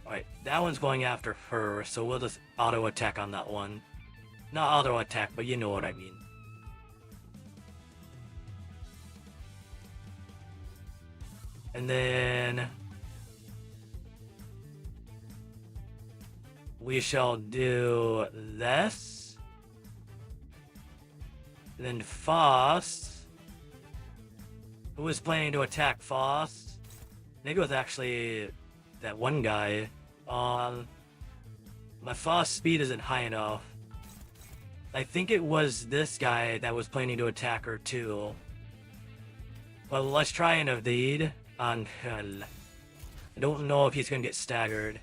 Alright, that one's going after her, so we'll just auto attack on that one. Not auto attack, but you know what I mean. And then we shall do this. And then Faust, who was planning to attack Faust. Maybe it was actually that one guy. My Faust speed isn't high enough. I think it was this guy that was planning to attack her too. Well, let's try and evade on Hell. I don't know if he's gonna get staggered.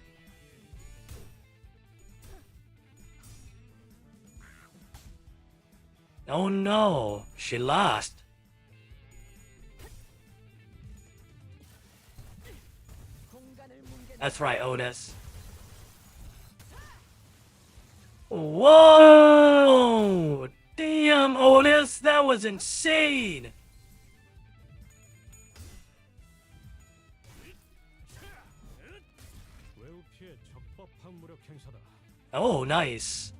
Oh no, she lost. That's right, Otis. Whoa! Damn, Otis, that was insane! 외우 피해 적법한 무력 행사다. Oh, nice.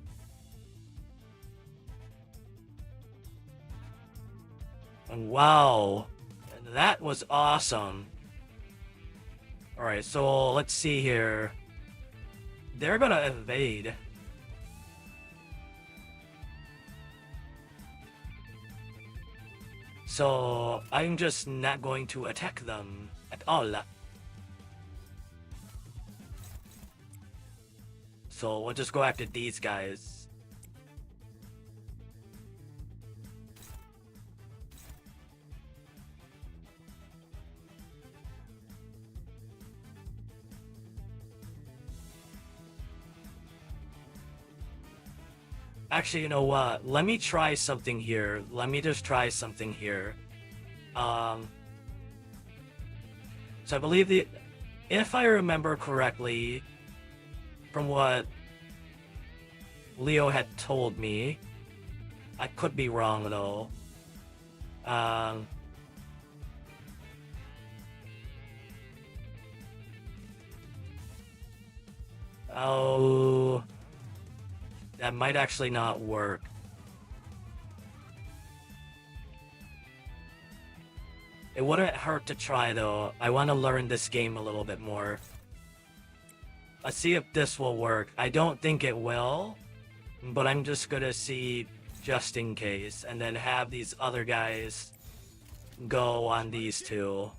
Wow, that was awesome. Alright, so let's see here. They're gonna evade. So I'm just not going to attack them at all. So we'll just go after these guys. Actually, you know what? Let me try something here. Let me just try something here. So I believe if I remember correctly, from what Leo had told me, I could be wrong though. Oh, that might actually not work. It wouldn't hurt to try though. I want to learn this game a little bit more. Let's see if this will work. I don't think it will, but I'm just gonna see just in case, and then have these other guys go on these two.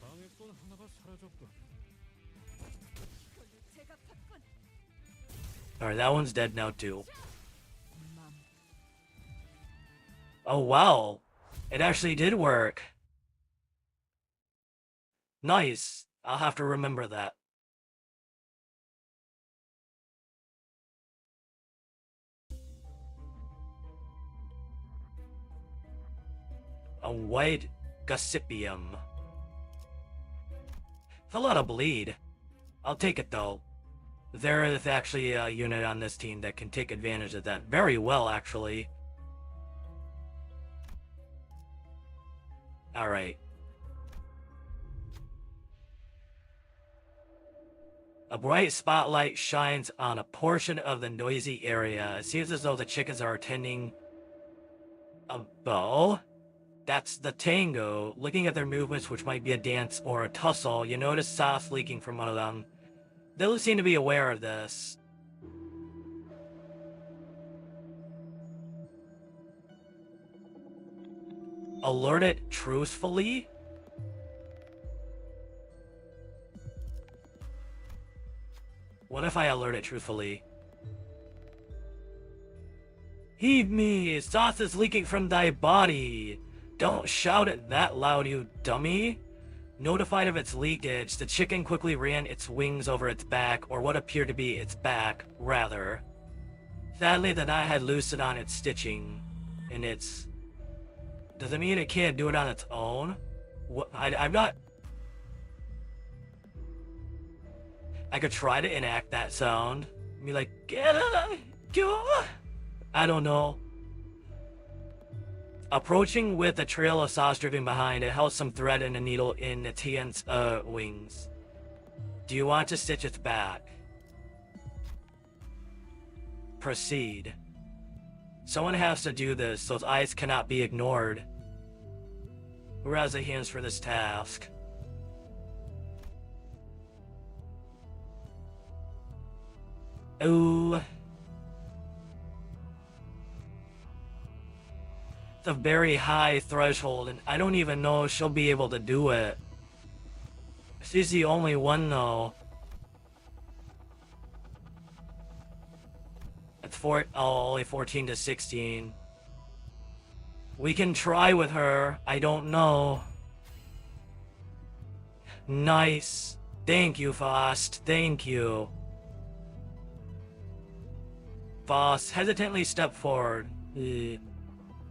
방해꾼 하나가 사라졌군. Alright, that one's dead now too. Oh wow, it actually did work. Nice. I'll have to remember that. A white gossipium. It's a lot of bleed. I'll take it though. There is actually a unit on this team that can take advantage of that very well, actually. Alright. A bright spotlight shines on a portion of the noisy area. It seems as though the chickens are attending a bow. That's the tango. Looking at their movements, which might be a dance or a tussle, you notice sauce leaking from one of them. They seem to be aware of this. Alert it truthfully? What if I alert it truthfully? Heed me! Sauce is leaking from thy body! Don't shout it that loud, you dummy! Notified of its leakage, the chicken quickly ran its wings over its back, or what appeared to be its back, rather. Sadly, the knife had loosened on its stitching, and does it mean it can't do it on its own? What? I'm not. I could try to enact that sound. Be like, get it, go. I don't know. Approaching with a trail of sauce dripping behind, it held some thread and a needle in its hand's wings. Do you want to stitch its back? Proceed. Someone has to do this. Those eyes cannot be ignored. Who has the hands for this task? Ooh. It's a very high threshold, and I don't even know if she'll be able to do it. She's the only one, though. It's only 14 to 16. We can try with her. I don't know. Nice. Thank you, Faust. Thank you. Faust hesitantly stepped forward.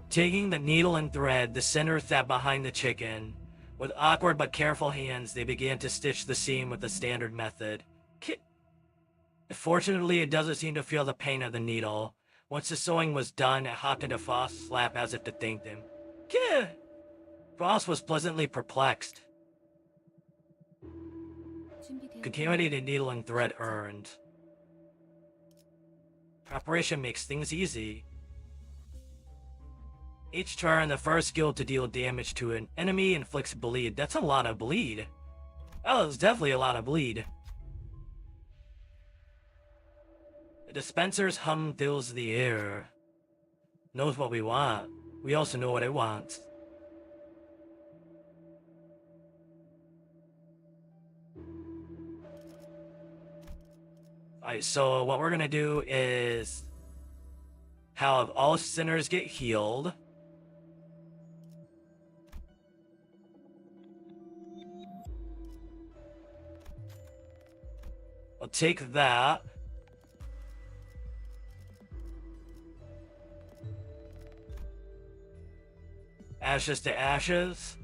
Taking the needle and thread, the center sat behind the chicken. With awkward but careful hands, they began to stitch the seam with the standard method. Fortunately, it doesn't seem to feel the pain of the needle. Once the sewing was done, it hopped into Faust's lap as if to thank him. Faust was pleasantly perplexed. Contaminated needle and thread earned. Preparation makes things easy. Each turn, the first skill to deal damage to an enemy inflicts bleed. That's a lot of bleed. Oh, that's definitely a lot of bleed. The dispenser's hum fills the air. Knows what we want. We also know what it wants. Alright, so what we're gonna do is have all sinners get healed. I'll take that. Ashes to ashes.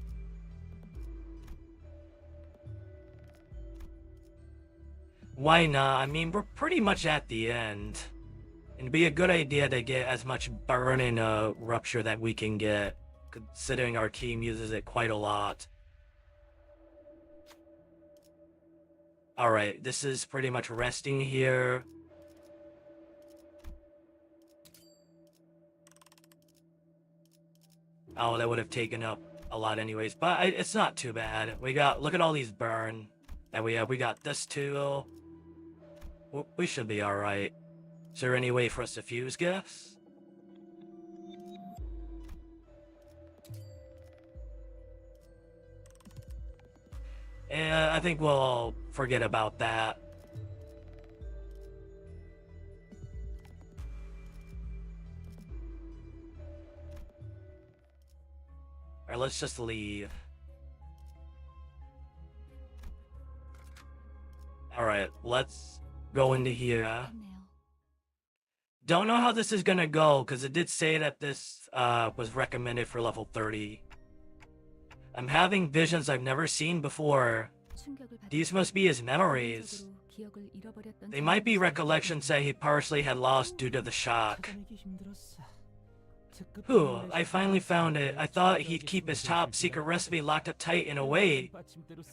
Why not? I mean, we're pretty much at the end. It'd be a good idea to get as much burn and rupture that we can get, considering our team uses it quite a lot. Alright, this is pretty much resting here. Oh, that would have taken up a lot anyways, but it's not too bad. Look at all these burn that we have. We got this too. We should be alright. Is there any way for us to fuse gifts? Yeah, I think we'll forget about that. Alright, let's just leave. Alright, let's go into here. Don't know how this is gonna go, because it did say that this was recommended for level 30. I'm having visions I've never seen before. These must be his memories. They might be recollections that he partially had lost due to the shock. Ooh, I finally found it. I thought he'd keep his top secret recipe locked up tight in a way,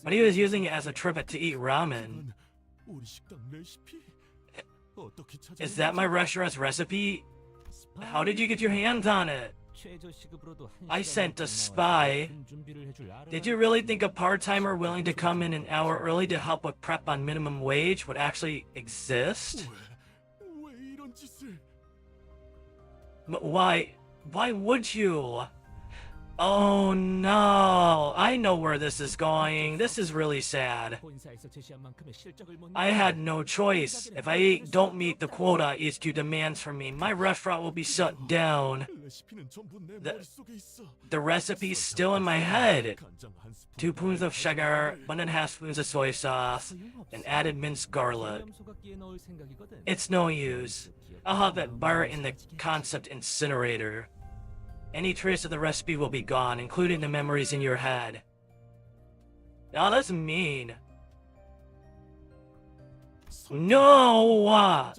but he was using it as a trivet to eat ramen. Is that my restaurant's recipe? How did you get your hands on it? I sent a spy. Did you really think a part-timer willing to come in an hour early to help with prep on minimum wage would actually exist? Why would you? Oh no, I know where this is going. This is really sad. I had no choice. If I don't meet the quota ESQ demands from me, my restaurant will be shut down. The recipe's still in my head. 2 spoons of sugar, 1.5 spoons of soy sauce, and added minced garlic. It's no use. I'll have that bar in the concept incinerator. Any trace of the recipe will be gone, including the memories in your head. Oh, that's mean. No!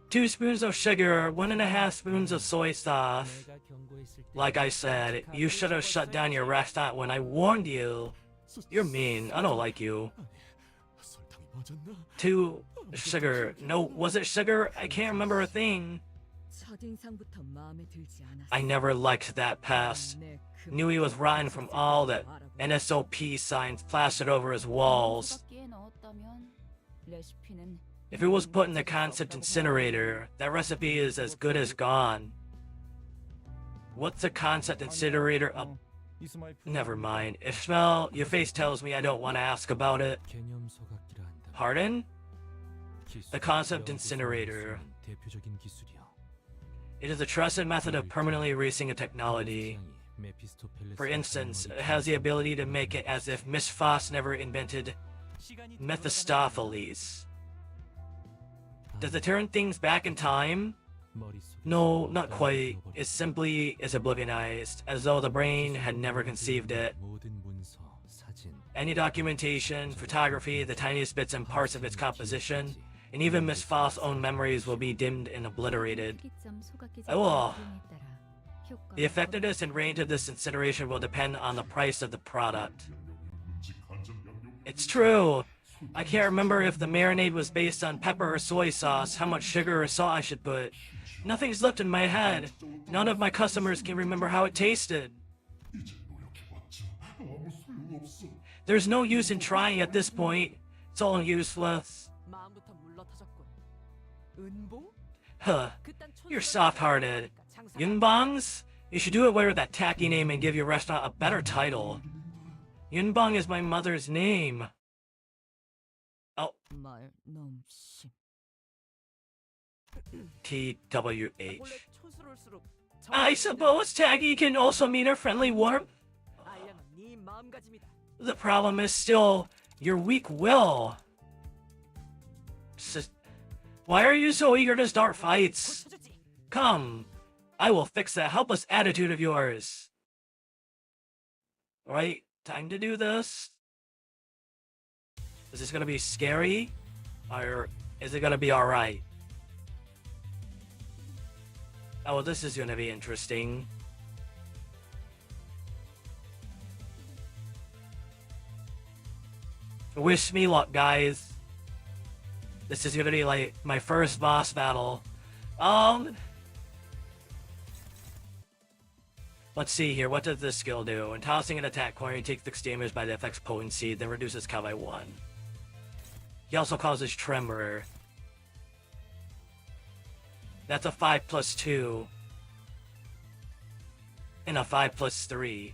2 spoons of sugar, 1.5 spoons of soy sauce. Like I said, you should have shut down your restaurant when I warned you. You're mean. I don't like you. 2 sugar. No, was it sugar? I can't remember a thing. I never liked that past. Knew he was rotten from all the NSOP signs plastered over his walls. If it was put in the concept incinerator, that recipe is as good as gone. What's a concept incinerator? Oh, never mind. Ishmael, your face tells me I don't want to ask about it. Pardon? The concept incinerator. It is a trusted method of permanently erasing a technology. For instance, it has the ability to make it as if Miss Foss never invented Mephistopheles. Does it turn things back in time? No, not quite. It simply is oblivionized, as though the brain had never conceived it. Any documentation, photography, the tiniest bits and parts of its composition, and even Miss Foss' own memories will be dimmed and obliterated. The effectiveness and range of this incineration will depend on the price of the product. It's true. I can't remember if the marinade was based on pepper or soy sauce, how much sugar or salt I should put. Nothing's left in my head. None of my customers can remember how it tasted. There's no use in trying at this point. It's all useless. Huh. You're soft-hearted. Yunbang's? You should do away with that tacky name and give your restaurant a better title. Yunbang is my mother's name. Oh. TWH. I suppose tacky can also mean a friendly warmth. The problem is still your weak will. Why are you so eager to start fights? Come, I will fix that helpless attitude of yours. Alright, time to do this. Is this gonna be scary? Or is it gonna be alright? Oh, this is gonna be interesting. Wish me luck, guys. This is gonna be like my first boss battle. Let's see here. What does this skill do? When tossing an attack coin, he takes 6 damage by the effect's potency, then reduces count by 1. He also causes tremor. That's a 5+2. And a 5+3.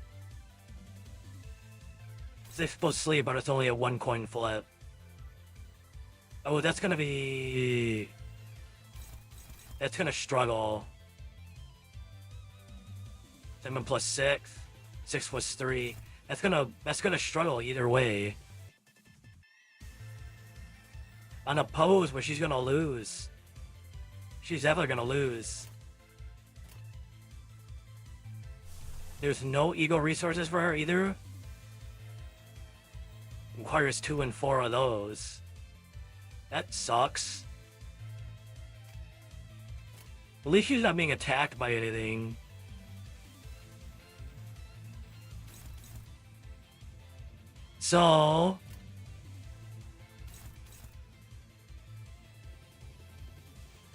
6+3, but it's only a 1 coin flip. Oh, that's gonna be... That's gonna struggle. 7+6. 6+3. That's gonna struggle either way. On a pose where she's gonna lose. She's definitely gonna lose. There's no ego resources for her either. Requires 2 and 4 of those. That sucks. At least she's not being attacked by anything. So...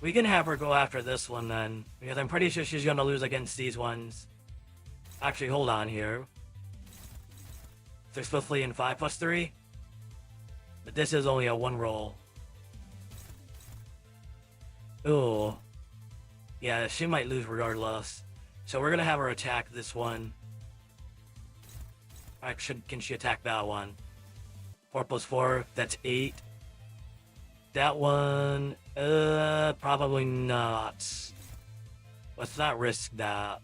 we can have her go after this one then, because I'm pretty sure she's gonna lose against these ones. Actually, hold on here. 6+3 and 5+3? But this is only a 1 roll. Ooh. Yeah, she might lose regardless. So we're gonna have her attack this one. Alright, can she attack that one? 4 plus 4, that's 8. That one, probably not. Let's not risk that.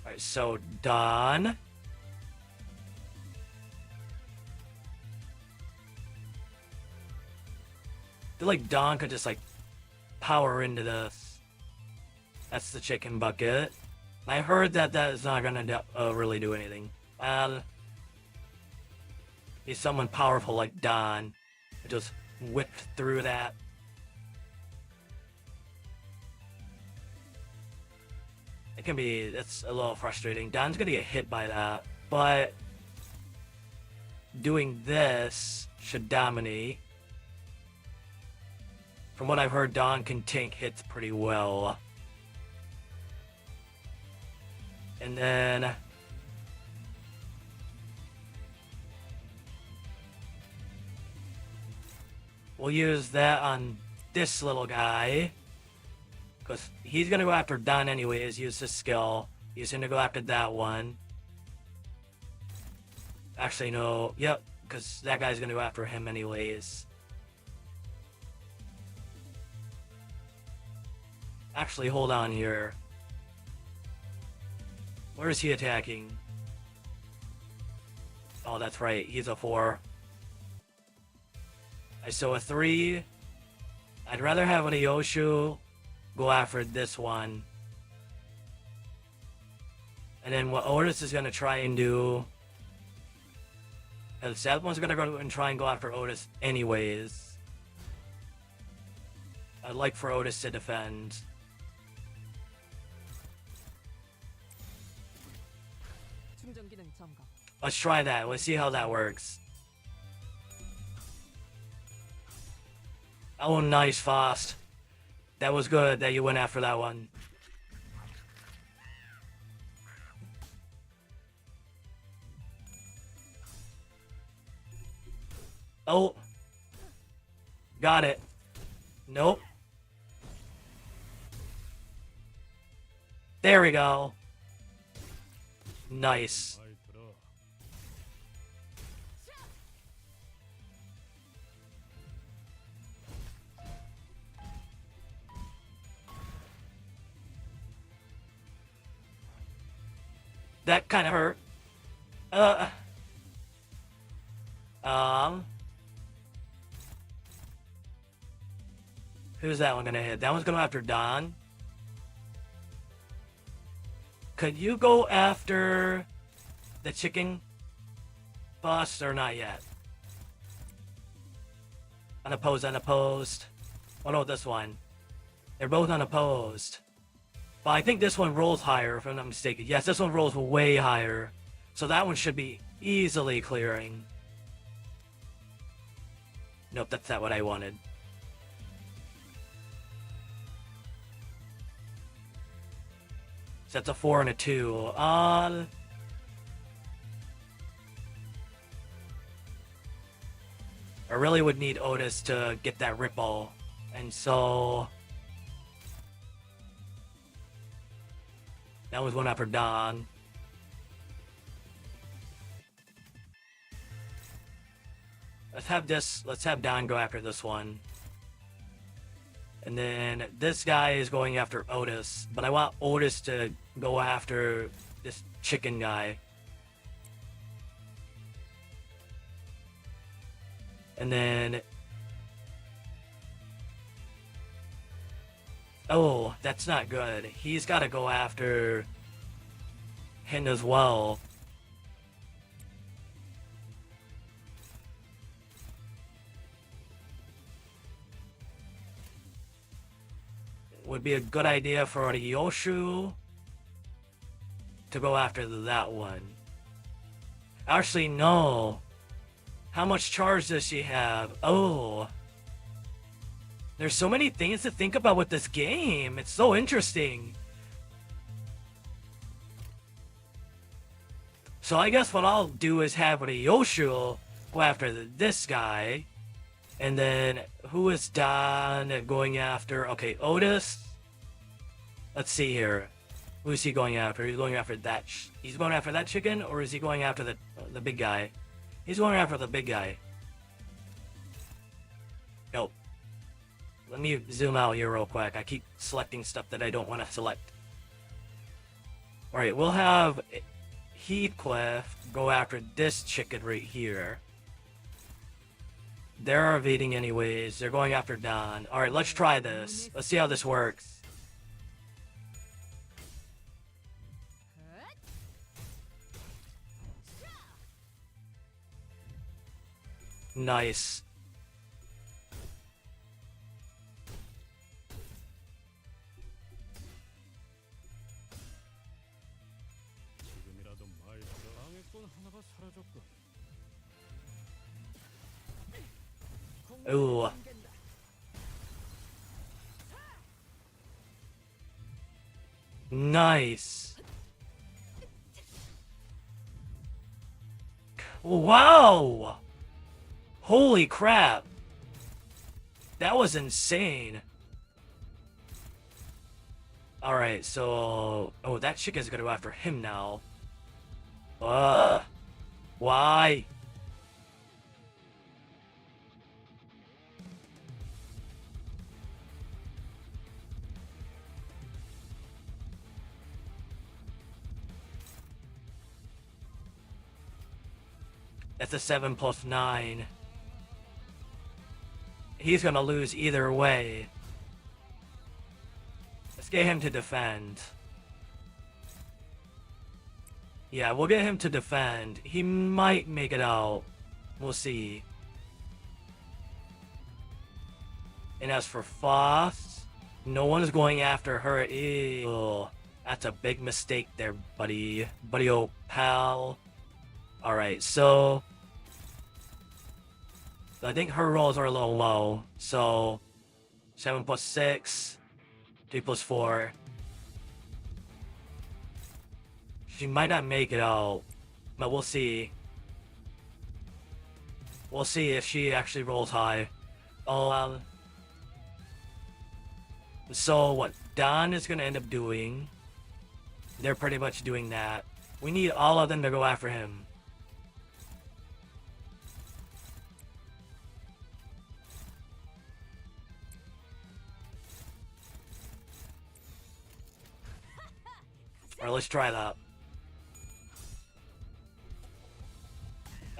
Alright, so Dawn. I feel like Dawn could just like power into this. That's the chicken bucket. I heard that that is not gonna really do anything. Be someone powerful like Dawn. Just whip through that. It can be, it's a little frustrating. Dawn's gonna get hit by that, but doing this should dominate. From what I've heard, Dawn can tank hits pretty well. And then we'll use that on this little guy. Because he's going to go after Dawn anyways, use his skill. He's going to go after that one. Actually, no. Yep, because that guy's going to go after him anyways. Actually, hold on here. Where is he attacking? Oh, that's right. He's a 4. I saw a 3. I'd rather have an Yoshu go after this one. And then what Otis is going to try and do... The that one's going to go and try and go after Otis anyways. I'd like for Otis to defend. Let's try that. Let's see how that works. Oh, nice, fast. That was good that you went after that one. Oh. Got it. Nope. There we go. Nice. That kind of hurt. Who's that one gonna hit? That one's going after Dawn. Could you go after the chicken boss or not yet? Unopposed, unopposed. Oh no, this one. They're both unopposed. But I think this one rolls higher, if I'm not mistaken. Yes, this one rolls way higher. So that one should be easily clearing. Nope, that's not what I wanted. So that's a 4 and a 2. I really would need Otis to get that ripple. And so... that was one after Dawn. Let's have Dawn go after this one. And then this guy is going after Otis, but I want Otis to go after this chicken guy. And then... oh, that's not good. He's got to go after him as well. Would be a good idea for a Yoshu to go after that one. Actually, no. How much charge does she have? Oh. There's so many things to think about with this game. It's so interesting. So I guess what I'll do is have Ryoshu go after this guy. And then who is Don going after? Okay, Otis. Let's see here. Who is he going after? He's going after that. He's going after that chicken, or is he going after the big guy? He's going after the big guy. Yo, let me zoom out here real quick. I keep selecting stuff that I don't want to select. All right, we'll have Heathcliff go after this chicken right here. They're evading anyways. They're going after Don. All right, let's try this. Let's see how this works. Nice. 지금이라도 말해줘. 방해꾼 하나가 사라졌군. Ooh. Nice. Wow. Holy crap. That was insane. Alright, so... Oh, that chick is gonna go after him now. Why? That's a 7 plus 9. He's gonna lose either way. Let's get him to defend. Yeah, we'll get him to defend. He might make it out. We'll see. And as for Foss, no one's going after her. Ew. That's a big mistake there, buddy. Buddy, old pal. Alright, so... I think her rolls are a little low. So, 7 plus 6, 3 plus 4. She might not make it out, but we'll see. We'll see if she actually rolls high. Oh, so what Don is gonna end up doing, they're pretty much doing that. We need all of them to go after him. Alright, let's try that.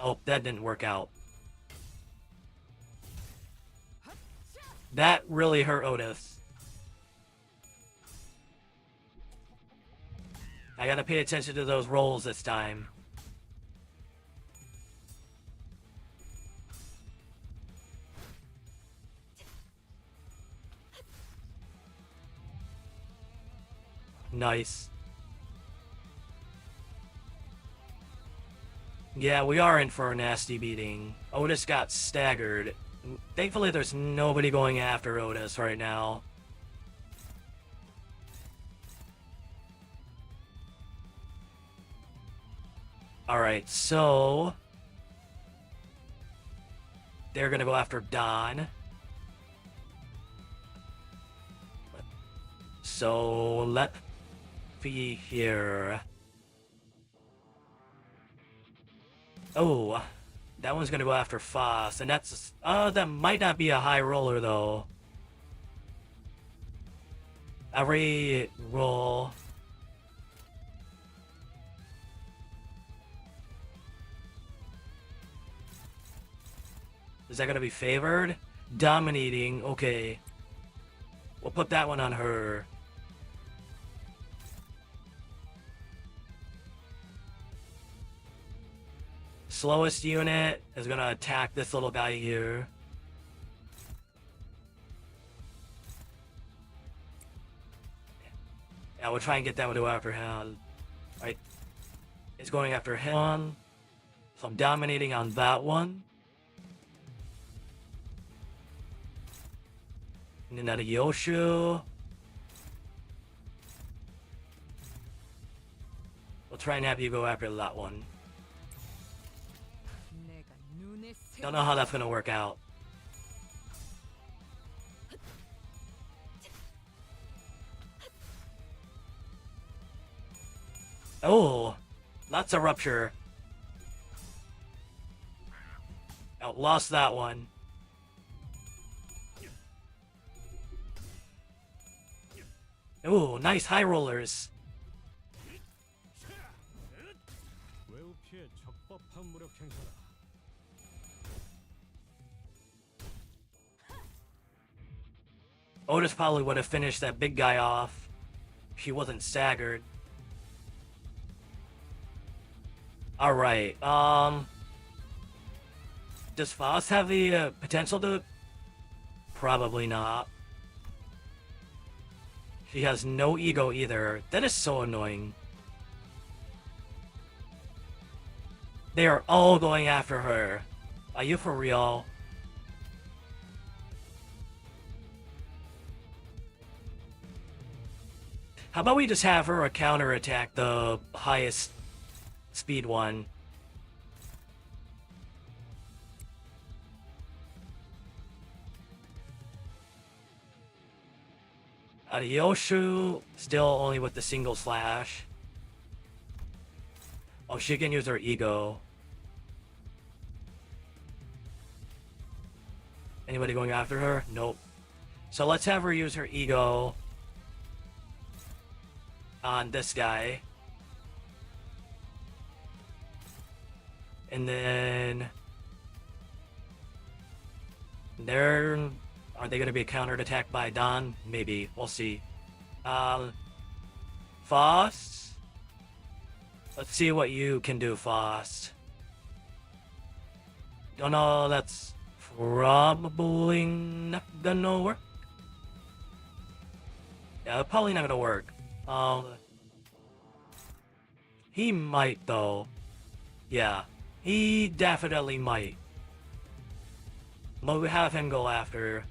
Oh, that didn't work out. That really hurt Otis. I gotta pay attention to those rolls this time. Nice. Yeah, we are in for a nasty beating. Otis got staggered. Thankfully, there's nobody going after Otis right now. Alright, so... they're gonna go after Don. So, let be here. Oh, that one's gonna go after Foss, and that's that might not be a high roller though. Every roll. Is that gonna be favored? Dominating, okay. We'll put that one on her. Slowest unit is gonna attack this little guy here. Yeah, we'll try and get that one to go after him. Right. It's going after him. So I'm dominating on that one. And then another Yoshu. We'll try and have you go after that one. Don't know how that's gonna work out. Oh, lots of rupture. Oh, lost that one. Ooh, nice high rollers. 외우 피해 적법한 무력 행사다. Otis probably would have finished that big guy off if he wasn't staggered. Alright, does Foss have the potential to? Probably not. She has no ego either. That is so annoying. They are all going after her. Are you for real? How about we just have her counterattack the highest speed one? Yoshu, still only with the single slash. Oh, she can use her ego. Anybody going after her? Nope. So let's have her use her ego on this guy. And then are they going to be countered attacked by Don? Maybe. We'll see. Faust? Let's see what you can do, Faust. Don't know, that's probably not gonna work. Yeah, probably not gonna work. He might though. Yeah, he definitely might. But we have him go after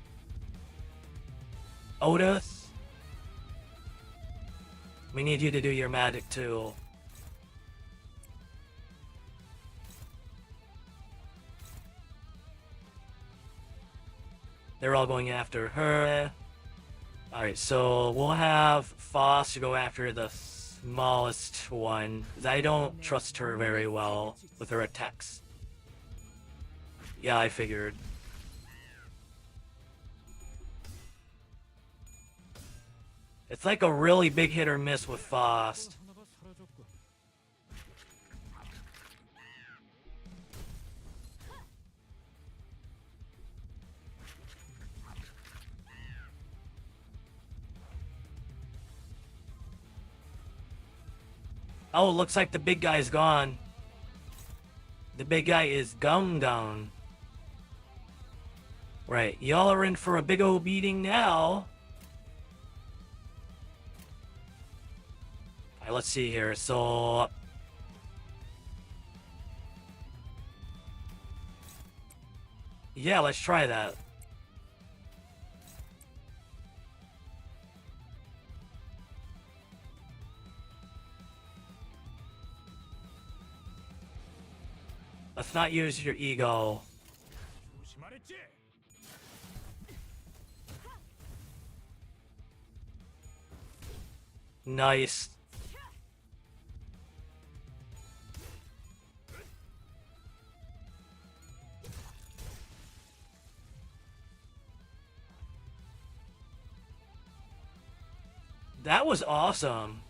Otis. We need you to do your magic too. They're all going after her. Alright, so we'll have Foss go after the smallest one, because I don't trust her very well with her attacks. Yeah, I figured. It's like a really big hit or miss with Faust. 하나가 사라졌군. Oh, looks like the big guy's gone. The big guy is gone down. Right, y'all are in for a big old beating now. Alright, let's see here. So yeah, let's try that. Let's not use your ego. 조심하랬지? Nice. That was awesome.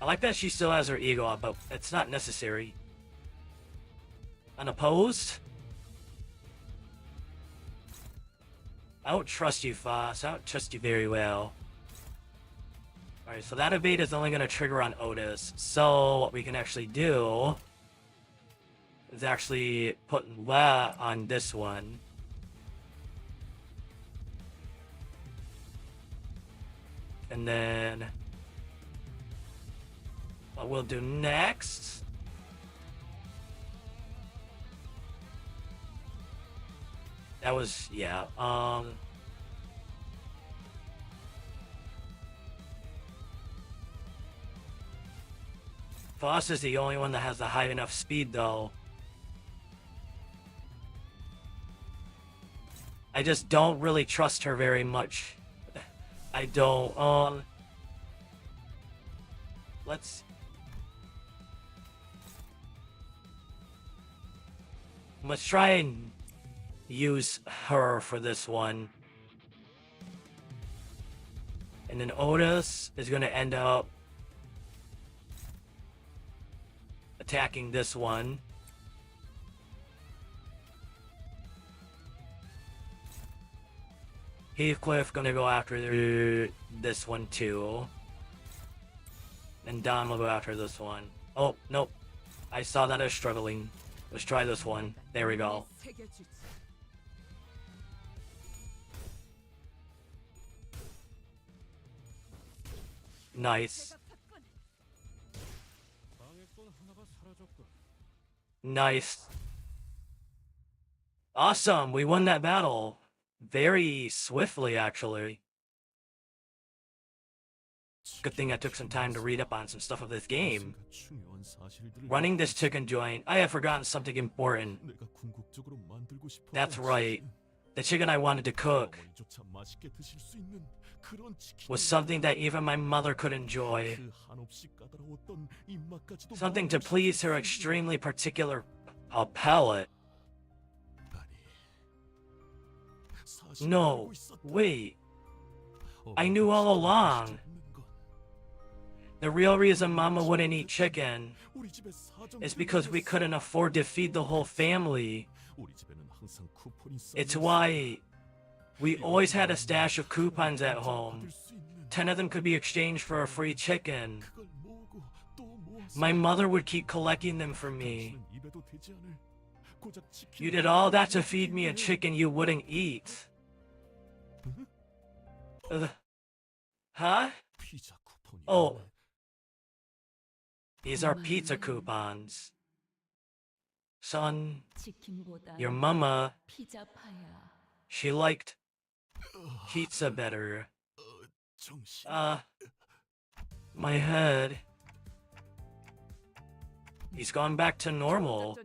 I like that she still has her ego up, but it's not necessary. Unopposed? I don't trust you, Foss. I don't trust you very well. Alright, so that evade is only going to trigger on Otis. So what we can actually do is actually put La on this one. And then what we'll do next that was, yeah, Foss is the only one that has a high enough speed though. I just don't really trust her very much I don't. Let's. Let's try and use her for this one. And then Otis is going to end up attacking this one. Heathcliff going to go after this one too. And Don will go after this one. Oh, nope. I saw that as struggling. Let's try this one. There we go. Nice. Nice. Awesome. We won that battle. Very swiftly, actually. Good thing I took some time to read up on some stuff of this game. Running this chicken joint, I have forgotten something important. That's right. The chicken I wanted to cook was something that even my mother could enjoy. Something to please her extremely particular palate. No, wait. I knew all along. The real reason Mama wouldn't eat chicken is because we couldn't afford to feed the whole family. It's why we always had a stash of coupons at home. 10 of them could be exchanged for a free chicken. My mother would keep collecting them for me. You did all that to feed me a chicken you wouldn't eat. Huh? Oh. These are pizza coupons. Son, your mama, she liked pizza better. My head. He's gone back to normal.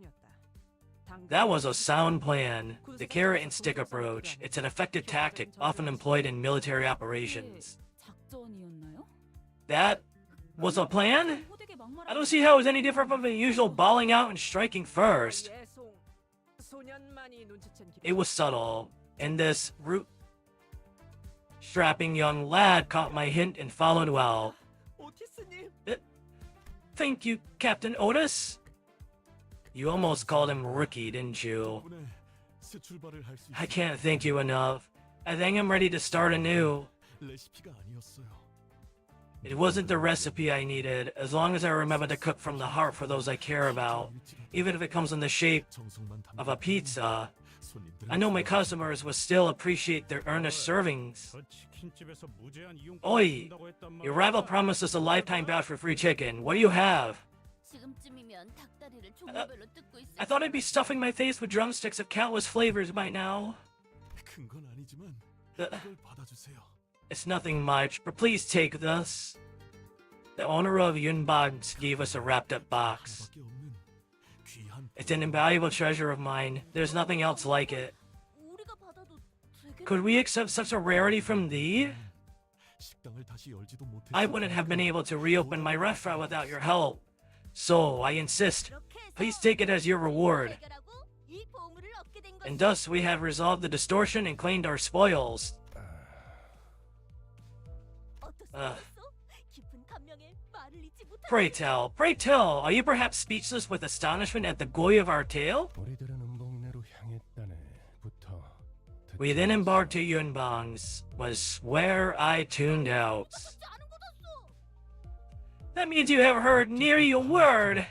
That was a sound plan. The carrot and stick approach. It's an effective tactic often employed in military operations. That was a plan? I don't see how it was any different from the usual bawling out and striking first. It was subtle, and this strapping young lad caught my hint and followed well. Thank you, Captain Otis. You almost called him Rookie, didn't you? I can't thank you enough. I think I'm ready to start anew. It wasn't the recipe I needed, as long as I remember to cook from the heart for those I care about, even if it comes in the shape of a pizza. I know my customers will still appreciate their earnest servings. Oi! Your rival promised us a lifetime bout for free chicken. What do you have? I thought I'd be stuffing my face with drumsticks of countless flavors by now. It's nothing much, but please take this. The owner of Yunbang's gave us a wrapped-up box. It's an invaluable treasure of mine. There's nothing else like it. Could we accept such a rarity from thee? I wouldn't have been able to reopen my restaurant without your help. So, I insist. Please take it as your reward. And thus, we have resolved the distortion and claimed our spoils. Pray tell, are you perhaps speechless with astonishment at the glory of our tale? We then embarked to Yunbang's, was where I tuned out. That means you have heard nearly a word.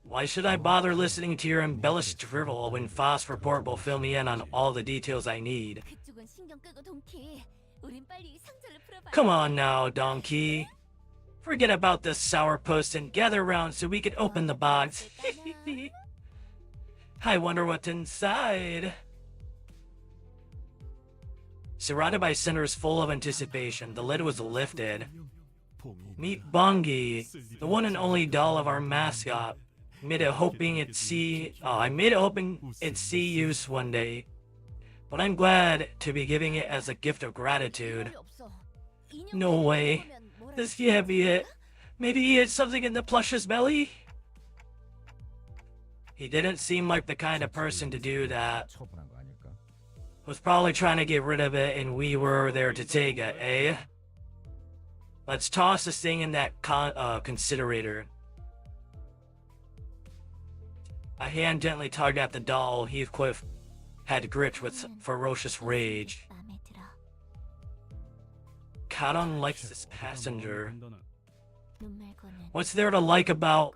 Why should I bother listening to your embellished drivel when Phosphor Port will fill me in on all the details I need? Come on now, donkey. Forget about this sourpuss and gather round so we can open the box. I wonder what's inside. Surrounded by sinners full of anticipation, the lid was lifted. Meet Bongi, the one and only doll of our mascot. I made it hoping it'd see use one day. but I'm glad to be giving it as a gift of gratitude. No way. This can't be it. Maybe he hid something in the plush's belly? He didn't seem like the kind of person to do that. 처분한 거 아닐까? Was probably trying to get rid of it and we were there to take it, eh? Let's toss this thing in that considerator. A hand gently tugged at the doll Heathcliff had gripped with ferocious rage. Karon likes this passenger. What's there to like about...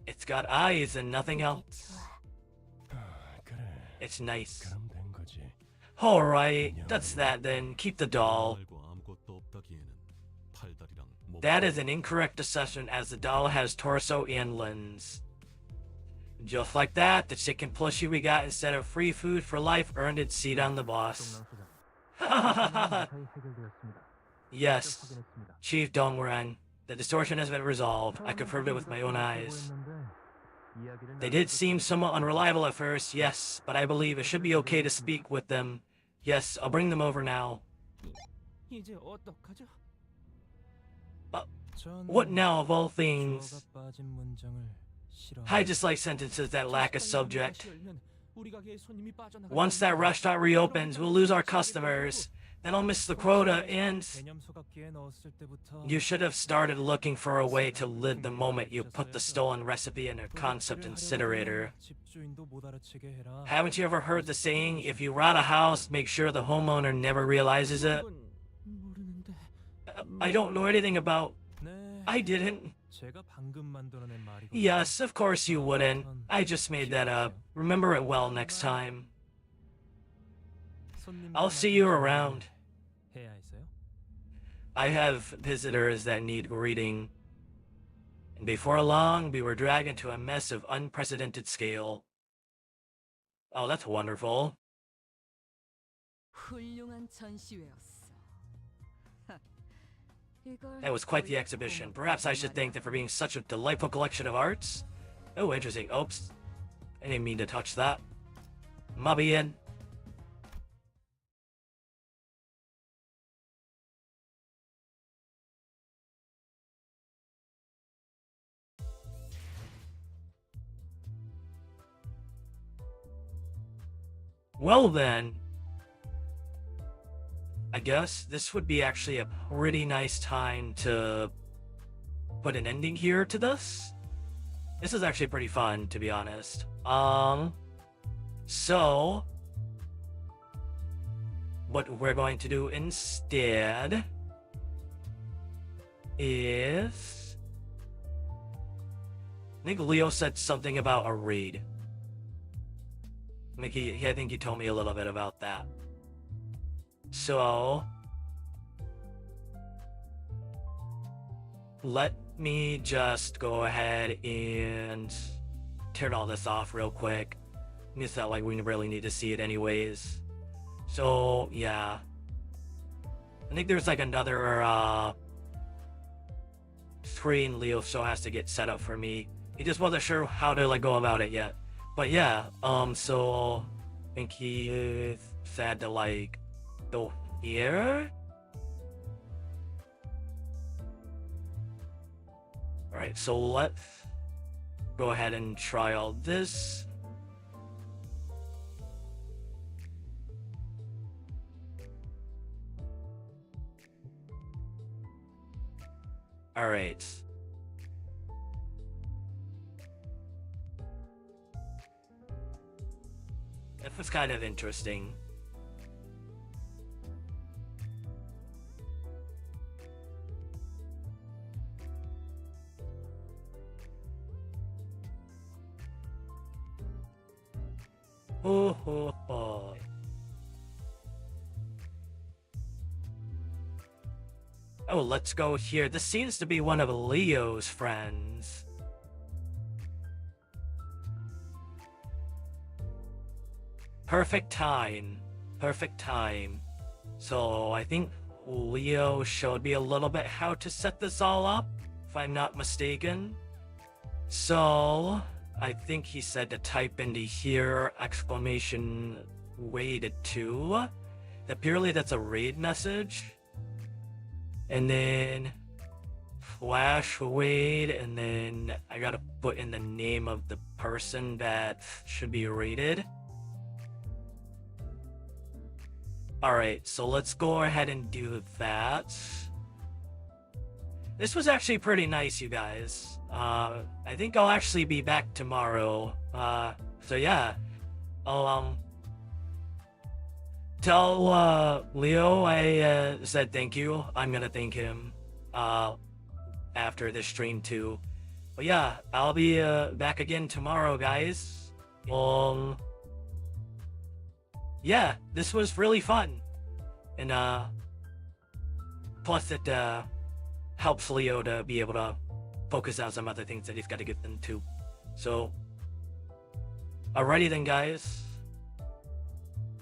It's got eyes and nothing else. 그래. It's nice. 그럼 된 거지. Alright, that's that then. Keep the doll. That is an incorrect assessment as the doll has torso and limbs. Just like that, the chicken plushie we got instead of free food for life earned its seat on the boss. Yes, Chief Dongran. The distortion has been resolved. I confirmed it with my own eyes. They did seem somewhat unreliable at first, yes, but I believe it should be okay to speak with them. Yes, I'll bring them over now. 이제 어떡하죠? What now of all things? I just like sentences that lack a subject. Once that restaurant reopens, we'll lose our customers. Then I'll miss the quota and... You should have started looking for a way to live the moment you put the stolen recipe in a concept incinerator. Haven't you ever heard the saying, if you rot a house, make sure the homeowner never realizes it? I don't know anything about... I didn't. Yes, of course you wouldn't. I just made that up. Remember it well next time. I'll see you around. I have visitors that need greeting. And before long, we were dragged into a mess of unprecedented scale. Oh, that's wonderful. 훌륭한 전시회였어. That was quite the exhibition. Perhaps I should thank them for being such a delightful collection of arts. Oh, interesting. Oops. I didn't mean to touch that. Mabien. Well then, I guess this would be actually a pretty nice time to put an ending here to this. This is actually pretty fun, to be honest. So what we're going to do instead is, I think Leo said something about a raid. I think he told me a little bit about that. So let me just go ahead and turn all this off real quick. It's not like we really need to see it anyways. So yeah, I think there's like another screen Leo still has to get set up for me. He just wasn't sure how to like go about it yet. But yeah, so I think he said to like go here. Alright, so let's go ahead and try all this. Alright. That was kind of interesting. Oh. Oh, let's go here. This seems to be one of Leo's friends. Perfect time. Perfect time. So I think Leo showed me a little bit how to set this all up, if I'm not mistaken. So I think he said to type into here exclamation raid 2. Apparently that's a raid message. And then flash raid, and then I gotta put in the name of the person that should be raided. Alright, so let's go ahead and do that. This was actually pretty nice, you guys. I think I'll actually be back tomorrow. So yeah. I'll tell Leo I said thank you. I'm gonna thank him after this stream too. But yeah, I'll be back again tomorrow, guys. Yeah, this was really fun. And plus it helps Leo to be able to focus on some other things that he's got to get into. So alrighty then, guys.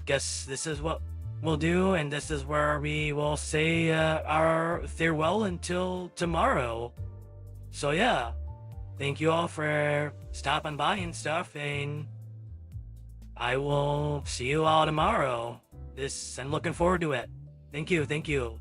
Guess this is what we'll do, and this is where we will say our farewell until tomorrow. So yeah, thank you all for stopping by and stuff, and I will see you all tomorrow. I'm looking forward to it. Thank you.